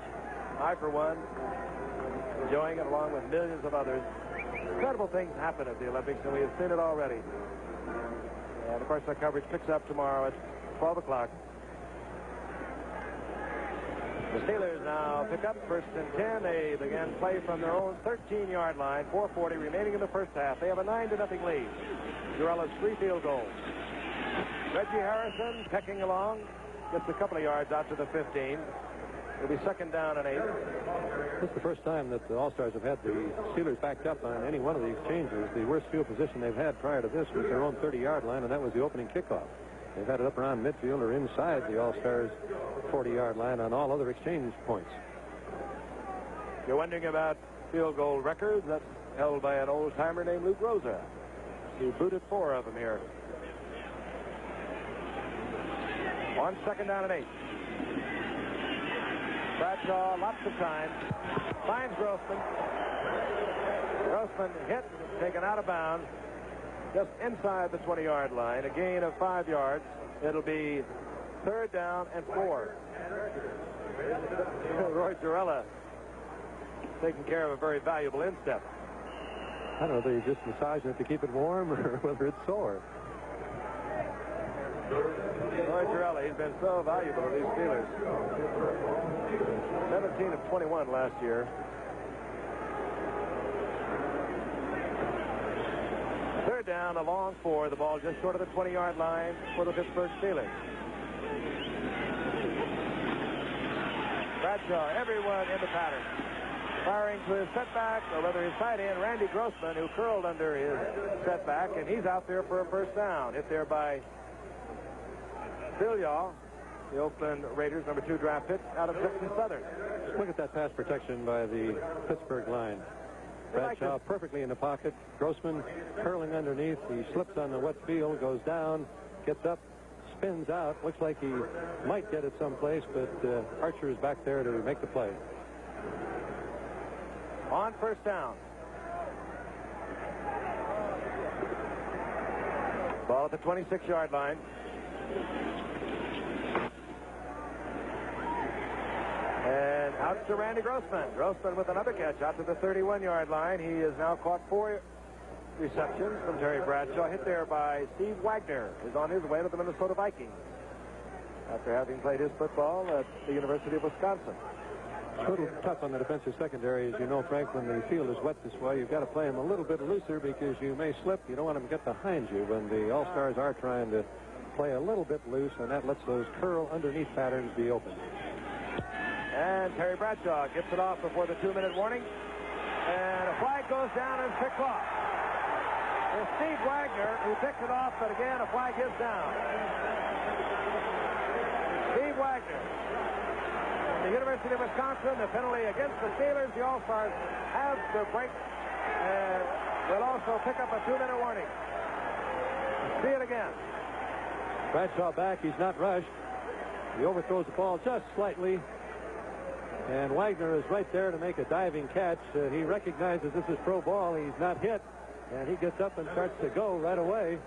I, for one, enjoying it along with millions of others. Incredible things happen at the Olympics, and we have seen it already. And, of course, our coverage picks up tomorrow at 12 o'clock. The Steelers now pick up 1st and 10. They begin play from their own 13-yard line. 4:40 remaining in the first half. They have a 9-0 lead. Girella's 3 field goals. Reggie Harrison pecking along. Gets a couple of yards out to the 15. It'll be 2nd down and 8. This is the first time that the All-Stars have had the Steelers backed up on any one of the exchanges. The worst field position they've had prior to this was their own 30-yard line, and that was the opening kickoff. They've had it up around midfield or inside the All-Stars' 40-yard line on all other exchange points. If you're wondering about field goal records, that's held by an old-timer named Luke Rosa. He booted 4 of them here. On 2nd down and 8. Bradshaw, lots of time. Finds Grossman. Grossman hit, taken out of bounds, just inside the 20-yard line. A gain of 5 yards. It'll be 3rd down and 4. Roy Girella taking care of a very valuable instep. I don't know whether you're just massaging it to keep it warm or whether it's sore. Roy Girella, he's been so valuable to these Steelers. 17 of 21 last year. 3rd down, a long 4. The ball just short of the 20-yard line for the Pittsburgh Steelers. Bradshaw, everyone in the pattern. Firing to his setback, or rather his tight end, Randy Grossman, who curled under his setback, and he's out there for a 1st down. Hit there by Bilyaw. the Oakland Raiders, number 2 draft pick out of Texas Southern. Just look at that pass protection by the Pittsburgh line. Bradshaw perfectly in the pocket. Grossman curling underneath. He slips on the wet field, goes down, gets up, spins out. Looks like he might get it someplace, but Archer is back there to make the play. On first down. Ball at the 26-yard line. And out to Randy Grossman. Grossman with another catch out to the 31-yard line. He has now caught 4 receptions from Terry Bradshaw. Hit there by Steve Wagner. Is on his way to the Minnesota Vikings after having played his football at the University of Wisconsin. It's a little tough on the defensive secondary. As you know, Frank, when the field is wet this way, you've got to play them a little bit looser because you may slip. You don't want them to get behind you when the All-Stars are trying to play a little bit loose, and that lets those curl underneath patterns be open. And Terry Bradshaw gets it off before the 2-minute warning. And a flag goes down and picked off. It's Steve Wagner who picked it off, but again, a flag is down. Steve Wagner. The University of Wisconsin, the penalty against the Steelers. The All-Stars have their break and will also pick up a 2-minute warning. See it again. Bradshaw back. He's not rushed. He overthrows the ball just slightly. And Wagner is right there to make a diving catch. He recognizes this is pro ball. He's not hit. And he gets up and starts to go right away.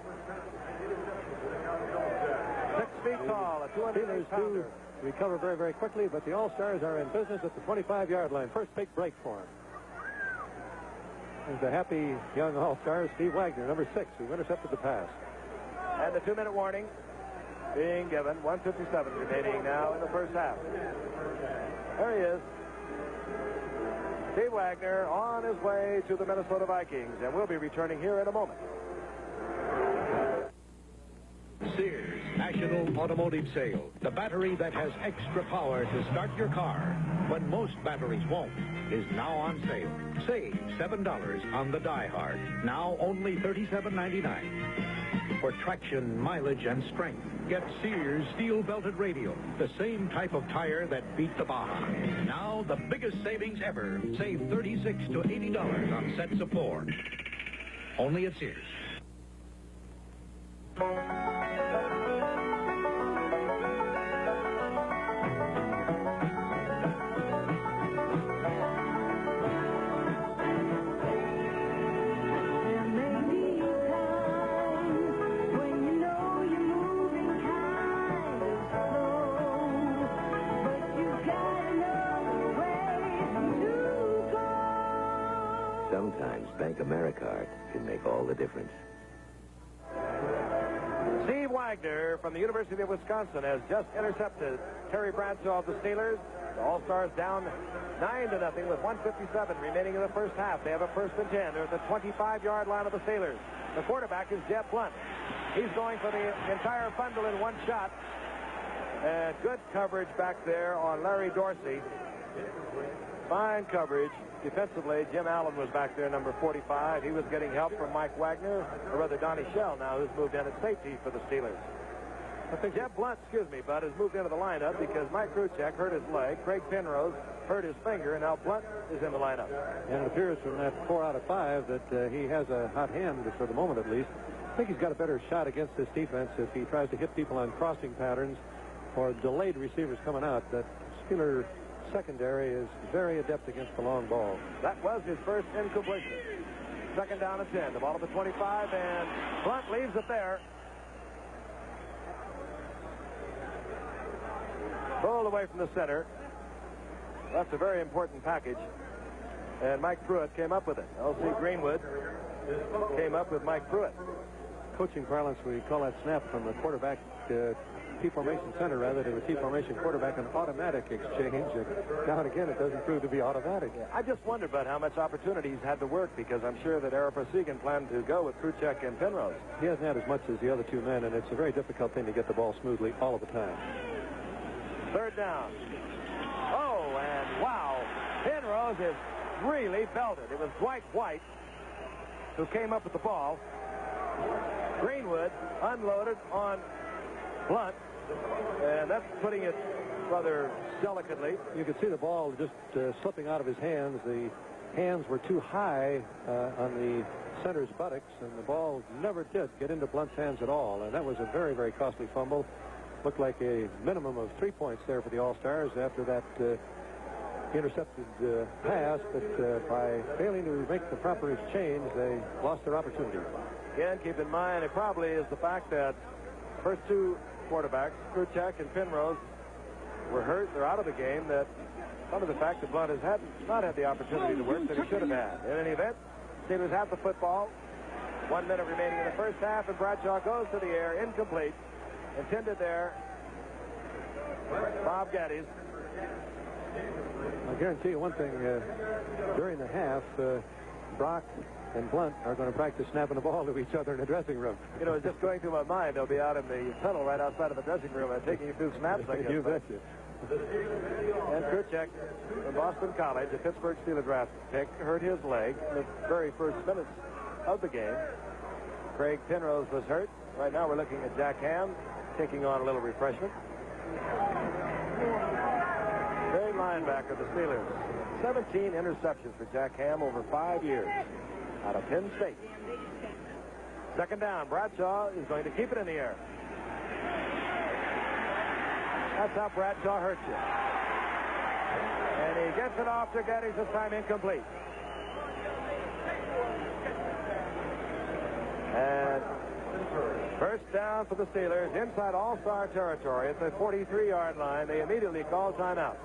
6 feet tall, a 208-pounder. Recover very, very quickly, but the All-Stars are in business at the 25-yard line. First big break for him. There's the happy young All-Star, Steve Wagner, number 6, who intercepted the pass. And the 2-minute warning being given. 1:57 remaining now in the first half. There he is. Steve Wagner on his way to the Minnesota Vikings, and we'll be returning here in a moment. Sears National Automotive Sale. The battery that has extra power to start your car when most batteries won't is now on sale. Save $7 on the Die Hard. Now only $37.99. For traction, mileage, and strength, get Sears steel-belted radial, the same type of tire that beat the Baja. Now the biggest savings ever. Save $36 to $80 on sets of 4. Only at Sears. Sometimes Bank AmeriCard can make all the difference. Steve Wagner from the University of Wisconsin has just intercepted Terry Bradshaw of the Steelers. The All-Stars down 9-0 with 1:57 remaining in the first half. They have a 1st and 10. They're at the 25-yard line of the Steelers. The quarterback is Jeff Blunt. He's going for the entire bundle in one shot. And good coverage back there on Larry Dorsey. Fine coverage. Defensively, Jim Allen was back there, number 45. He was getting help from Mike Wagner, or rather Donnie Shell now, who's moved in at safety for the Steelers. I think Jeff Blunt, has moved into the lineup because Mike Kruchek hurt his leg. Craig Penrose hurt his finger, and now Blunt is in the lineup. And it appears from that 4 out of 5 that he has a hot hand for the moment at least. I think he's got a better shot against this defense if he tries to hit people on crossing patterns or delayed receivers coming out. That Steeler secondary is very adept against the long ball. That was his first incompletion. 2nd down and 10. The ball at the 25, and Blunt leaves it there. Pulled away from the center. That's a very important package. And Mike Pruitt came up with it. L.C. Greenwood came up with Mike Pruitt. Coaching parlance, we call that snap from the quarterback T-formation center rather to a T-formation quarterback, an automatic exchange. Now and again, it doesn't prove to be automatic. Yeah, I just wondered about how much opportunity he's had to work, because I'm sure that Arapasegan planned to go with Kruchek and Penrose. He hasn't had as much as the other 2 men, and it's a very difficult thing to get the ball smoothly all of the time. 3rd down. Oh, and wow, Penrose is really belted. It was Dwight White who came up with the ball. Greenwood unloaded on Blunt, and that's putting it rather delicately. You could see the ball just slipping out of his hands. The hands were too high on the center's buttocks, and the ball never did get into Blunt's hands at all. And that was a very, very costly fumble. Looked like a minimum of 3 points there for the All-Stars after that intercepted pass, but by failing to make the proper exchange, they lost their opportunity. Again, keep in mind, it probably is the fact that the first two quarterbacks, Kruchek and Penrose, were hurt. They're out of the game. That some of the fact that Blunt has not had the opportunity to work that he should have had. In any event, Steelers have the football. 1 minute remaining in the first half, and Bradshaw goes to the air, incomplete. Intended there, Bob Geddes. I guarantee you one thing, during the half, Brock and Blunt are going to practice snapping the ball to each other in the dressing room. You know, it's just going through my mind. They'll be out in the tunnel right outside of the dressing room and taking a few snaps, I guess. You betcha. And Kruchek from Boston College, a Pittsburgh Steelers draft pick, hurt his leg in the very first minutes of the game. Craig Penrose was hurt. Right now we're looking at Jack Ham taking on a little refreshment. Great linebacker of the Steelers. 17 interceptions for Jack Ham over 5 years out of Penn State. Second down. Bradshaw is going to keep it in the air. That's how Bradshaw hurts you. And he gets it off to Geddes, this time incomplete. And first down for the Steelers inside All-Star territory at the 43-yard line. They immediately call timeout.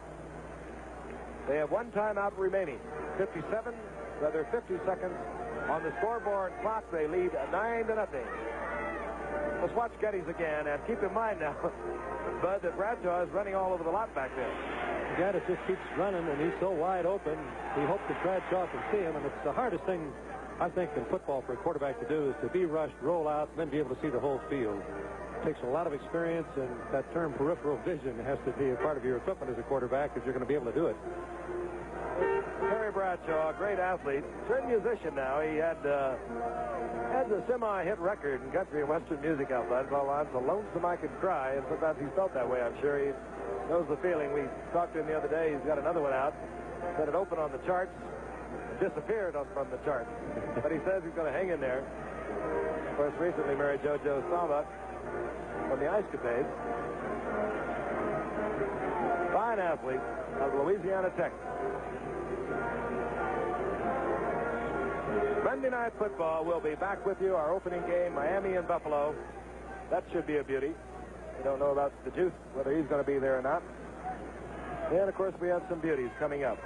They have one timeout remaining. 50 seconds on the scoreboard clock. They lead 9-0. Let's watch Geddes again, and keep in mind now, Bud, that Bradshaw is running all over the lot back there. Geddes just keeps running, and he's so wide open. He hopes that Bradshaw can see him, and it's the hardest thing, I think, in football for a quarterback to do is to be rushed, roll out, and then be able to see the whole field. It takes a lot of experience, and that term peripheral vision has to be a part of your equipment as a quarterback if you're going to be able to do it. Terry Bradshaw, great athlete, turned musician now. He had the semi-hit record in country and western music outside. I'm so lonesome I could cry, and sometimes he's felt that way, I'm sure. He knows the feeling. We talked to him the other day. He's got another one out. Said it opened on the charts, disappeared from the charts. But he says he's going to hang in there. Of course, recently married JoJo Sawbuck from the Ice Capades. Fine athlete of Louisiana Tech. Monday Night Football will be back with you. Our opening game, Miami and Buffalo. That should be a beauty. We don't know about the Juice, whether he's going to be there or not. And, of course, we have some beauties coming up.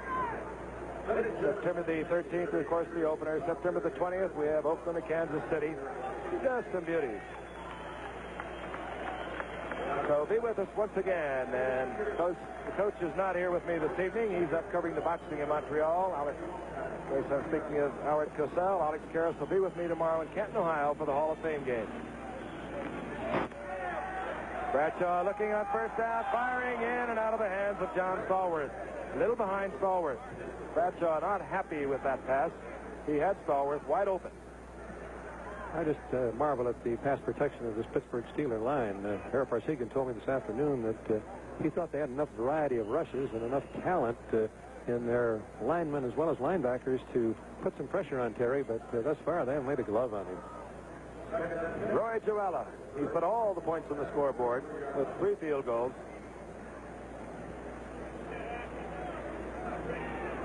September the 13th, of course, the opener. September the 20th, we have Oakland and Kansas City. Just some beauties. So be with us once again. And the coach is not here with me this evening. He's up covering the boxing in Montreal. Speaking of Howard Cosell, Alex Karras will be with me tomorrow in Canton, Ohio for the Hall of Fame game. Bradshaw looking on first down, firing in and out of the hands of John Stallworth. A little behind Stallworth. Bradshaw not happy with that pass. He had Stallworth wide open. I just marvel at the pass protection of this Pittsburgh Steeler line. Harry Parsegan told me this afternoon that he thought they had enough variety of rushes and enough talent in their linemen as well as linebackers to put some pressure on Terry, but thus far they haven't laid a glove on him. Roy Girella. He's put all the points on the scoreboard with 3 field goals.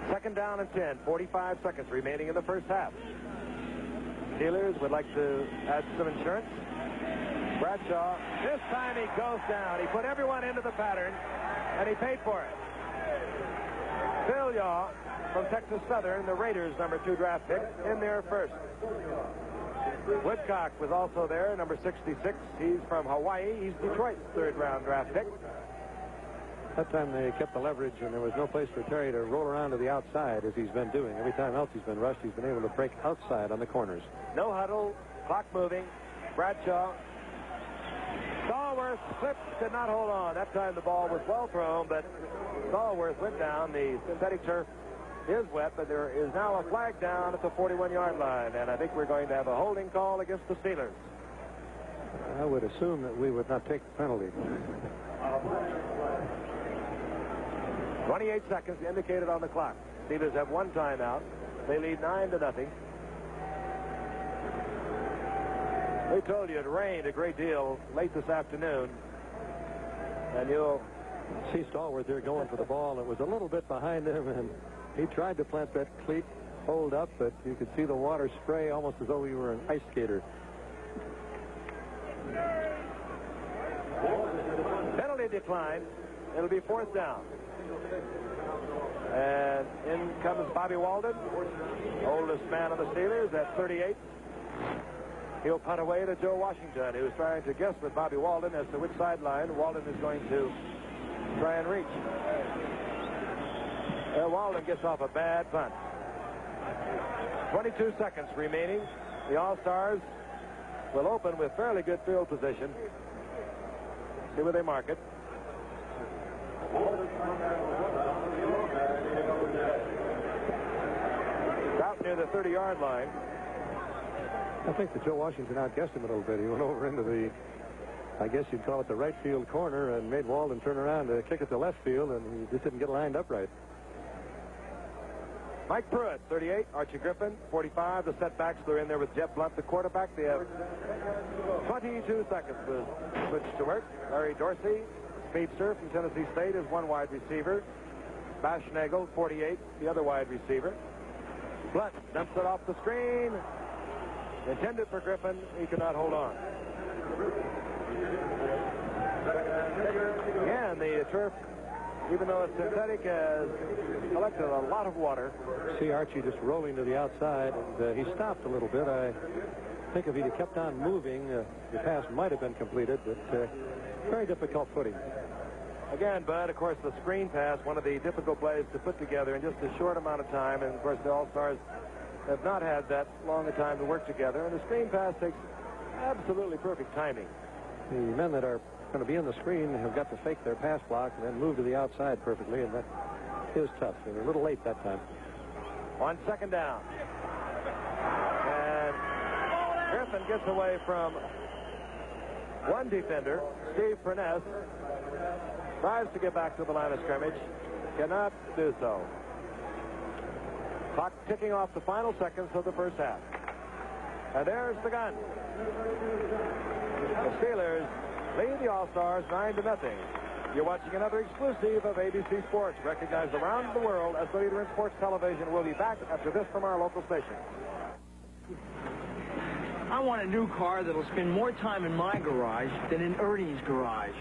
Second down and 10. 45 seconds remaining in the first half. Steelers would like to add some insurance. Bradshaw, this time he goes down. He put everyone into the pattern, and he paid for it. Phil Yaw from Texas Southern, the Raiders' number 2 draft pick, in there first. Woodcock was also there, number 66. He's from Hawaii. He's Detroit's 3rd-round draft pick. That time they kept the leverage, and there was no place for Terry to roll around to the outside as he's been doing. Every time else he's been rushed, he's been able to break outside on the corners. No huddle, clock moving. Bradshaw. Stallworth slipped, did not hold on. That time the ball was well thrown, but Stallworth went down. The synthetic turf is wet, but there is now a flag down at the 41-yard line, and I think we're going to have a holding call against the Steelers. I would assume that we would not take the penalty. 28 seconds indicated on the clock. Steelers have one timeout. They lead 9-0. We told you it rained a great deal late this afternoon. And you'll see Stallworth there going for the ball. It was a little bit behind him, and he tried to plant that cleat hold up, but you could see the water spray almost as though he were an ice skater. Penalty decline. It'll be 4th down. And in comes Bobby Walden, oldest man of the Steelers at 38. He'll punt away to Joe Washington, who's trying to guess with Bobby Walden as to which sideline Walden is going to try and reach. Walden gets off a bad punt. 22 seconds remaining. The All-Stars will open with fairly good field position. See where they mark it. Out near the 30-yard line. I think that Joe Washington outguessed him a little bit. He went over into the, I guess you'd call it the right field corner, and made Walden turn around to kick it to left field, and he just didn't get lined up right. Mike Pruitt, 38. Archie Griffin, 45. The setbacks, they're in there with Jeff Blunt, the quarterback. They have 22 seconds to switch to work. Larry Dorsey, speedster from Tennessee State, is one wide receiver. Bash Nagel, 48, the other wide receiver. Blunt dumps it off the screen. Intended for Griffin. He could not hold on. Again, the turf, even though it's synthetic, has collected a lot of water. See Archie just rolling to the outside, and he stopped a little bit. I think if he'd have kept on moving, the pass might have been completed, but very difficult footing. Again, Bud, of course, the screen pass, one of the difficult plays to put together in just a short amount of time, and of course the All-Stars have not had that long a time to work together, and the screen pass takes absolutely perfect timing. The men that are going to be in the screen have got to fake their pass block and then move to the outside perfectly, and that is tough. They were a little late that time. On 2nd down. And Griffin gets away from one defender, Steve Perness. Tries to get back to the line of scrimmage. Cannot do so. Clock ticking off the final seconds of the first half. And there's the gun. The Steelers lead the All-Stars 9-0. You're watching another exclusive of ABC Sports, recognized around the world as the leader in sports television. We'll be back after this from our local station. I want a new car that'll spend more time in my garage than in Ernie's garage.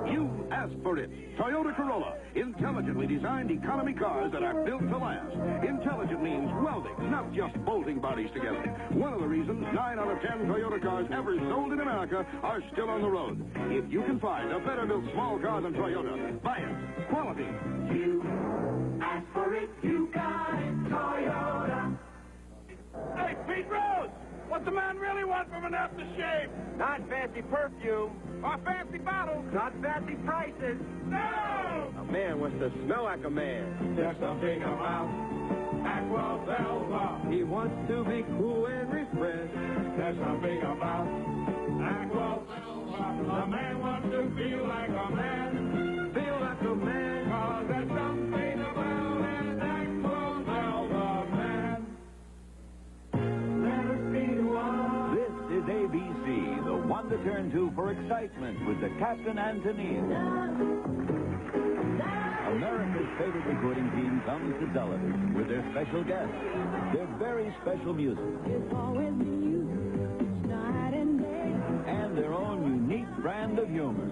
You asked for it. Toyota Corolla. Intelligently designed economy cars that are built to last. Intelligent means welding, not just bolting bodies together. One of the reasons 9 out of 10 Toyota cars ever sold in America are still on the road. If you can find a better built small car than Toyota, buy it. Quality. You asked for it, you got it, Toyota. Hey, Pete Rose! What the man really want from an aftershave? Not fancy perfume. Or fancy bottles? Not fancy prices. No! A man wants to smell like a man. There's something about Aqua Velva. He wants to be cool and refreshed. There's something about Aqua Velva. A man wants to feel like a man. Feel like a man. 'Cause there's something about an Aqua Velva man. This is ABC, the one to turn to for excitement with the Captain Antonin. America's favorite recording team comes to Gulliver's with their special guests, their very special music, and their own unique brand of humor.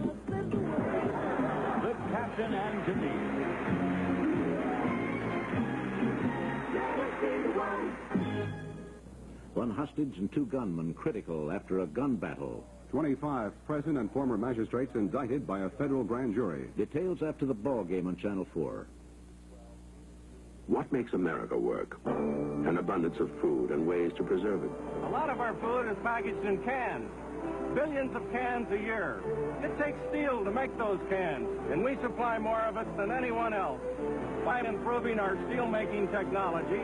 The Captain Antonin. One hostage and 2 gunmen critical after a gun battle. 25 present and former magistrates indicted by a federal grand jury. Details after the ball game on Channel 4. What makes America work? An abundance of food and ways to preserve it. A lot of our food is packaged in cans. Billions of cans a year. It takes steel to make those cans, and we supply more of it than anyone else. By improving our steel-making technology,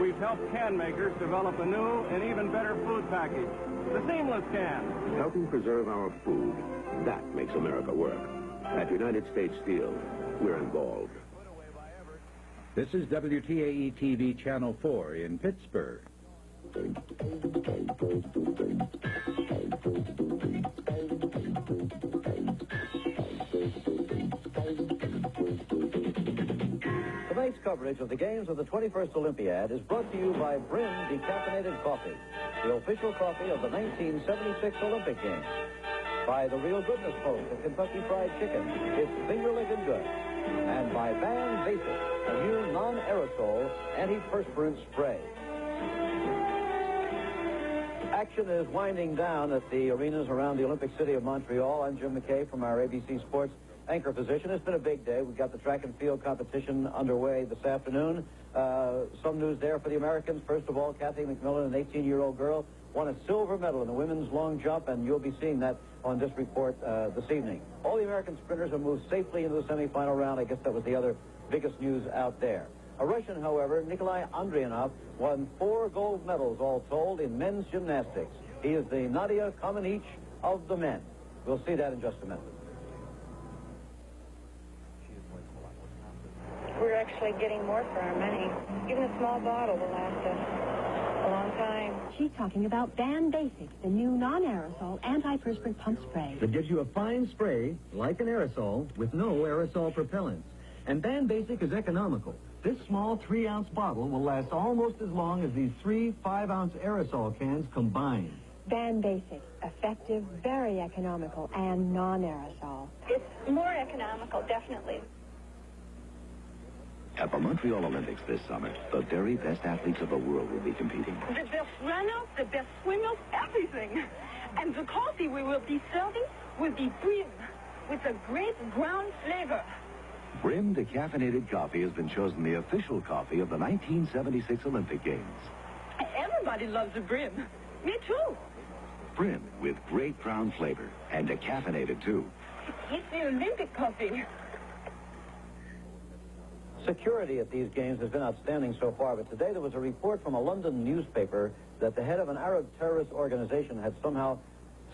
we've helped can makers develop a new and even better food package. the seamless can. Helping preserve our food, that makes America work. At United States Steel, we're involved. This is WTAE-TV Channel 4 in Pittsburgh. Tonight's coverage of the games of the 21st Olympiad is brought to you by Brim Decaffeinated Coffee, the official coffee of the 1976 Olympic Games. By the Real Goodness Post of Kentucky Fried Chicken, it's finger-licking good. And by Van Basic, a new non-aerosol antiperspirant spray. Action is winding down at the arenas around the Olympic city of Montreal. I'm Jim McKay from our ABC Sports anchor position. It's been a big day. We've got the track and field competition underway this afternoon. Some news there for the Americans. First of all, Kathy McMillan, an 18-year-old girl, won a silver medal in the women's long jump, and you'll be seeing that on this report this evening. All the American sprinters have moved safely into the semifinal round. I guess that was the other biggest news out there. A Russian, however, Nikolai Andrianov, won 4 gold medals all told in men's gymnastics. He is the Nadia Comaneci of the men. We'll see that in just a minute. We're actually getting more for our money. Even a small bottle will last us a long time. She's talking about Van Basic, the new non-aerosol antiperspirant pump spray. That gives you a fine spray, like an aerosol, with no aerosol propellants. And Van Basic is economical. This small 3-ounce bottle will last almost as long as these 3 5-ounce aerosol cans combined. Van Basic, effective, very economical, and non-aerosol. It's more economical, definitely. At the Montreal Olympics this summer, the very best athletes of the world will be competing. The best runners, the best swimmers, everything. And the coffee we will be serving will be Brim, with a great brown flavor. Brim Decaffeinated Coffee has been chosen the official coffee of the 1976 Olympic Games. Everybody loves a Brim. Me too. Brim with great brown flavor and decaffeinated too. It's the Olympic coffee. Security at these games has been outstanding so far, but today there was a report from a London newspaper that the head of an Arab terrorist organization had somehow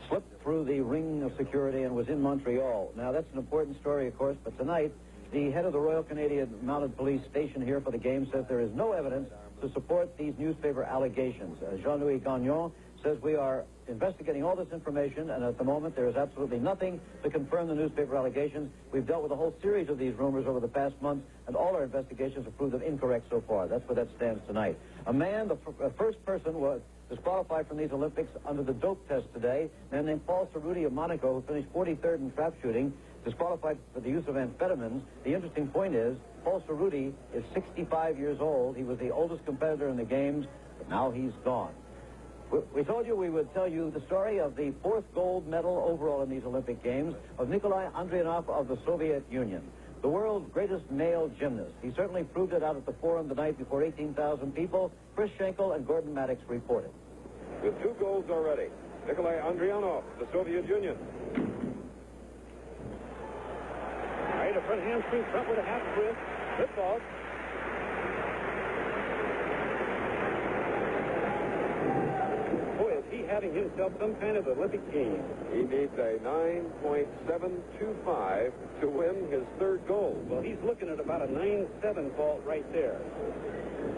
slipped through the ring of security and was in Montreal. Now, that's an important story, of course, but tonight, the head of the Royal Canadian Mounted Police station here for the game says there is no evidence to support these newspaper allegations. Jean-Louis Gagnon says we are investigating all this information, and at the moment there is absolutely nothing to confirm the newspaper allegations. We've dealt with a whole series of these rumors over the past months, and all our investigations have proved them incorrect so far. That's where that stands tonight. A man, the first person, was disqualified from these Olympics under the dope test today. A man named Paul Cerruti of Monaco, who finished 43rd in trap shooting, disqualified for the use of amphetamines. The interesting point is, Paul Cerruti is 65 years old. He was the oldest competitor in the games, but now he's gone. We told you we would tell you the story of the 4th gold medal overall in these Olympic Games of Nikolai Andrianov of the Soviet Union, the world's greatest male gymnast. He certainly proved it out at the Forum tonight before 18,000 people. Chris Schenkel and Gordon Maddox reported. With 2 golds already, Nikolai Andrianov, the Soviet Union. Right, a front handspring, front with a half twist, lift off. Having himself some kind of Olympic game. He needs a 9.725 to win his 3rd gold. Well, he's looking at about a 9.7 vault right there.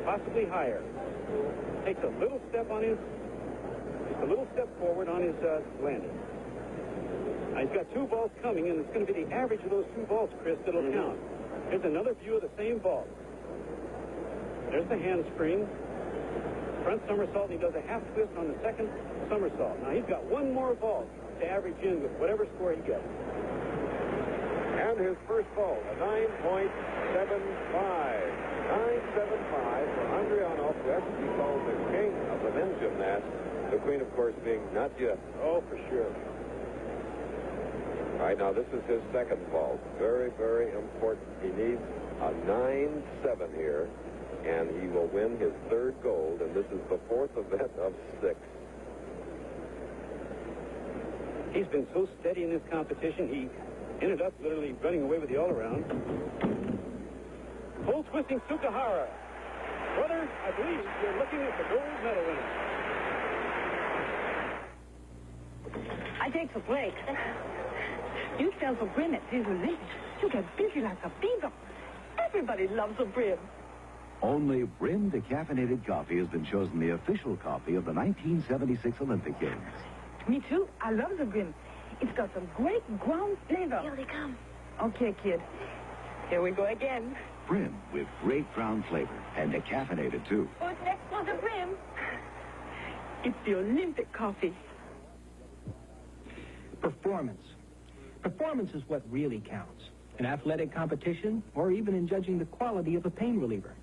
Possibly higher. Takes a little step forward on his landing. Now, he's got 2 vaults coming, and it's going to be the average of those 2 vaults, Chris, that'll count. Here's another view of the same vault. There's the handspring. Front somersault, and he does a half twist on the 2nd somersault. Now, he's got 1 more vault to average in with whatever score he gets. And his first vault, a 9.75. 9.75 for Andrianov, who has to be called the king of the men's gymnast. The queen, of course, being Nadia. Oh, for sure. All right, now this is his 2nd vault. Very, very important. He needs a 9.7 here, and he will win his 3rd gold, and this is the 4th event of 6. He's been so steady in this competition, he ended up literally running away with the all-around. Full twisting Sukahara. Brother, I believe you're looking at the gold medal winner. I take a break. You sell for brim at these Olympics. You get busy like a beaver. Everybody loves a brim. Only Brim decaffeinated coffee has been chosen the official coffee of the 1976 Olympic Games. Me too. I love the brim. It's got some great ground flavor. Here they come. Okay, kid. Here we go again. Brim with great ground flavor and decaffeinated too. Who's next for the brim? It's the Olympic coffee. Performance. Performance is what really counts. In athletic competition, or even in judging the quality of a pain reliever.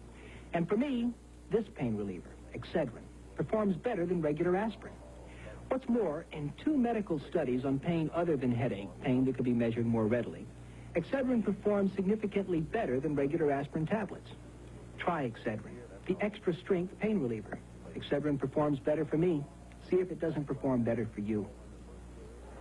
And for me, this pain reliever, Excedrin, performs better than regular aspirin. What's more, in 2 medical studies on pain other than headache, pain that could be measured more readily, Excedrin performs significantly better than regular aspirin tablets. Try Excedrin, the extra strength pain reliever. Excedrin performs better for me. See if it doesn't perform better for you.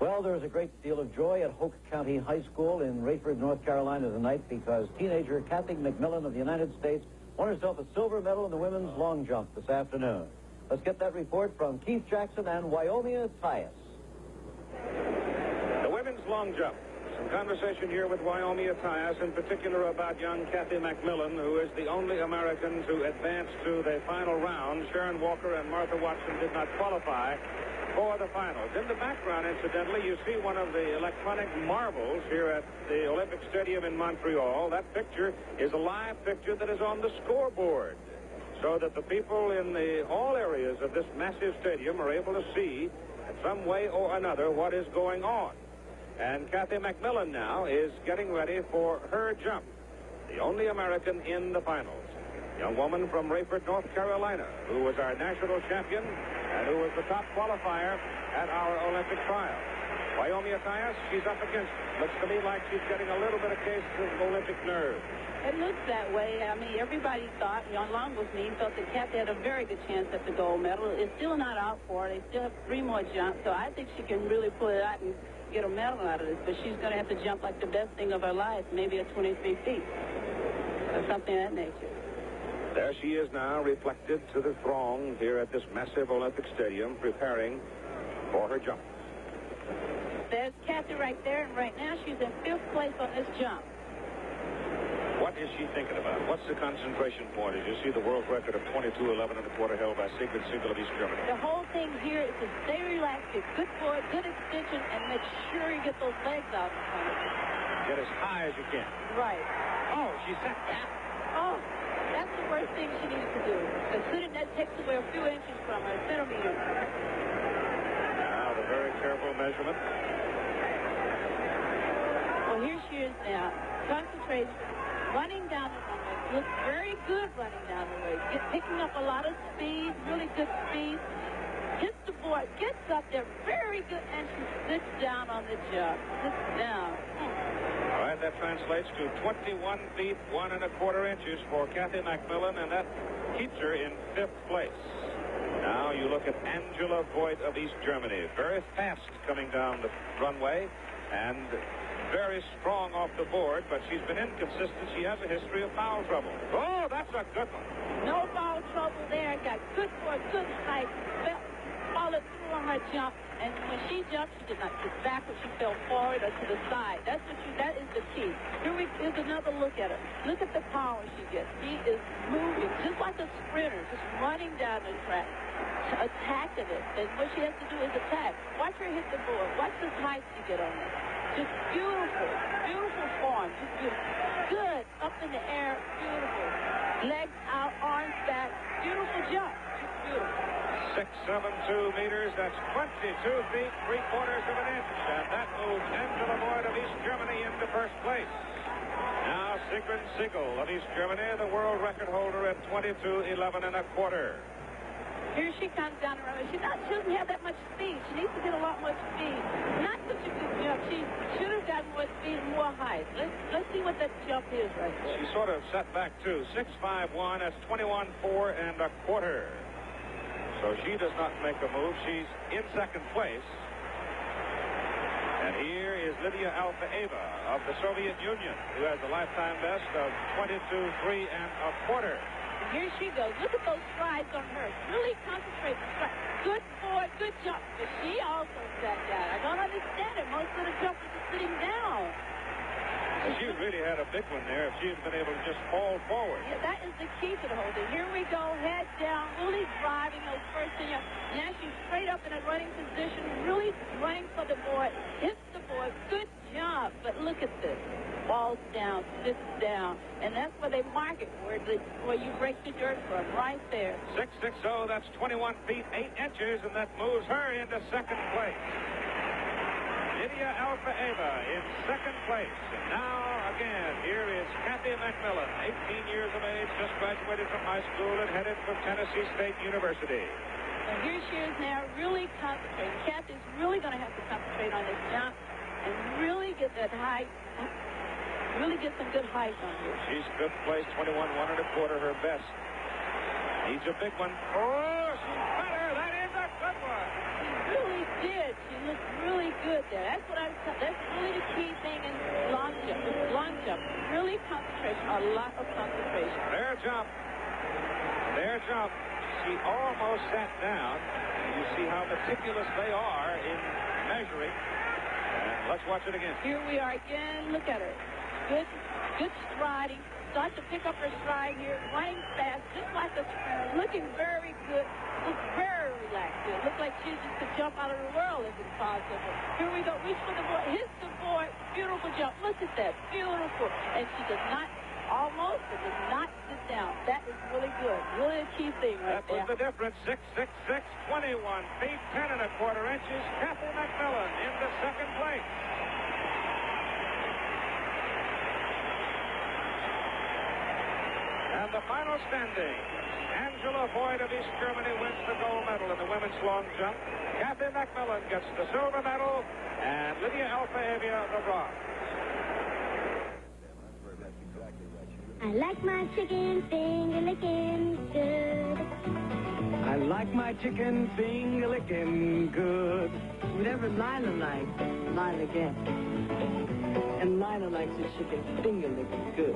Well, there's a great deal of joy at Hoke County High School in Rayford, North Carolina tonight because teenager Kathy McMillan of the United States won herself a silver medal in the women's long jump this afternoon. Let's get that report from Keith Jackson and Wyomia Tyus. The women's long jump. Some conversation here with Wyomia Tyus, in particular about young Kathy McMillan, who is the only American to advance to the final round. Sharon Walker and Martha Watson did not qualify for the finals. In the background, incidentally, you see one of the electronic marbles here at the Olympic Stadium in Montreal. That picture is a live picture that is on the scoreboard, so that the people in all areas of this massive stadium are able to see, in some way or another, what is going on. And Kathy McMillan now is getting ready for her jump, the only American in the finals. Young woman from Rayford, North Carolina, who was our national champion and who was the top qualifier at our Olympic trial. Wyomia Tyus, she's up against it. Looks to me like she's getting a little bit of case of Olympic nerves. It looks that way. I mean, everybody thought, along with me, felt that Kathy had a very good chance at the gold medal. It's still not out for her. They still have 3 more jumps, so I think she can really pull it out and get a medal out of this. But she's going to have to jump like the best thing of her life, maybe at 23 feet or something of that nature. There she is now, reflected to the throng here at this massive Olympic stadium, preparing for her jump. There's Kathy right there, and right now she's in 5th place on this jump. What is she thinking about? What's the concentration point? As you see the world record of 22:11 1/4 held by Sigrid Siegel of East Germany. The whole thing here is to stay relaxed, get good forward, good extension, and make sure you get those legs out in front of you. Get as high as you can. Right. Oh, she sat down. Oh, that's the worst thing she needed to do. Considering that takes away a few inches from her, centimeters. Now, the very careful measurement. Well, here she is now. Concentration. Running down the runway. Looks very good running down the way. Picking up a lot of speed, really good speed. Hits the board, gets up there, very good, and she sits down on the jump. Sits down. All right, that translates to 21 feet, 1 1/4 inches for Kathy McMillan, and that keeps her in 5th place. Now you look at Angela Voigt of East Germany. Very fast coming down the runway, and very strong off the board, but she's been inconsistent. She has a history of foul trouble. Oh, that's a good one. No foul trouble there. Got good forward, good height. Followed through on her jump, and when she jumped, she did not get backwards. She fell forward or to the side. That is the key. Here's another look at her. Look at the power she gets. She is moving just like a sprinter, just running down the track, attacking it. And what she has to do is attack. Watch her hit the board. Watch the height she get on it. Just beautiful, beautiful form. Just beautiful. Good, up in the air, beautiful. Legs out, arms back, beautiful jump. Just beautiful. 672 meters, that's 22 feet, 3/4 of an inch. And that moves Angela Voigt of East Germany into 1st place. Now Sigrid Siegel of East Germany, the world record holder at 22:11 1/4. Here she comes down the runway. She doesn't have that much speed. She needs to get a lot more speed. Not such a good jump. She should have gotten more speed and more height. Let's see what that jump is right there. She sort of set back too. 6.51, that's 21.4 1/4. So she does not make a move. She's in 2nd place. And here is Lydia Alfaeva of the Soviet Union, who has a lifetime best of 22.3 1/4. here she goes. Look at those strides on her. Really concentrate. Good forward, good jump. But she also sat down. I don't understand it. Most of the jumpers are sitting down. She really had a big one there if she had been able to just fall forward. Yeah, that is the key to the whole thing. Here we go, head down, really driving those first thing up. Now she's straight up in a running position, really running for the board, hits the board. Good job. But look at this. Falls down, sits down. And that's where they mark it, where you break the dirt from, right there. 6.60, that's 21 feet, 8 inches, and that moves her into second place. Lydia Alfa-Eva in second place. And now, again, here is Kathy McMillan, 18 years of age, just graduated from high school and headed for Tennessee State University. And here she is now really concentrating. Kathy's really going to have to concentrate on this jump and really get that height, really get some good height on her. She's fifth place, 21 1.25, her best. Needs a big one. Oh, she's better. That is a good one. She really did. She looked really good there. That's what that's really the key thing in long jump. Long jump. Really concentration. A lot of concentration. Their jump. Their jump. She almost sat down. You see how meticulous they are in measuring. And let's watch it again. Here we are again. Look at her. Good striding. Start to pick up her stride here. Running fast, just like a sprinter. Looking very good. Looks very relaxed here. Looks like she just could jump out of the world if it's possible. Here we go. Reach for the board. Hits the board. Beautiful jump. Look at that. Beautiful. And she does not, almost, but does not sit down. That is really good. Really a key thing right there. That was the difference. 6.66, 21 feet, 10 1/4 inches. Kathy McMillan into second place. And the final standing, Angela Boyd of East Germany wins the gold medal in the women's long jump. Kathy McMillan gets the silver medal, and Lydia Alfa-Eva the bronze. I like my chicken finger licking good. I like my chicken finger licking good. Whatever Lila likes, Lila gets. And Lila likes his chicken finger licking good.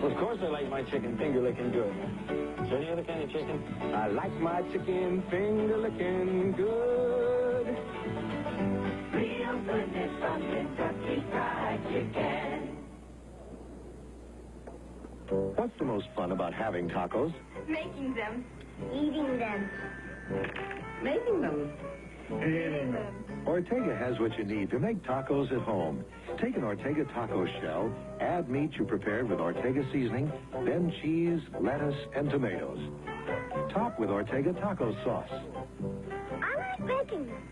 Well, of course I like my chicken finger licking good. Is there any other kind of chicken? I like my chicken finger licking good. Real goodness from Kentucky Fried Chicken. What's the most fun about having tacos? Making them. Eating them. Making them. Ortega has what you need to make tacos at home. Take an Ortega taco shell, add meat you prepared with Ortega seasoning, then cheese, lettuce, and tomatoes. Top with Ortega taco sauce. I like making them.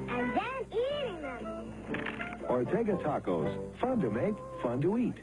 And then eating them. Ortega tacos. Fun to make, fun to eat.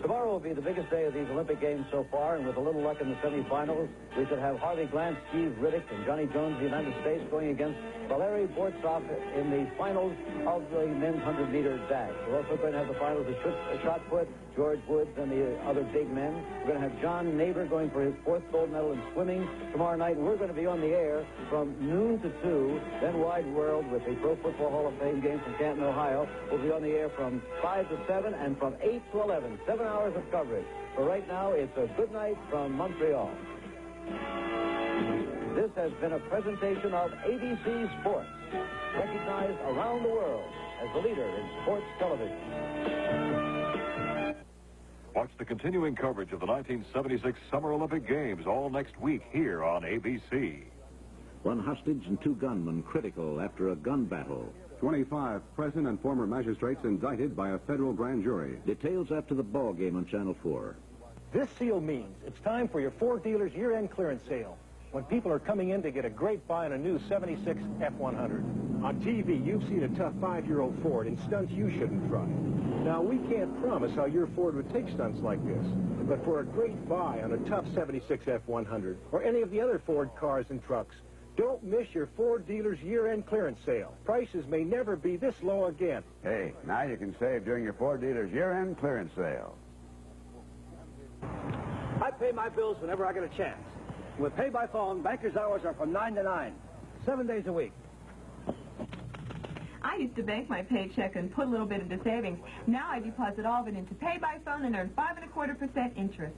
Tomorrow will be the biggest day of these Olympic Games so far, and with a little luck in the semifinals, we should have Harvey Glantz, Steve Riddick, and Johnny Jones of the United States going against Valery Bortsov in the finals of the men's 100-meter dash. We're also going to have the finals of shot put, George Woods and the other big men. We're going to have John Neighbor going for his 4th gold medal in swimming tomorrow night, and we're going to be on the air from noon to 2, then Wide World with the Pro Football Hall of Fame game from Canton, Ohio. We'll be on the air from 5 to 7 and from 8 to 11. 7 hours of coverage. For right now, it's a good night from Montreal. This has been a presentation of ABC Sports, recognized around the world as the leader in sports television. Watch the continuing coverage of the 1976 Summer Olympic Games all next week here on ABC. One hostage and 2 gunmen critical after a gun battle. 25 present and former magistrates indicted by a federal grand jury. Details after the ball game on Channel 4. This seal means it's time for your Ford dealer's year-end clearance sale, when people are coming in to get a great buy on a new 76 F100. On TV, you've seen a tough 5-year-old Ford in stunts you shouldn't try. Now, we can't promise how your Ford would take stunts like this, but for a great buy on a tough 76 F100 or any of the other Ford cars and trucks, don't miss your Ford dealer's year-end clearance sale. Prices may never be this low again. Hey, now you can save during your Ford dealer's year-end clearance sale. I pay my bills whenever I get a chance. With Pay by Phone, banker's hours are from 9 to 9, 7 days a week. I used to bank my paycheck and put a little bit into savings. Now I deposit all of it into Pay by Phone and earn 5.25% interest.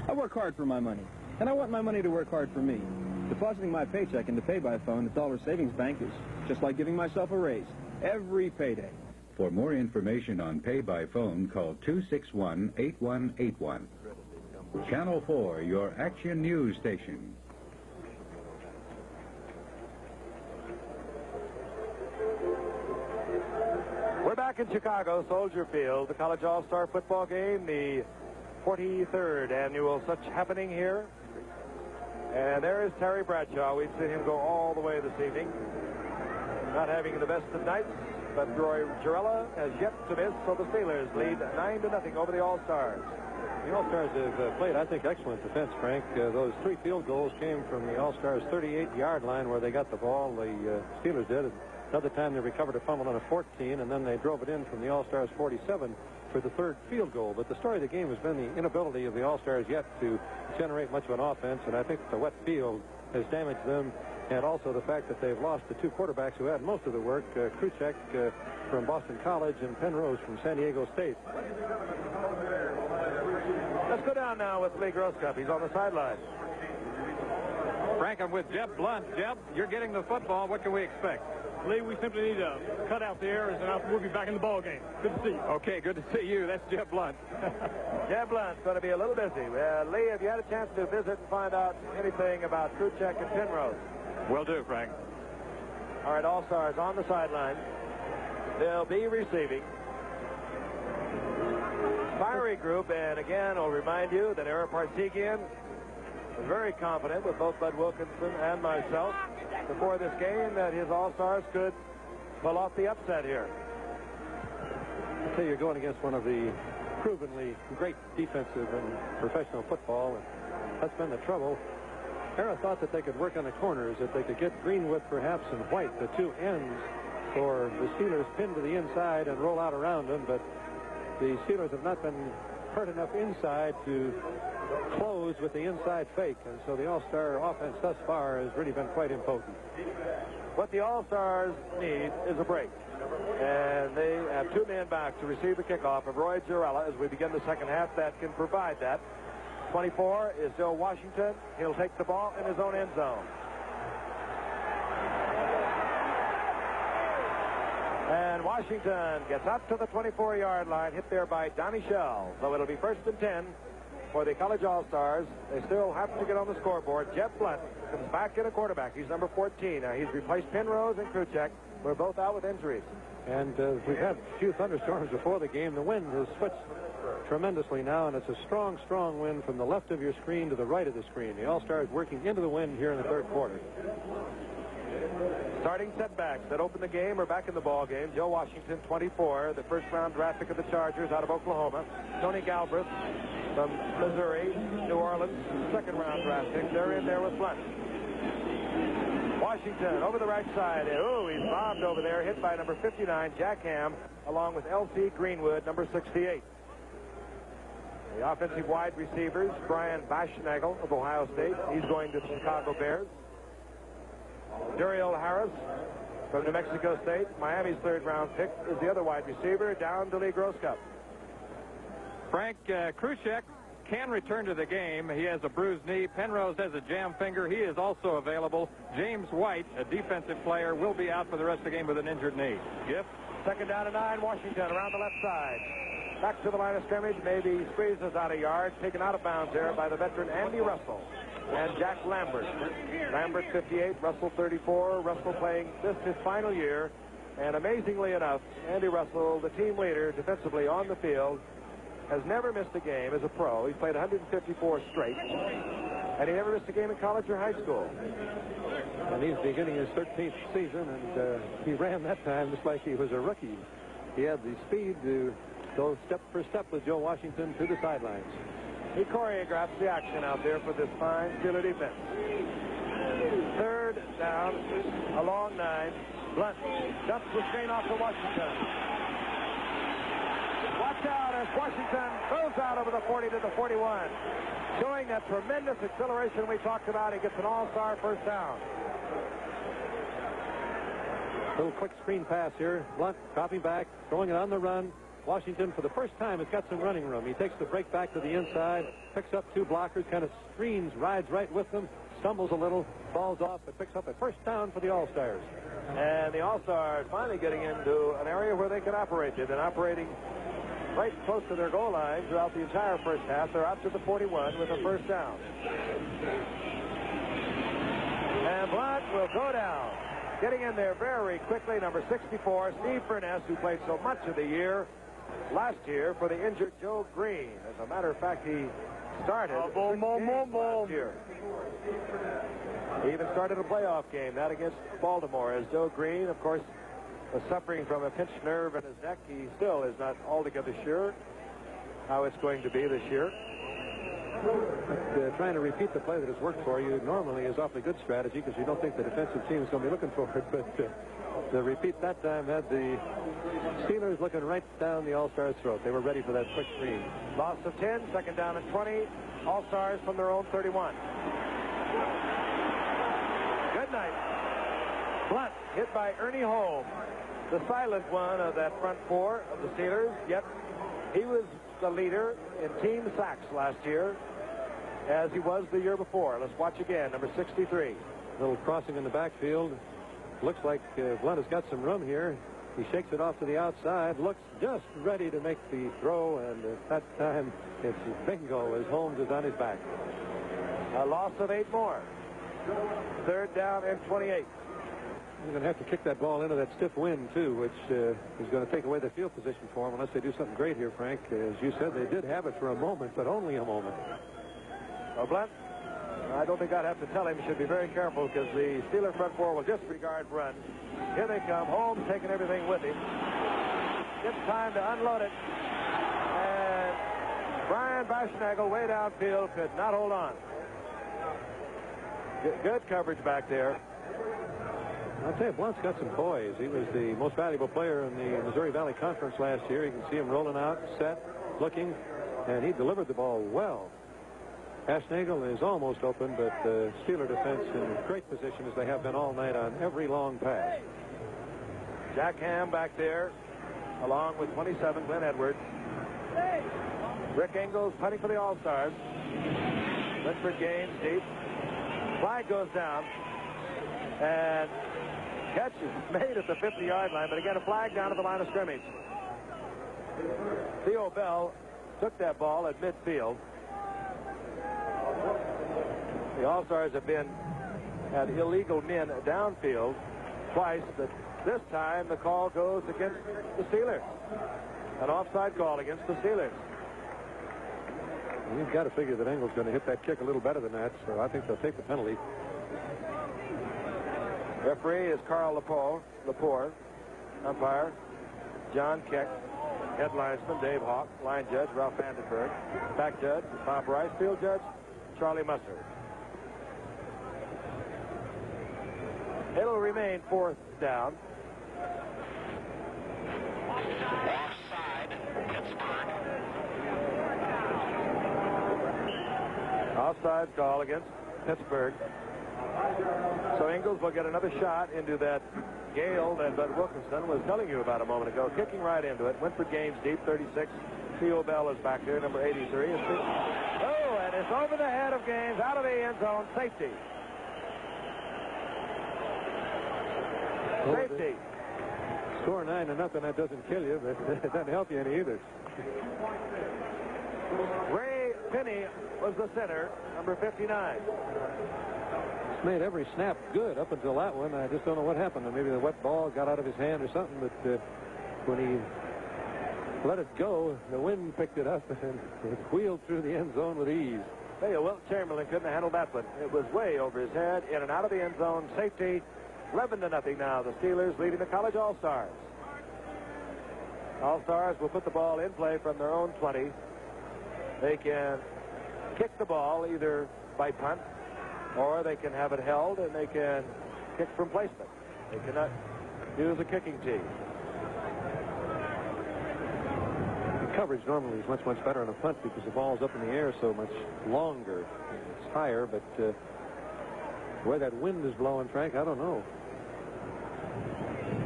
I work hard for my money, and I want my money to work hard for me. Depositing my paycheck into pay-by-phone at Dollar Savings Bank is just like giving myself a raise every payday. For more information on pay-by-phone, call 261-8181. Channel 4, your action news station. We're back in Chicago, Soldier Field, the College All-Star football game, the 43rd annual such happening here. And there is Terry Bradshaw. We've seen him go all the way this evening. Not having the best of nights, but Roy Girella has yet to miss, so the Steelers lead 9-0 over the All-Stars. The All-Stars have played, I think, excellent defense, Frank. Those 3 field goals came from the All-Stars' 38-yard line where they got the ball. The Steelers did. Another time they recovered a fumble on a 14, and then they drove it in from the All-Stars' 47 for the 3rd field goal. But the story of the game has been the inability of the All-Stars yet to generate much of an offense, and I think the wet field has damaged them, and also the fact that they've lost the 2 quarterbacks who had most of the work, Kruchek from Boston College and Penrose from San Diego State. Let's go down now with Lee Grosskopf. He's on the sideline. Frank, I'm with Jeb Blunt. Jeb, you're getting the football. What can we expect? Lee, we simply need to cut out the errors, and we'll be back in the ball game. Good to see you. Okay, good to see you. That's Jeb Blunt. Jeb Blunt's going to be a little busy. Lee, have you had a chance to visit and find out anything about Kruchek and Penrose? Will do, Frank. All right, All-Stars on the sideline. They'll be receiving. Fiery group, and again, I'll remind you that Eric Parsegian was very confident with both Bud Wilkinson and myself before this game that his All-Stars could pull off the upset here. I tell you, you're going against one of the provenly great defensive and professional football, and that's been the trouble. Era thought that they could work on the corners, that they could get Greenwood perhaps and White, the 2 ends, for the Steelers pinned to the inside and roll out around them, but the Steelers have not been hurt enough inside to close with the inside fake, and so the All-Star offense thus far has really been quite impotent. What the All-Stars need is a break, and they have 2 men back to receive the kickoff of Roy Girella as we begin the second half that can provide that. 24 is Joe Washington. He'll take the ball in his own end zone. And Washington gets up to the 24-yard line, hit there by Donnie Shell. So it'll be 1st and 10 for the College All-Stars. They still have to get on the scoreboard. Jeb Blunt comes back in a quarterback. He's number 14. Now, he's replaced Penrose and Kruchek. We're both out with injuries. And we've had a few thunderstorms before the game. The wind has switched tremendously now, and it's a strong, strong wind from the left of your screen to the right of the screen. The All-Stars working into the wind here in the 3rd quarter. Starting setbacks that open the game are back in the ball game. Joe Washington, 24, the 1st-round draft pick of the Chargers out of Oklahoma. Tony Galbraith from Missouri, New Orleans, 2nd-round draft pick. They're in there with Blunt. Washington over the right side. Oh, he's bombed over there, hit by number 59, Jack Ham, along with L.C. Greenwood, number 68. The offensive wide receivers, Brian Baschnagel of Ohio State. He's going to the Chicago Bears. Duriel Harris from New Mexico State. Miami's 3rd-round pick is the other wide receiver, down to Lee Grosskopf. Frank, Kruchek can return to the game. He has a bruised knee. Penrose has a jam finger. He is also available. James White, a defensive player, will be out for the rest of the game with an injured knee. Gift, 2nd down and 9, Washington around the left side. Back to the line of scrimmage, maybe squeezes out a yard, taken out of bounds there by the veteran Andy Russell and Jack Lambert. Lambert 58, Russell 34. Russell playing this his final year, and amazingly enough, Andy Russell, the team leader defensively on the field, has never missed a game as a pro. He's played 154 straight, and he never missed a game in college or high school. And he's beginning his 13th season, and he ran that time just like he was a rookie. He had the speed to go step for step with Joe Washington to the sidelines. He choreographs the action out there for this fine Steeler defense. 3rd down, a long 9. Blunt dumps the screen off to Washington. Watch out as Washington goes out over the 40 to the 41. Showing that tremendous acceleration we talked about. He gets an All-Star 1st down. Little quick screen pass here. Blunt dropping back, throwing it on the run. Washington, for the first time, has got some running room. He takes the break back to the inside, picks up 2 blockers, kind of screens, rides right with them, stumbles a little, falls off, but picks up a first down for the All-Stars. And the All-Stars finally getting into an area where they can operate. They've been operating right close to their goal line throughout the entire first half. They're out to the 41 with a first down. And Blunt will go down. Getting in there very quickly, number 64, Steve Furness, who played so much of the year last year for the injured Joe Green. As a matter of fact, he started last year. He even started a playoff game, that against Baltimore, as Joe Green, of course, was suffering from a pinched nerve in his neck. He still is not altogether sure how it's going to be this year. Trying to repeat the play that has worked for you normally is awfully good strategy because you don't think the defensive team is going to be looking for it. But the repeat that time had the Steelers looking right down the All-Stars' throat. They were ready for that quick screen. Loss of 10, second down and 20. All-Stars from their own 31. Good night. Blunt hit by Ernie Holmes, the silent one of that front four of the Steelers. Yet he was the leader in team sacks last year, as he was the year before. Let's watch again. Number 63. A little crossing in the backfield. Looks like Blunt has got some room here. He shakes it off to the outside, looks just ready to make the throw, and at that time it's bingo as Holmes is on his back. A loss of 8 more. Third down and 28. You're going to have to kick that ball into that stiff wind, too, which is going to take away the field position for them unless they do something great here, Frank. As you said, they did have it for a moment, but only a moment. Well, Blunt, I don't think I'd have to tell him he should be very careful because the Steeler front four will disregard run. Here they come. Holmes taking everything with him. Gets time to unload it. And Brian Baschnagel way downfield could not hold on. Good coverage back there. I'll tell you, Blunt's got some poise. He was the most valuable player in the Missouri Valley Conference last year. You can see him rolling out, set, looking, and he delivered the ball well. Baschnagel is almost open, but the Steeler defense in great position as they have been all night on every long pass. Jack Ham back there, along with 27, Glenn Edwards. Rick Engels punting for the All-Stars. Linford Gaines deep. Flag goes down. And catch is made at the 50-yard line, but again, a flag down at the line of scrimmage. Theo Bell took that ball at midfield. The All-Stars have been at illegal men downfield twice, but this time the call goes against the Steelers. An offside call against the Steelers. You've got to figure that Engel's going to hit that kick a little better than that, so I think they'll take the penalty. Referee is Carl Lepore. Umpire, John Keck. Head linesman, Dave Hawk. Line judge, Ralph Vandenberg. Back judge, Bob Rice. Field judge, Charlie Musser. It'll remain 4th down. Offside, Pittsburgh. Offside call against Pittsburgh. So Engels will get another shot into that gale that Bud Wilkinson was telling you about a moment ago. Kicking right into it. Winford Gaines deep, 36. Theo Bell is back there, number 83. Oh, and it's over the head of Gaines, out of the end zone. Safety. Safety. Score 9-0, that doesn't kill you, but it doesn't help you any either. Ray Finney was the center, number 59. It's made every snap good up until that one. I just don't know what happened. Maybe the wet ball got out of his hand or something, but when he let it go, the wind picked it up and it wheeled through the end zone with ease. Hey, Wilt Chamberlain couldn't have handled that one. It was way over his head, in and out of the end zone. Safety, 11-0 now. The Steelers leading the college All-Stars. All-Stars will put the ball in play from their own 20. They can kick the ball either by punt or they can have it held and they can kick from placement. They cannot use a kicking tee. The coverage normally is much, much better on a punt because the ball's up in the air so much longer. It's higher, but the way that wind is blowing, Frank, I don't know.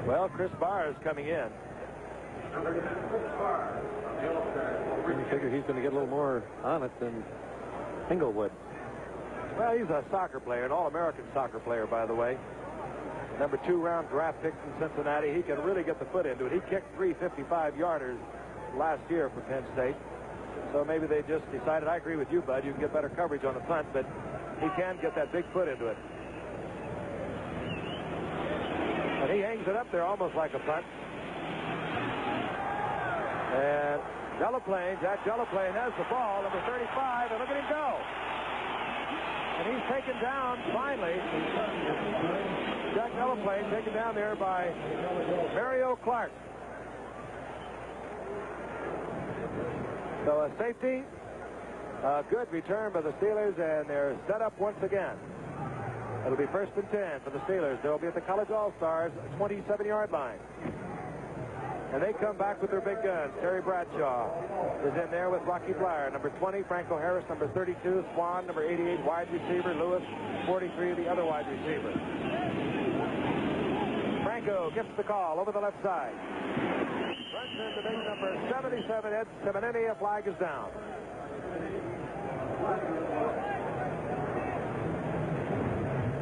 Well, Chris Barr is coming in. You figure he's going to get a little more on it than Inglewood. Well, he's a soccer player, an All-American soccer player, by the way. Number 2 round draft pick from Cincinnati. He can really get the foot into it. He kicked 3 55-yarders last year for Penn State. So maybe they just decided, I agree with you, Bud, you can get better coverage on the punt, but he can get that big foot into it. And he hangs it up there almost like a punt. And Jack Delaplane has the ball, number 35, and look at him go. And he's taken down, finally. Jack Delaplane taken down there by Mario Clark. So a safety, a good return by the Steelers, and they're set up once again. It'll be 1st and 10 for the Steelers. They'll be at the College All-Stars 27-yard line. And they come back with their big guns. Terry Bradshaw is in there with Rocky Blyer. Number 20, Franco Harris. Number 32, Swan. Number 88, wide receiver. Lewis, 43, the other wide receiver. Franco gets the call over the left side. Runs into big number 77, Ed Simonini. A flag is down.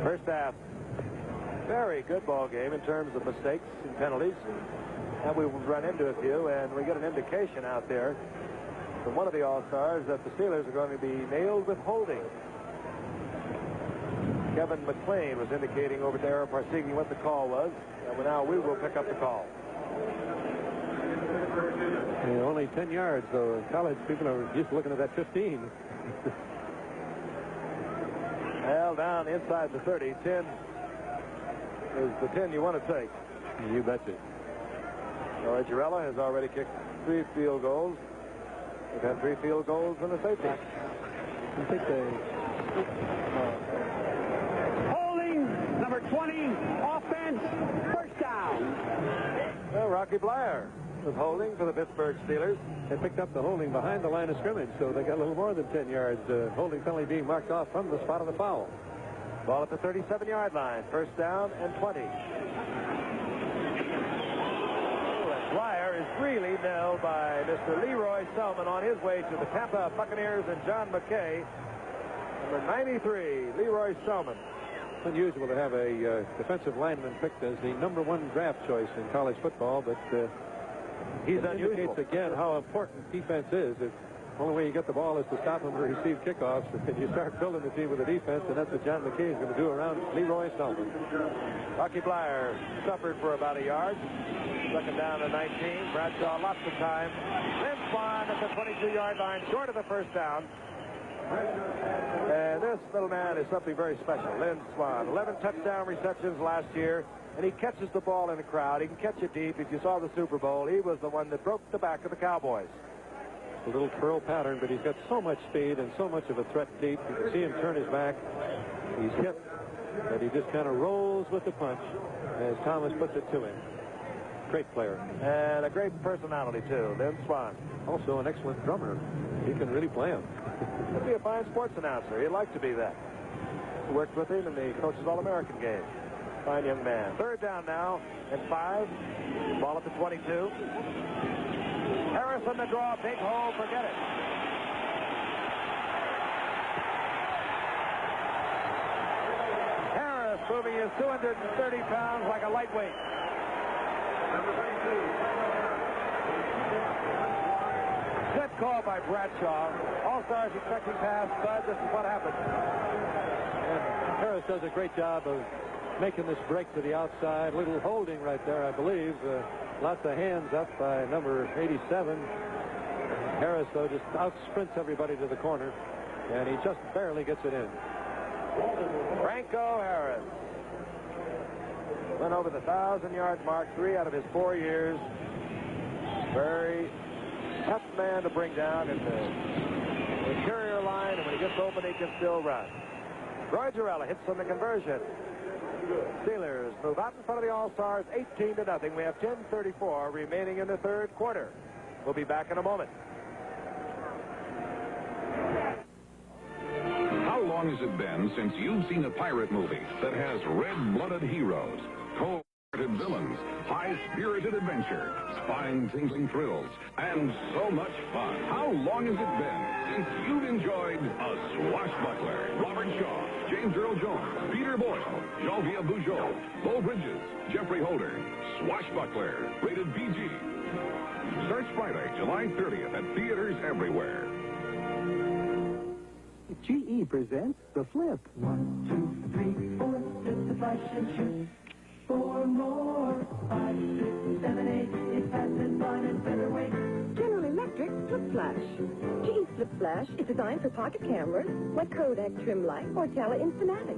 First half, very good ball game in terms of mistakes and penalties. And we will run into a few, and we get an indication out there from one of the All-Stars that the Steelers are going to be nailed with holding. Kevin McLean was indicating over there, Parsegian, what the call was, and now we will pick up the call. Only 10 yards, though. College people are just looking at that 15. Held down inside the 30. 10 is the 10 you want to take. You betcha. Girella has already kicked 3 field goals. They've had 3 field goals and a safety. I think they... Holding, number 20, offense, first down. Well, Rocky Blyer was holding for the Pittsburgh Steelers. They picked up the holding behind the line of scrimmage, so they got a little more than 10 yards. Holding penalty being marked off from the spot of the foul. Ball at the 37-yard line. First down and 20. Blyer is really nailed by Mr. Leroy Selman on his way to the Tampa Buccaneers and John McKay. Number 93, Leroy Selman. It's unusual to have a defensive lineman picked as the number 1 draft choice in college football, but he's unusual. Indicates again how important defense is. The only way you get the ball is to stop them to receive kickoffs, and you start building the team with a defense, and that's what John McKay is going to do around Leroy Selman. Rocky Blyer suffered for about a yard. Second down to 19. Bradshaw lots of time. Lynn Swan at the 22-yard line, short of the first down. And this little man is something very special. Lynn Swan, 11 touchdown receptions last year, and he catches the ball in the crowd. He can catch it deep. If you saw the Super Bowl, he was the one that broke the back of the Cowboys. A little curl pattern, but he's got so much speed and so much of a threat deep. You can see him turn his back. He's hit, but he just kind of rolls with the punch, as Thomas puts it to him. Great player. And a great personality, too. Lynn Swan. Also an excellent drummer. He can really play him. He'd be a fine sports announcer. He'd like to be that. He worked with him in the Coach's All-American game. Fine young man. Third down now and 5. Ball at the 22. Harris on the draw. Big hole. Forget it. Harris moving his 230 pounds like a lightweight. Good call by Bradshaw. All-Stars expecting pass, but this is what happened. And Harris does a great job of making this break to the outside. Little holding right there, I believe. Lots of hands up by number 87. Harris, though, just out-sprints everybody to the corner, and he just barely gets it in. Franco Harris went over the 1,000-yard mark 3 out of his 4 years. Very tough man to bring down in the interior line, and when he gets open, he can still run. Roy Girella hits on the conversion. Steelers move out in front of the All-Stars 18-0. We have 10:34 remaining in the third quarter. We'll be back in a moment. How long has it been since you've seen a pirate movie that has red-blooded heroes? Villains, high-spirited adventure, spine-tingling thrills, and so much fun. How long has it been since you've enjoyed a swashbuckler? Robert Shaw, James Earl Jones, Peter Boyle, Jean-Pierre Bujold, Beau Bridges, Jeffrey Holder. Swashbuckler, rated PG. Starts Friday, July 30th at theaters everywhere. GE presents The Flip. 1, 2, 3, 4, flip the flash and shoot. 4 more, 5, 6, 7, 8. It's fast and fun and better way. General Electric Flip Flash. GE Flip Flash is designed for pocket cameras like Kodak Trim Light or Tele Instamatic.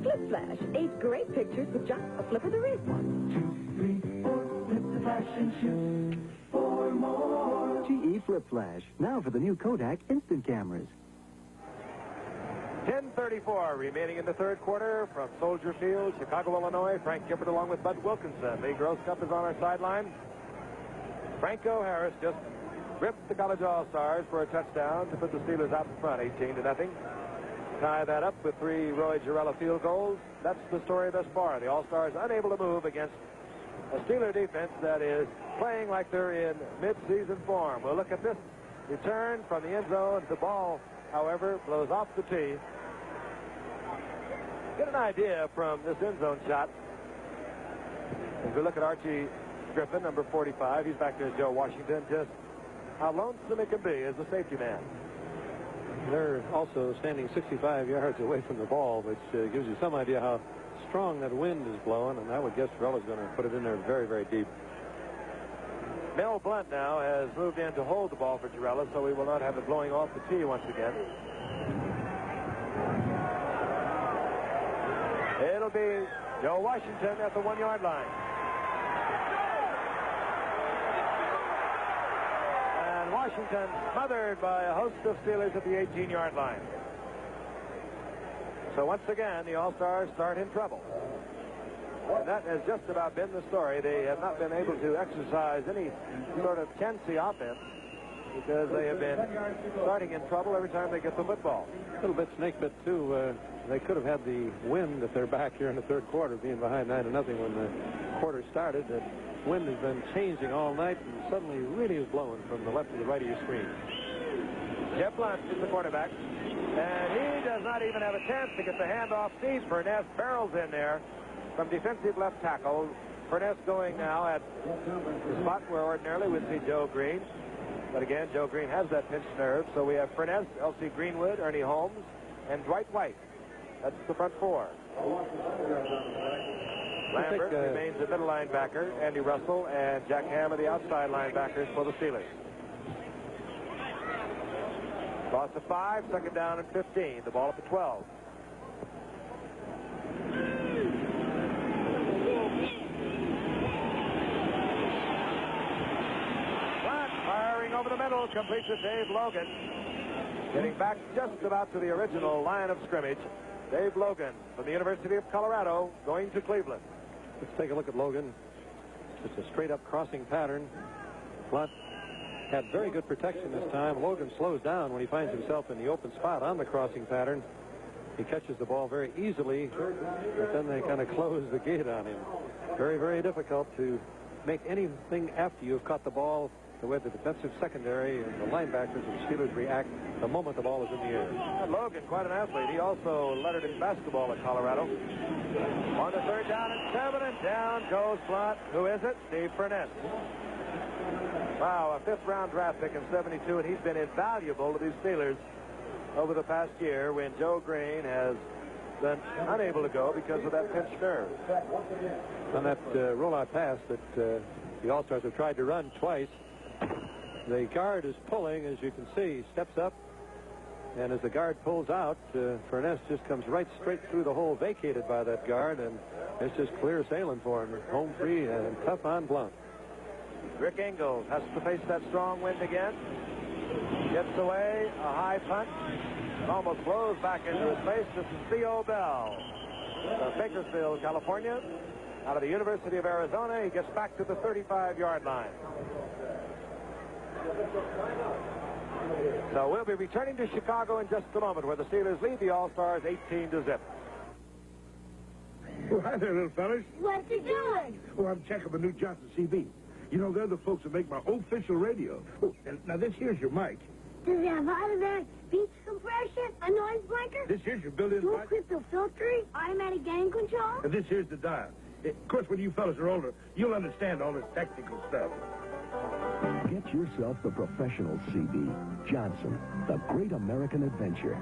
Flip Flash, 8 great pictures with just a flip of the wrist. 1, 2, 3, 4, flip the flash and shoot. 4 more. GE Flip Flash, now for the new Kodak instant cameras. 10:34 remaining in the third quarter from Soldier Field, Chicago, Illinois. Frank Gifford along with Bud Wilkinson. The Gross Cup is on our sideline. Franco Harris just ripped the college All-Stars for a touchdown to put the Steelers out in front, 18-0. Tie that up with 3 Roy Girella field goals. That's the story thus far. The All-Stars unable to move against a Steeler defense that is playing like they're in mid-season form. We'll look at this return from the end zone. The ball, however, blows off the tee. Get an idea from this end zone shot. As we look at Archie Griffin, number 45, he's back there as Joe Washington, just how lonesome it can be as a safety man. They're also standing 65 yards away from the ball, which gives you some idea how strong that wind is blowing, and I would guess Girella's going to put it in there very, very deep. Mel Blunt now has moved in to hold the ball for Girella, so we will not have it blowing off the tee once again. It'll be Joe Washington at the 1-yard line. And Washington smothered by a host of Steelers at the 18-yard line. So once again, the All-Stars start in trouble. And that has just about been the story. They have not been able to exercise any sort of chancy offense because they have been starting in trouble every time they get the football. A little bit snake bit, too. They could have had the wind at their back here in the third quarter, being behind 9-0 when the quarter started. The wind has been changing all night and suddenly really is blowing from the left to the right of your screen. Jeff Blunt is the quarterback, and he does not even have a chance to get the handoff. Steve Furness barrels in there from defensive left tackle. Furness going now at the spot where ordinarily we'd see Joe Green. But again, Joe Green has that pinched nerve. So we have Furness, L.C. Greenwood, Ernie Holmes, and Dwight White. That's the front 4. Lambert remains the middle linebacker. Andy Russell and Jack Ham are the outside linebackers for the Steelers. Loss of 5, second down and 15. The ball at the 12. Firing over the middle, completes it. Dave Logan getting back just about to the original line of scrimmage. Dave Logan from the University of Colorado going to Cleveland. Let's take a look at Logan. It's a straight-up crossing pattern. Blunt had very good protection this time. Logan slows down when he finds himself in the open spot on the crossing pattern. He catches the ball very easily, but then they kind of close the gate on him. Very, very difficult to make anything after you've caught the ball the way the defensive secondary and the linebackers of the Steelers react the moment the ball is in the air. Logan, quite an athlete. He also lettered in basketball at Colorado. On the third down and 7, and down goes Blunt. Who is it? Steve Furness. Wow, a 5th-round draft pick in 72, and he's been invaluable to these Steelers over the past year when Joe Green has been unable to go because of that pinched nerve. On that rollout pass that the All-Stars have tried to run twice, the guard is pulling, as you can see. He steps up, and as the guard pulls out, Furness just comes right straight through the hole vacated by that guard, and it's just clear sailing for him. Home free and tough on Blunt. Rick Ingalls has to face that strong wind again. Gets away, a high punt. It almost blows back into his face. This is Theo Bell from Bakersfield, California. Out of the University of Arizona, he gets back to the 35-yard line. So we'll be returning to Chicago in just a moment, where the Steelers lead the All-Stars 18-0. Well, hi there, little fellas. What you doing? Oh, I'm checking the new Johnson CB. You know, they're the folks that make my official radio. Oh, and now this here's your mic. Does it have automatic speech compression, a noise blanker? This here's your built-in mic. Crypto filtering, automatic gain control? And this here's the dial. Of course, when you fellas are older, you'll understand all this technical stuff. Get yourself the professional CB. Johnson, the great American adventure.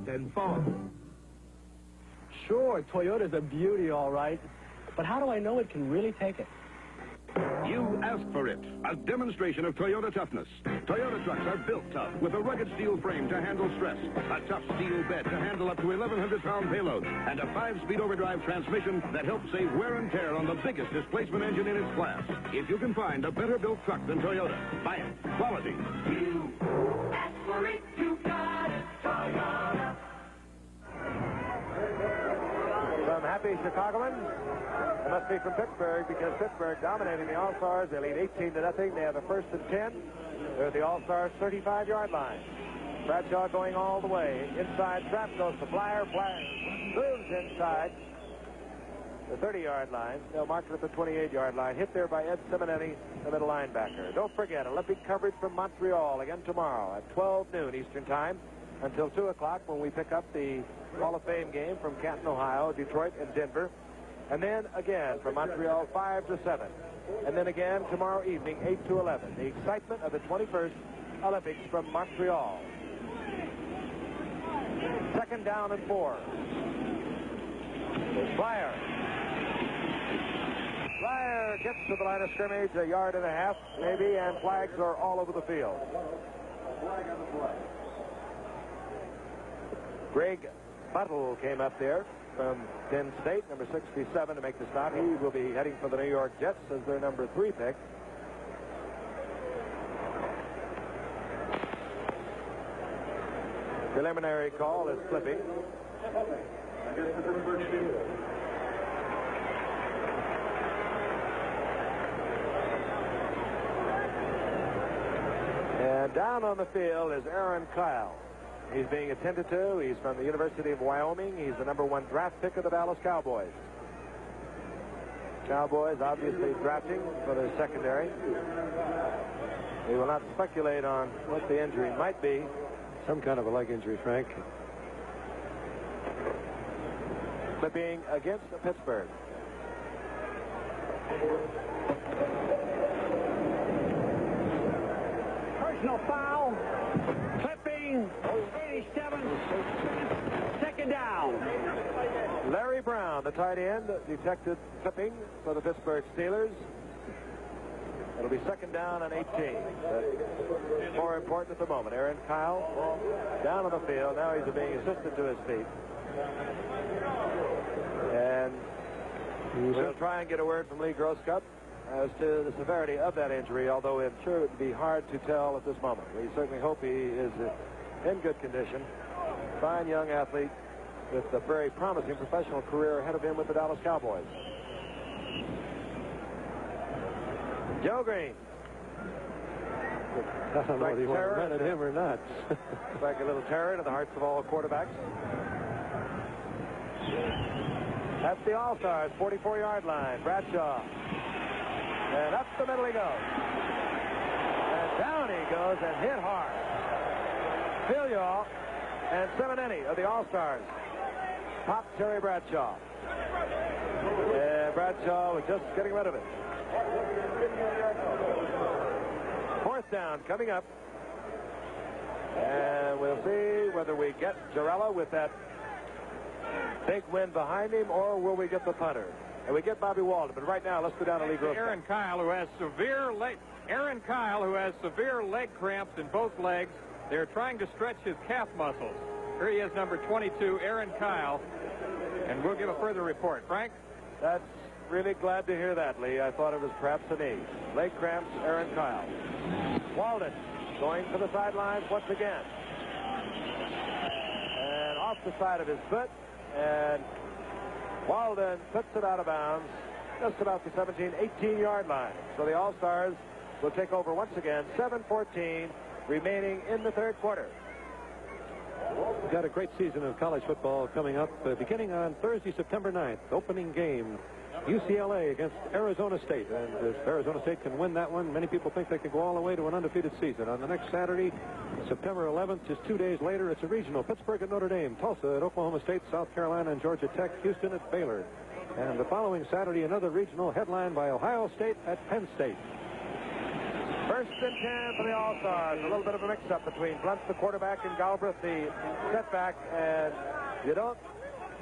10-4. Sure, Toyota's a beauty, all right. But how do I know it can really take it? You asked for it. A demonstration of Toyota toughness. Toyota trucks are built tough with a rugged steel frame to handle stress, a tough steel bed to handle up to 1,100-pound payload, and a 5-speed overdrive transmission that helps save wear and tear on the biggest displacement engine in its class. If you can find a better-built truck than Toyota, buy it. Quality. You ask for it, you got it, Toyota. Some happy Chicagoans. It must be from Pittsburgh, because Pittsburgh dominating the All-Stars. They lead 18-0. They have the first and 10. They're at the All-Stars 35-yard line. Bradshaw going all the way. Inside trap goes to Flyer. Flyer moves inside the 30-yard line. They'll mark it at the 28-yard line. Hit there by Ed Simonetti, the middle linebacker. Don't forget, Olympic coverage from Montreal again tomorrow at 12 noon Eastern Time until 2 o'clock when we pick up the Hall of Fame game from Canton, Ohio, Detroit, and Denver. And then again from Montreal, 5 to 7. And then again tomorrow evening, 8 to 11. The excitement of the 21st Olympics from Montreal. Second down and 4. Flyer. Flyer gets to the line of scrimmage, a yard and a half, maybe, and flags are all over the field. Greg Buttle came up there from Penn State, number 67, to make the stop. He will be heading for the New York Jets as their number 3 pick. Preliminary call is flipping. And down on the field is Aaron Kyle. He's being attended to. He's from the University of Wyoming. He's the number 1 draft pick of the Dallas Cowboys. Cowboys obviously drafting for their secondary. We will not speculate on what the injury might be. Some kind of a leg injury, Frank. Flipping against Pittsburgh. Personal foul. Clipping. 87. Second down. Larry Brown, the tight end, detected clipping for the Pittsburgh Steelers. It'll be second down and 18. But more important at the moment. Aaron Kyle down on the field. Now he's being assisted to his feet. And we'll try and get a word from Lee Grosscup as to the severity of that injury, although I'm sure it would be hard to tell at this moment. We certainly hope he is in good condition. Fine young athlete with a very promising professional career ahead of him with the Dallas Cowboys. Joe Green. I don't know if you want to run at him or not. Like a little terror to the hearts of all quarterbacks. That's the All-Stars, 44-yard line. Bradshaw. And up the middle he goes. And down he goes and hit hard. Filial and Simonetti of the All-Stars popped Terry Bradshaw. And Bradshaw was just getting rid of it. 4th down coming up. And we'll see whether we get Jarrella with that big win behind him, or will we get the punter? And we get Bobby Walden. But right now, let's go down to Lee Grosscup. Aaron Kyle, who has severe leg cramps in both legs. They're trying to stretch his calf muscles. Here he is, number 22, Aaron Kyle. And we'll give a further report. Frank? That's really glad to hear that, Lee. I thought it was perhaps a knee. Leg cramps, Aaron Kyle. Walden going to the sidelines once again. And off the side of his foot. And Walden puts it out of bounds just about the 17, 18-yard line. So the All-Stars will take over once again. 7:14 remaining in the 3rd quarter. We've got a great season of college football coming up, beginning on Thursday, September 9th. Opening game, UCLA against Arizona State. And if Arizona State can win that one, many people think they can go all the way to an undefeated season. On the next Saturday, September 11th, just 2 days later, it's a regional. Pittsburgh at Notre Dame, Tulsa at Oklahoma State, South Carolina and Georgia Tech, Houston at Baylor. And the following Saturday, another regional headlined by Ohio State at Penn State. First and 10 for the All-Stars. A little bit of a mix-up between Blunt, the quarterback, and Galbraith, the setback. And you don't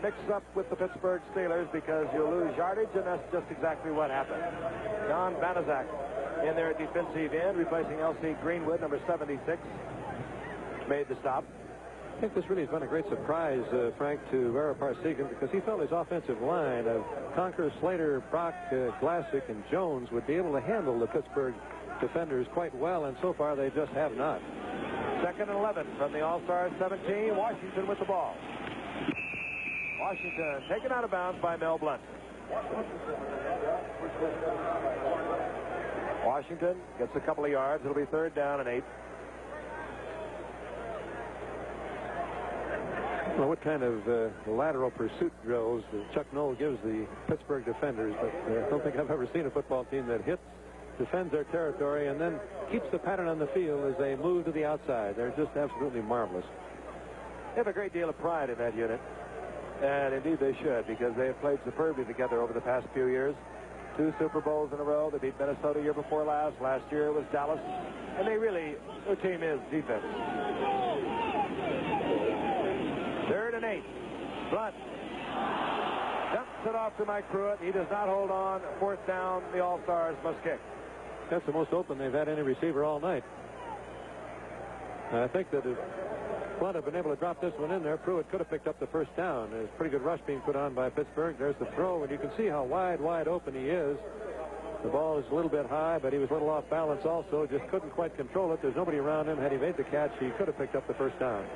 mix up with the Pittsburgh Steelers because you'll lose yardage, and that's just exactly what happened. John Banaszak in there at defensive end, replacing L.C. Greenwood, number 76, made the stop. I think this really has been a great surprise, Frank, to Vera Parsegan, because he felt his offensive line of Conker, Slater, Brock, Glassick, and Jones would be able to handle the Pittsburgh defenders quite well, and so far they just have not. Second and 11 from the All-Stars 17. Washington with the ball. Washington taken out of bounds by Mel Blunt. Washington gets a couple of yards. It'll be third down and 8. Well, what kind of lateral pursuit drills Chuck Noll gives the Pittsburgh defenders, but I don't think I've ever seen a football team that hits, defends their territory, and then keeps the pattern on the field as they move to the outside. They're just absolutely marvelous. They have a great deal of pride in that unit, and indeed they should, because they have played superbly together over the past few years. 2 Super Bowls in a row. They beat Minnesota year before last. Last year it was Dallas, and they really, their team is defense. Third and 8. Blunt dumps it off to Mike Pruitt. He does not hold on. Fourth down. The All-Stars must kick. That's the most open they've had any receiver all night. I think that if Blunt had been able to drop this one in there, Pruitt could have picked up the first down. There's a pretty good rush being put on by Pittsburgh. There's the throw, and you can see how wide open he is. The ball is a little bit high, but he was a little off balance also. Just couldn't quite control it. There's nobody around him. Had he made the catch, he could have picked up the first down.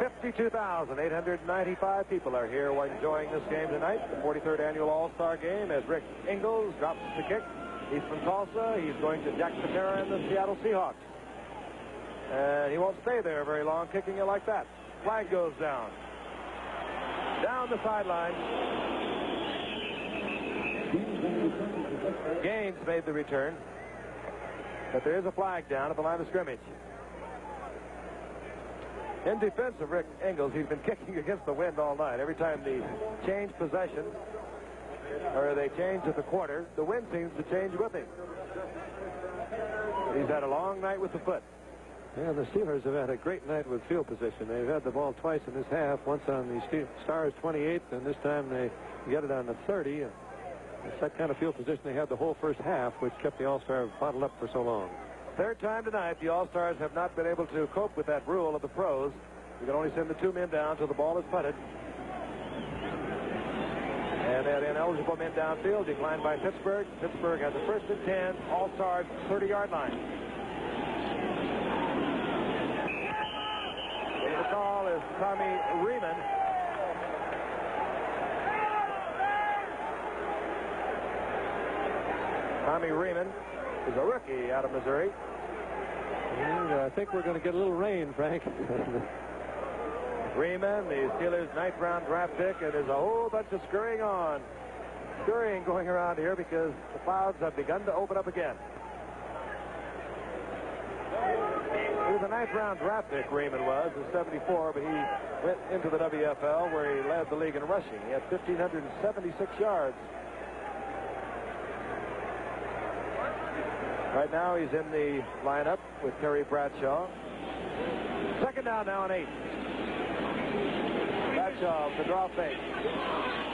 52,895 people are here enjoying this game tonight, the 43rd annual All-Star game, as Rick Ingalls drops the kick. He's from Tulsa. He's going to Jack Patera and the Seattle Seahawks. And he won't stay there very long kicking it like that. Flag goes down. Down the sideline. Gaines made the return. But there is a flag down at the line of scrimmage. In defense of Rick Ingalls, he's been kicking against the wind all night. Every time they change possession, or they change at the quarter, the wind seems to change with him. He's had a long night with the foot. Yeah, the Steelers have had a great night with field position. They've had the ball twice in this half, once on the Stars' 28th, and this time they get it on the 30. It's that kind of field position they had the whole first half, which kept the All-Star bottled up for so long. Third time tonight, the All-Stars have not been able to cope with that rule of the pros. You can only send the 2 men down till the ball is punted. And that ineligible men downfield declined by Pittsburgh. Pittsburgh has a first and 10, All-Stars 30-yard line. The call is Tommy Riemann. Tommy Riemann is a rookie out of Missouri. And I think we're going to get a little rain, Frank. Riemann, the Steelers' 9th round draft pick, and there's a whole bunch of scurrying going around here because the clouds have begun to open up again. He was a 9th round draft pick, Riemann was, in 74, but he went into the WFL where he led the league in rushing. He had 1,576 yards. Right now he's in the lineup with Terry Bradshaw. Second down now and 8. Bradshaw, the draw fake.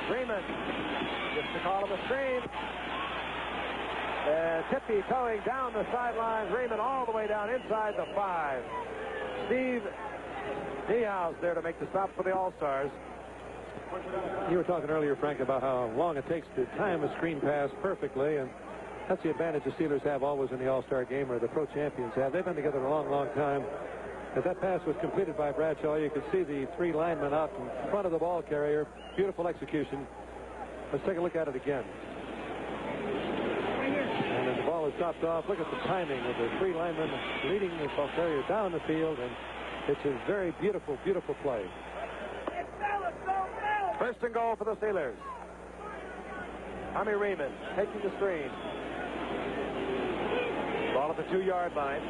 Freeman gets the call of the screen. And Tippy towing down the sidelines. Raymond all the way down inside the 5. Steve Niehaus there to make the stop for the All-Stars. You were talking earlier, Frank, about how long it takes to time a screen pass perfectly, and that's the advantage the Steelers have always in the All-Star game, or the pro champions have. They've been together a long, long time. As that pass was completed by Bradshaw, you could see the 3 linemen out in front of the ball carrier. Beautiful execution. Let's take a look at it again. And as the ball is chopped off, look at the timing of the 3 linemen leading the ball carrier down the field, and It's a very beautiful, beautiful play. First and goal for the Steelers. Tommy Raymond taking the screen. Ball at the 2-yard line.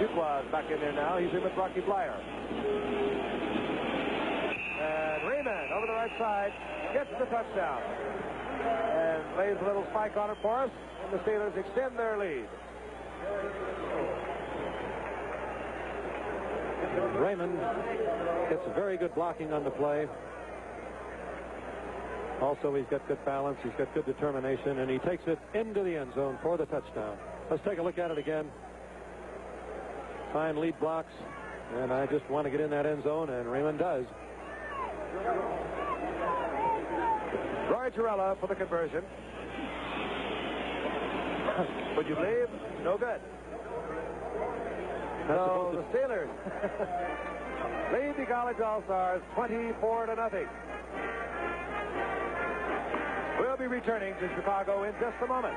Dubois back in there now. He's in with Rocky Blyer. And Raymond over the right side gets the touchdown. And plays a little spike on it for us. And the Steelers extend their lead. Raymond gets very good blocking on the play. Also, he's got good balance. He's got good determination. And he takes it into the end zone for the touchdown. Let's take a look at it again. Fine lead blocks. And I just want to get in that end zone, and Raymond does. Roy Gerella for the conversion. Would you believe? No good. So the Steelers lead the College All-Stars 24-0. We'll be returning to Chicago in just a moment.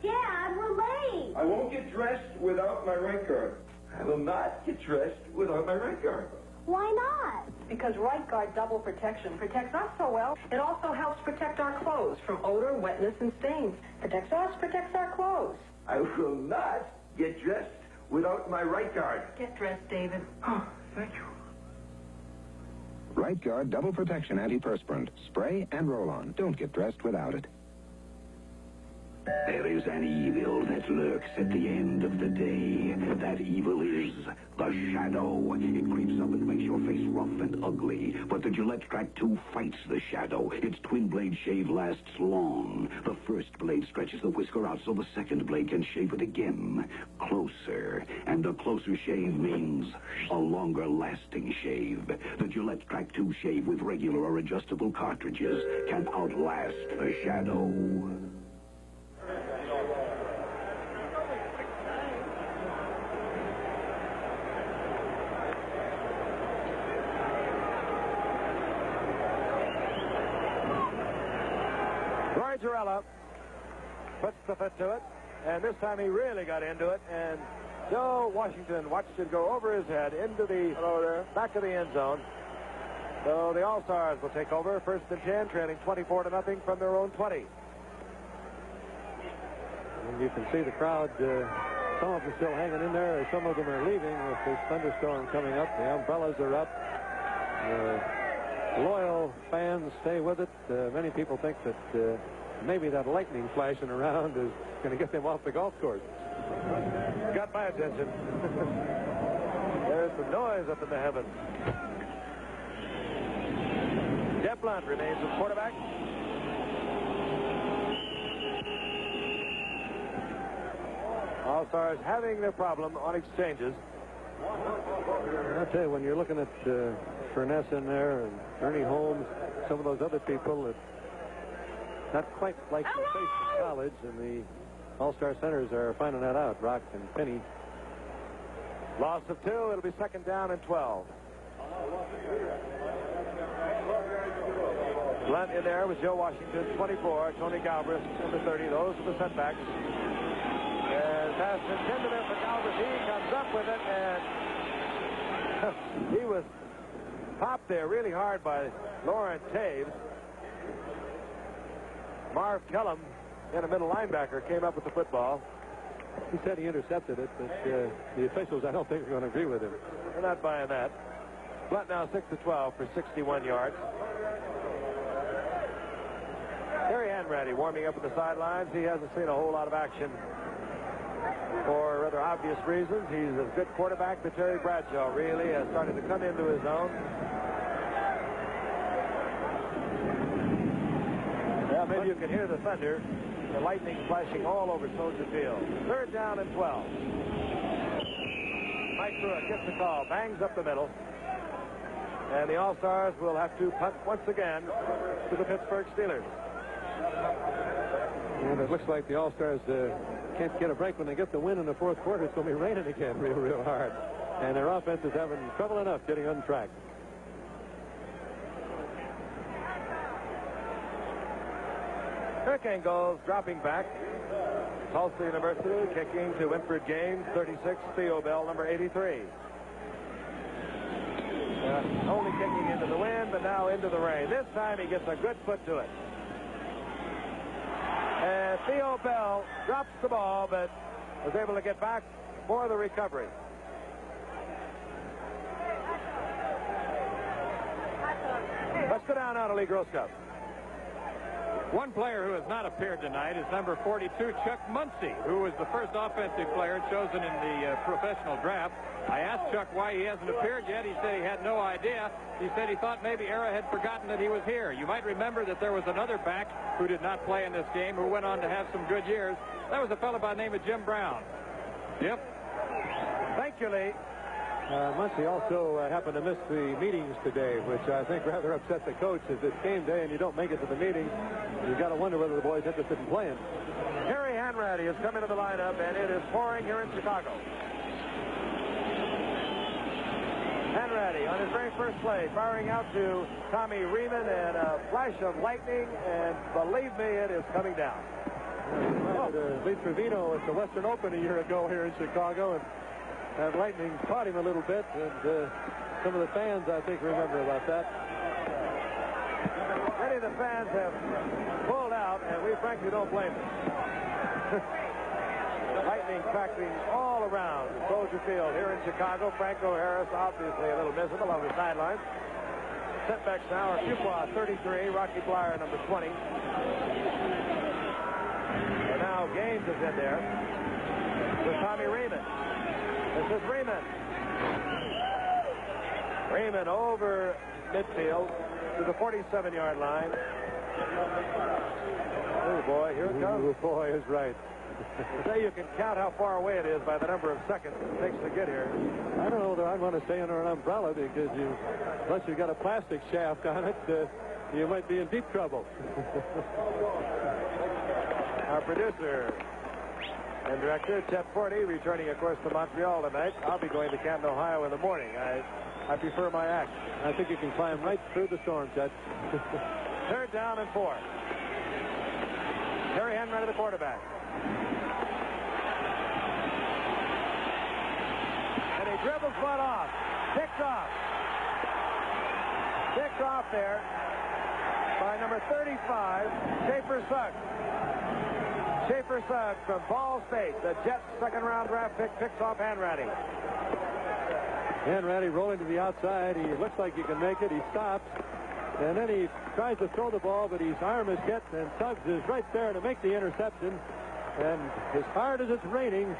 Dad, we're late. I won't get dressed without my right guard. I will not get dressed without my right guard. Why not? Because right guard double protection protects us so well, it also helps protect our clothes from odor, wetness, and stains. Protects us, protects our clothes. I will not get dressed without my right guard. Get dressed, David. Oh, thank you. Right Guard Double Protection Antiperspirant. Spray and roll on. Don't get dressed without it. There is an evil that lurks at the end of the day. That evil is the shadow. It creeps up and makes your face rough and ugly. But the Gillette Track 2 fights the shadow. Its twin blade shave lasts long. The first blade stretches the whisker out so the second blade can shave it again. Closer. And a closer shave means a longer lasting shave. The Gillette Track 2 shave with regular or adjustable cartridges can outlast the shadow. Roy Gerella puts the foot to it, and this time he really got into it, and Joe Washington watched it go over his head into the back of the end zone. So the All-Stars will take over, first and 10, trailing 24-0 from their own 20. And you can see the crowd, some of them still hanging in there, some of them are leaving with this thunderstorm coming up. The umbrellas are up. The loyal fans stay with it. Many people think that maybe that lightning flashing around is going to get them off the golf course. Got my attention. There's some noise up in the heavens. Jeff Blunt remains as quarterback. All-Stars having their problem on exchanges. I'll tell you, when you're looking at Furness in there and Ernie Holmes, some of those other people, it's not quite like the face of college, and the All-Star centers are finding that out, Rock and Penny. Loss of 2. It'll be second down and 12. Blunt in there with Joe Washington, 24. Tony Galbraith, number 30. Those are the setbacks. And pass intended there for Galbraith. He comes up with it, and he was popped there really hard by Lawrence Taves. Marv Kellum, in a middle linebacker, came up with the football. He said he intercepted it, but the officials, I don't think, are going to agree with him. They're not buying that. Blunt now 6-12 for 61 yards. Terry Hanratty warming up at the sidelines. He hasn't seen a whole lot of action for rather obvious reasons. He's a good quarterback, but Terry Bradshaw really has started to come into his own. Well, maybe you can hear the thunder, the lightning flashing all over Soldier Field. Third down and 12. Mike Pruitt gets the call, bangs up the middle. And the All-Stars will have to punt once again to the Pittsburgh Steelers. And it looks like the All-Stars can't get a break when they get the win in the fourth quarter. It's going to be raining again real hard. And their offense is having trouble enough getting on track. Hurricane goes dropping back. Tulsa University kicking to Winford Gaines, 36, Theo Bell, number 83. Only kicking into the wind, but now into the rain. This time he gets a good foot to it. And Theo Bell drops the ball, but was able to get back for the recovery. Let's go down now to Lee Gross Cup. One player who has not appeared tonight is number 42, Chuck Muncie, who was the first offensive player chosen in the professional draft. I asked Chuck why he hasn't appeared yet. He said he had no idea. He said he thought maybe Era had forgotten that he was here. You might remember that there was another back who did not play in this game who went on to have some good years. That was a fellow by the name of Jim Brown. Yep. Thank you, Lee. Muncie also happened to miss the meetings today, which I think rather upset the coach. As it's game day and you don't make it to the meeting, you got to wonder whether the boy's interested in playing. Harry Hanratty has come into the lineup, and it is pouring here in Chicago. Hanratty on his very first play, firing out to Tommy Riemann, and a flash of lightning, and believe me, it is coming down. Lee Trevino at the Western Open a year ago here in Chicago, and that lightning caught him a little bit, and some of the fans, I think, remember about that. Many of the fans have pulled out, and we frankly don't blame them. Lightning cracking all around Soldier Field here in Chicago. Franco Harris obviously a little miserable on the sidelines. Setbacks now are Fuqua, 33, Rocky Blyer, number 20. And now Gaines is in there with Tommy Riemann. This is Riemann. Riemann over midfield to the 47-yard line. Oh, boy, here it comes. Oh, boy, is right. Say you can count how far away it is by the number of seconds it takes to get here. I don't know whether I'd want to stay under an umbrella because unless you've got a plastic shaft on it, you might be in deep trouble. Our producer and director, Chet Forty, returning, of course, to Montreal tonight. I'll be going to Canton, Ohio in the morning. I prefer my act. I think you can climb right through the storm, Chet. 3rd down and 4. Harry Hanratty, the quarterback. And he dribbles one off. Picked off. Picked off there by number 35, Schaefer Suggs. Schaefer Suggs from Ball State, the Jets' second-round draft pick, picks off Hanratty. Hanratty rolling to the outside. He looks like he can make it. He stops. And then he tries to throw the ball, but his arm is hit, and Suggs is right there to make the interception. And as hard as it's raining,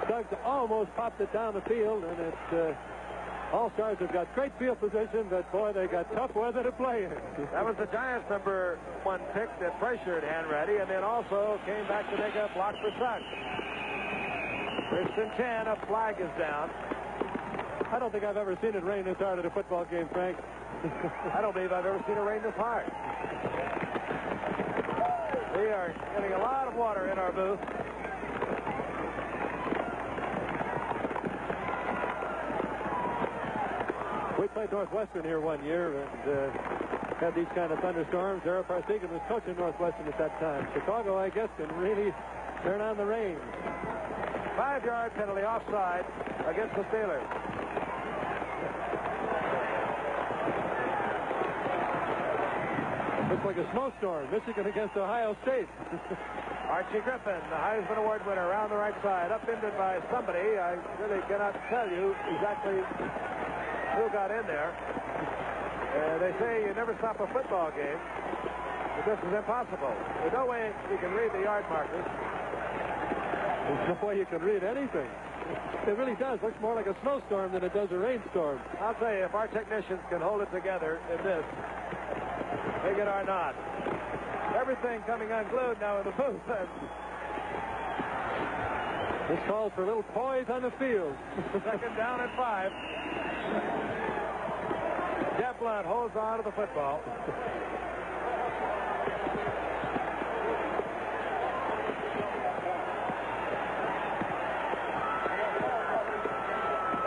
Suggs almost popped it down the field, and it's All-Stars have got great field position, but boy, they got tough weather to play in. That was the Giants' number 1 pick that pressured Hanratty, and then also came back to make a block for Suggs. First and 10, a flag is down. I don't think I've ever seen it rain this hard at a football game, Frank. I don't believe I've ever seen it rain this hard. We are getting a lot of water in our booth. We played Northwestern here one year and had these kind of thunderstorms. Ara Parsegan was coaching Northwestern at that time. Chicago, I guess, can really turn on the rain. 5-yard penalty offside against the Steelers. Looks like a snowstorm. Michigan against Ohio State. Archie Griffin, the Heisman Award winner, around the right side, upended by somebody. I really cannot tell you exactly who got in there. They say you never stop a football game, but this is impossible. There's no way you can read the yard markers. There's no way you can read anything. It really does. Looks more like a snowstorm than it does a rainstorm. I'll tell you, if our technicians can hold it together in this, they get our nod. Everything coming unglued now in the booth. This calls for a little poise on the field. 2nd down and 5. Jeff Blunt holds on to the football.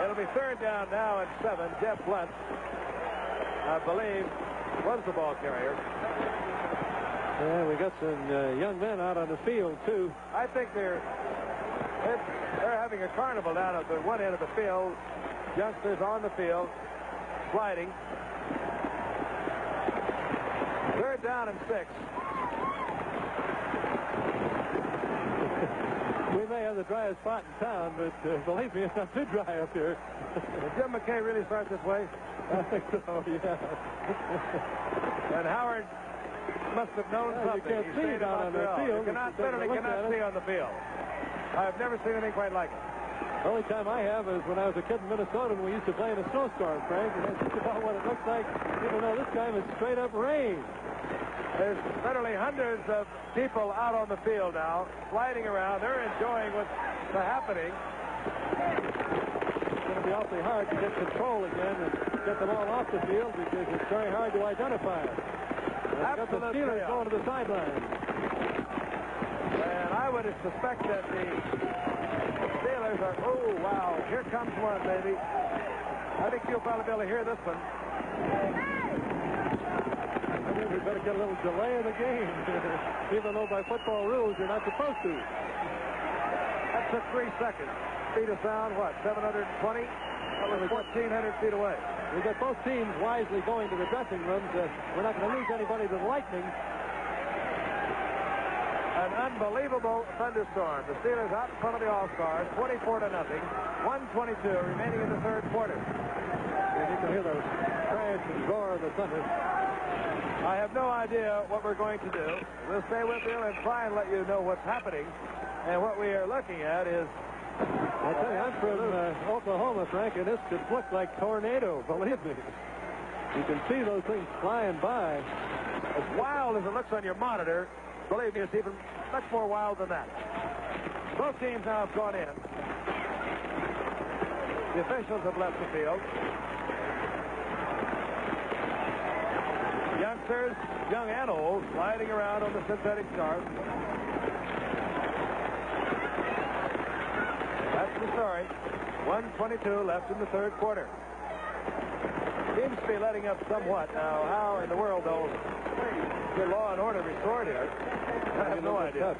It'll be 3rd down now and 7. Jeff Blunt, I believe, was the ball carrier. Yeah, we got some young men out on the field, too. I think they're having a carnival down at the one end of the field. Youngsters on the field, sliding. 3rd down and 6. We may have the driest spot in town, but believe me, it's not too dry up here. Did Jim McKay really start this way? I think so, yeah. And Howard must have known something. You can't see down on the field. You literally cannot see on the field. I've never seen anything quite like it. The only time I have is when I was a kid in Minnesota and we used to play in a snowstorm, Frank, and that's just about what it looks like, even though this time it's straight up rain. There's literally hundreds of people out on the field now, sliding around. They're enjoying what's happening. It's going to be awfully hard to get control again and get them all off the field because it's very hard to identify. Got the Steelers going to the sideline. And I would suspect that the Steelers are, oh, wow, here comes one, baby. I think you'll probably be able to hear this one. I think we better get a little delay in the game, even though by football rules you're not supposed to. That took 3 seconds. Speed of sound, what, 720? That was 1,400 feet away. We've got both teams wisely going to the dressing rooms. We're not going to lose anybody to the lightning. An unbelievable thunderstorm. The Steelers out in front of the All-Stars, 24-0. 1:22 remaining in the 3rd quarter. And you can hear the crash and roar of the thunder. I have no idea what we're going to do. We'll stay with you and try and let you know what's happening. And what we are looking at is... I tell you, I'm from Oklahoma, Frank, and this could look like tornado, believe me. You can see those things flying by. As wild as it looks on your monitor, believe me, it's even much more wild than that. Both teams now have gone in. The officials have left the field. Youngsters, young and old, sliding around on the synthetic turf. That's the story. 1:22 left in the 3rd quarter. Seems to be letting up somewhat. Now, how in the world, though, get law and order restored here? I have no idea.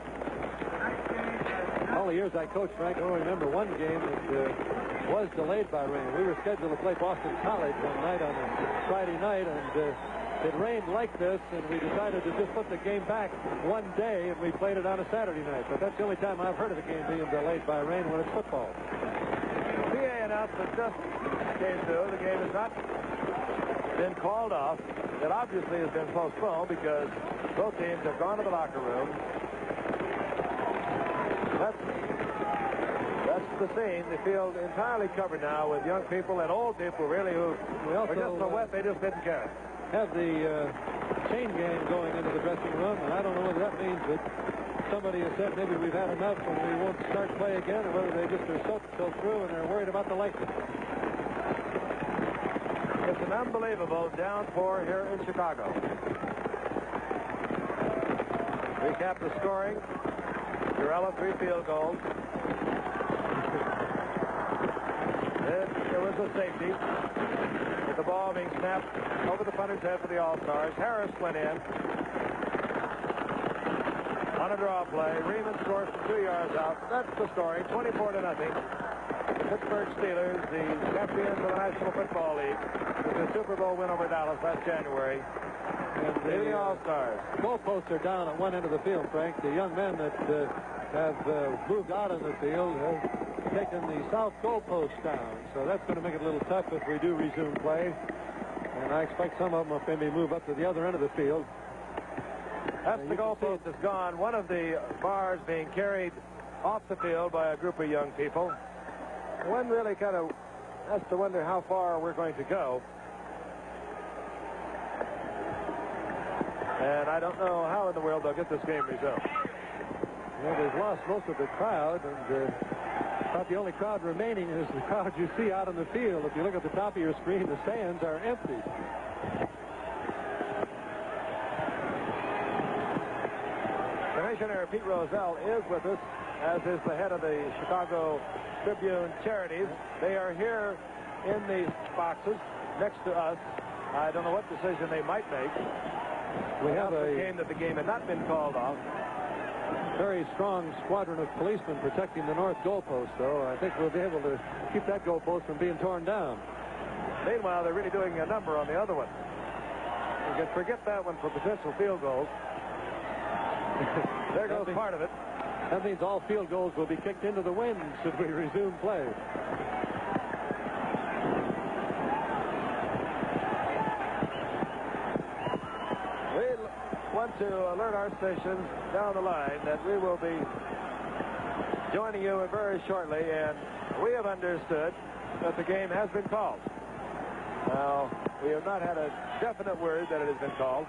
All the years I coached, Frank, I only remember one game that was delayed by rain. We were scheduled to play Boston College one night on a Friday night, and it rained like this, and we decided to just put the game back one day, and we played it on a Saturday night. But that's the only time I've heard of a game being delayed by rain when it's football. The PA announcement just came through. The game has not been called off. It obviously has been postponed because both teams have gone to the locker room. That's the scene. The field entirely covered now with young people and old people, really, who were just so wet they just didn't care. Have the chain gang going into the dressing room, and I don't know whether that means that somebody has said maybe we've had enough and we won't start play again, or whether they just are soaked so through and they're worried about the lightning. It's an unbelievable downpour here in Chicago. Recap the scoring. Urella, 3 field goals. There was a safety. With the ball being snapped over the punter's head for the All-Stars. Harris went in. On a draw play. Riemann scores from 2 yards out. That's the story. 24-0. The Pittsburgh Steelers, the champions of the National Football League, with the Super Bowl win over Dallas last January. And the All-Stars. Goalposts are down at one end of the field, Frank. The young men that have moved out on the field have taken the south goalpost down. So that's going to make it a little tough if we do resume play. And I expect some of them will maybe move up to the other end of the field. That's the goalpost that's gone. One of the bars being carried off the field by a group of young people. One really kind of has to wonder how far we're going to go. And I don't know how in the world they'll get this game resumed. Well, they've lost most of the crowd, and about the only crowd remaining is the crowd you see out on the field. If you look at the top of your screen, the stands are empty. Commissioner Pete Rozelle is with us, as is the head of the Chicago Tribune Charities. They are here in these boxes next to us. I don't know what decision they might make. We have a game that the game had not been called off. very strong squadron of policemen protecting the north goalpost, though. I think we'll be able to keep that goalpost from being torn down. Meanwhile, they're really doing a number on the other one. You can forget that one for potential field goals. There goes part of it. That means all field goals will be kicked into the wind should we resume play. We want to alert our stations down the line that we will be joining you very shortly, and we have understood that the game has been called. Now, we have not had a definite word that it has been called,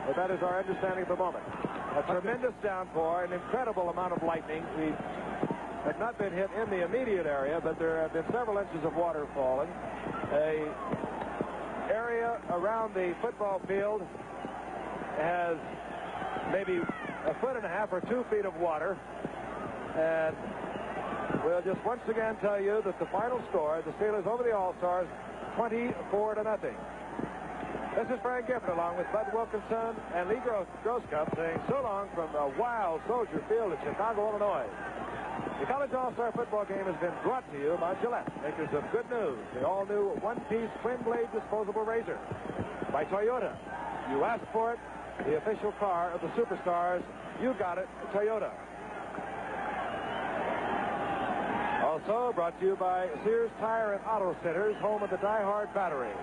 but that is our understanding at the moment. A tremendous downpour, an incredible amount of lightning. We have not been hit in the immediate area, but there have been several inches of water falling. A area around the football field has maybe 1.5 feet or 2 feet of water. And we'll just once again tell you that the final score, the Steelers over the All-Stars, 24-0. This is Frank Gifford along with Bud Wilkinson and Lee Grosskopf saying so long from the Wild Soldier Field in Chicago, Illinois. The College All-Star football game has been brought to you by Gillette, makers of Good News, the all-new one-piece twin-blade disposable razor. By Toyota. You asked for it, the official car of the Superstars. You got it, Toyota. Also brought to you by Sears Tire and Auto Centers, home of the Die-Hard battery.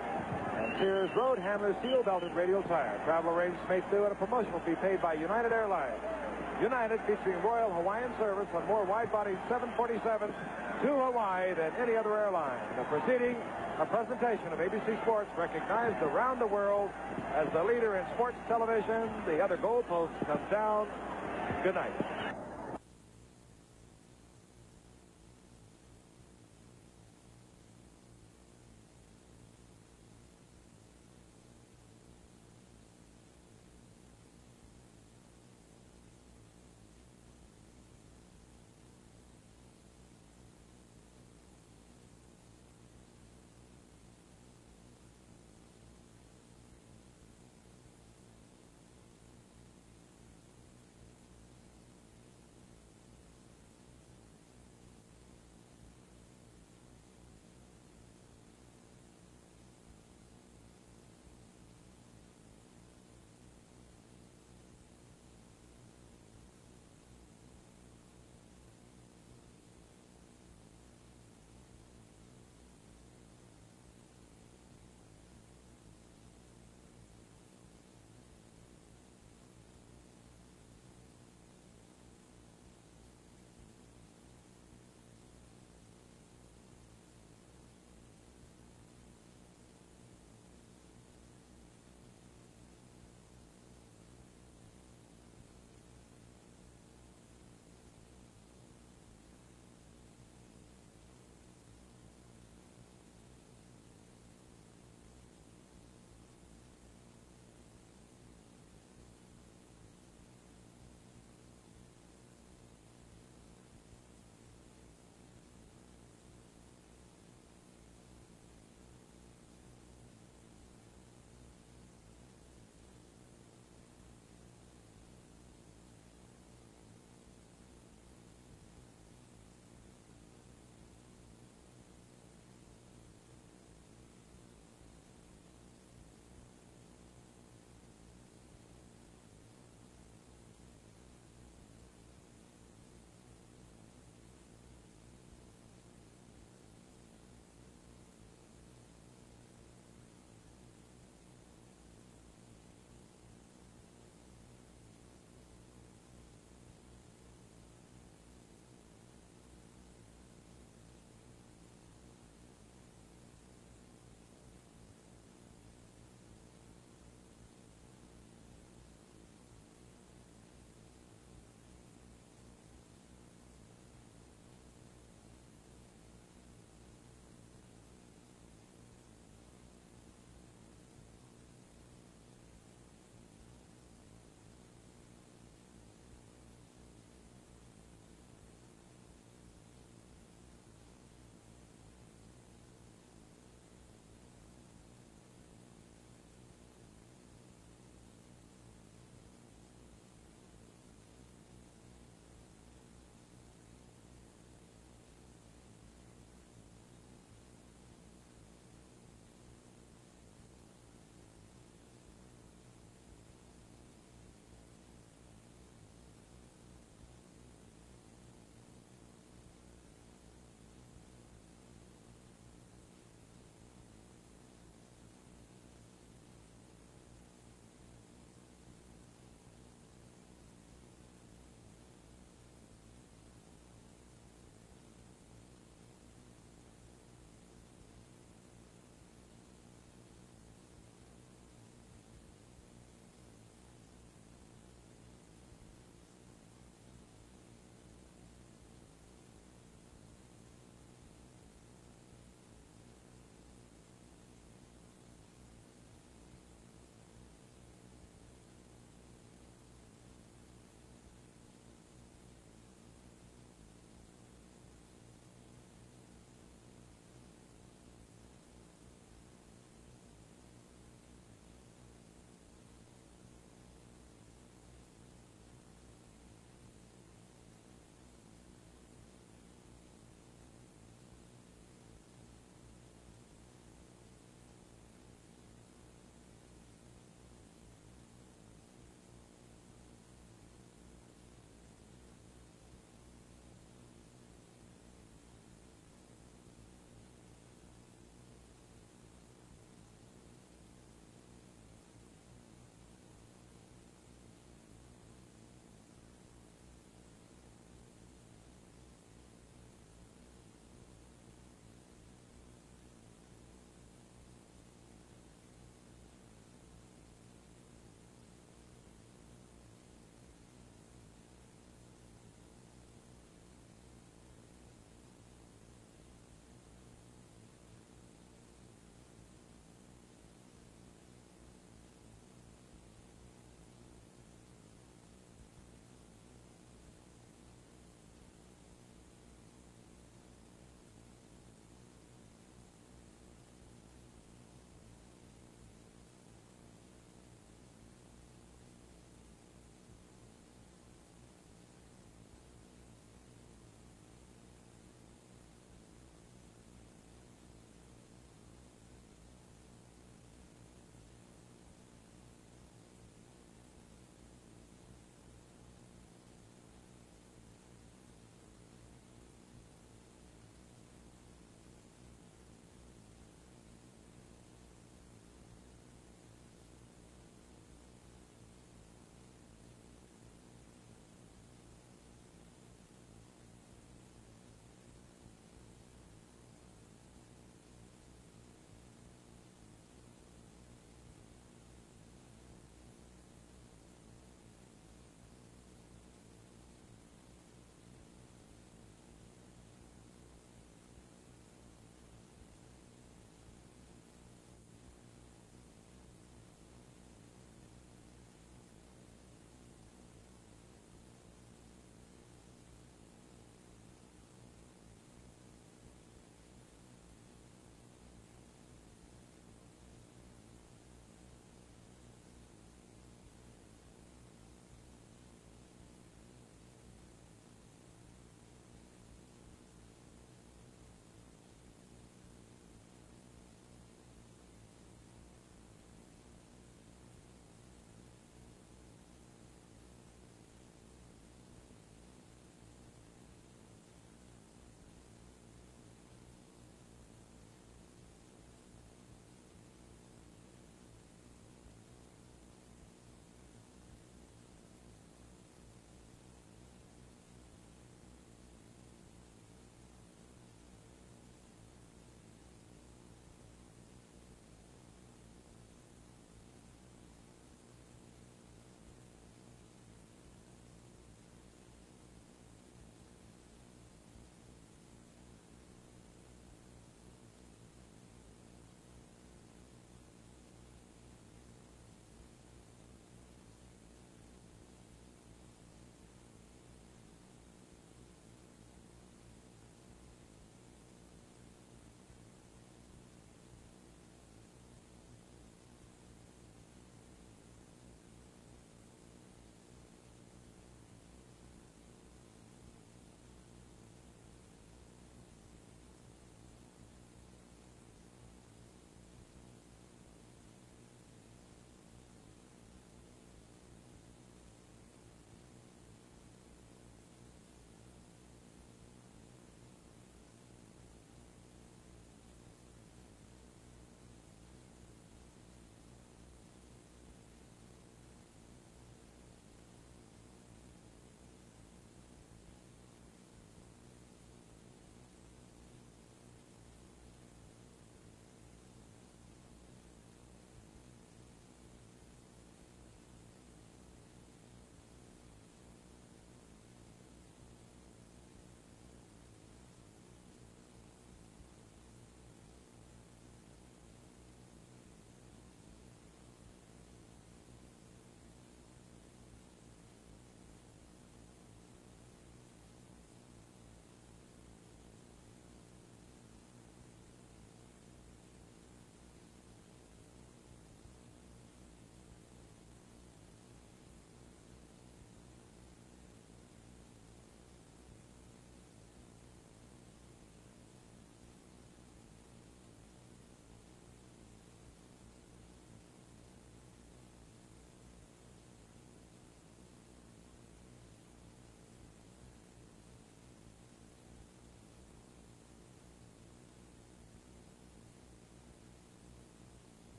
And Sears Road Handler seal-belted radial tire. Travel arrangements made through and a promotional fee paid by United Airlines. United featuring Royal Hawaiian service on more wide-body 747s to Hawaii than any other airline. The proceeding, a presentation of ABC Sports, recognized around the world as the leader in sports television. The other goalpost comes down. Good night.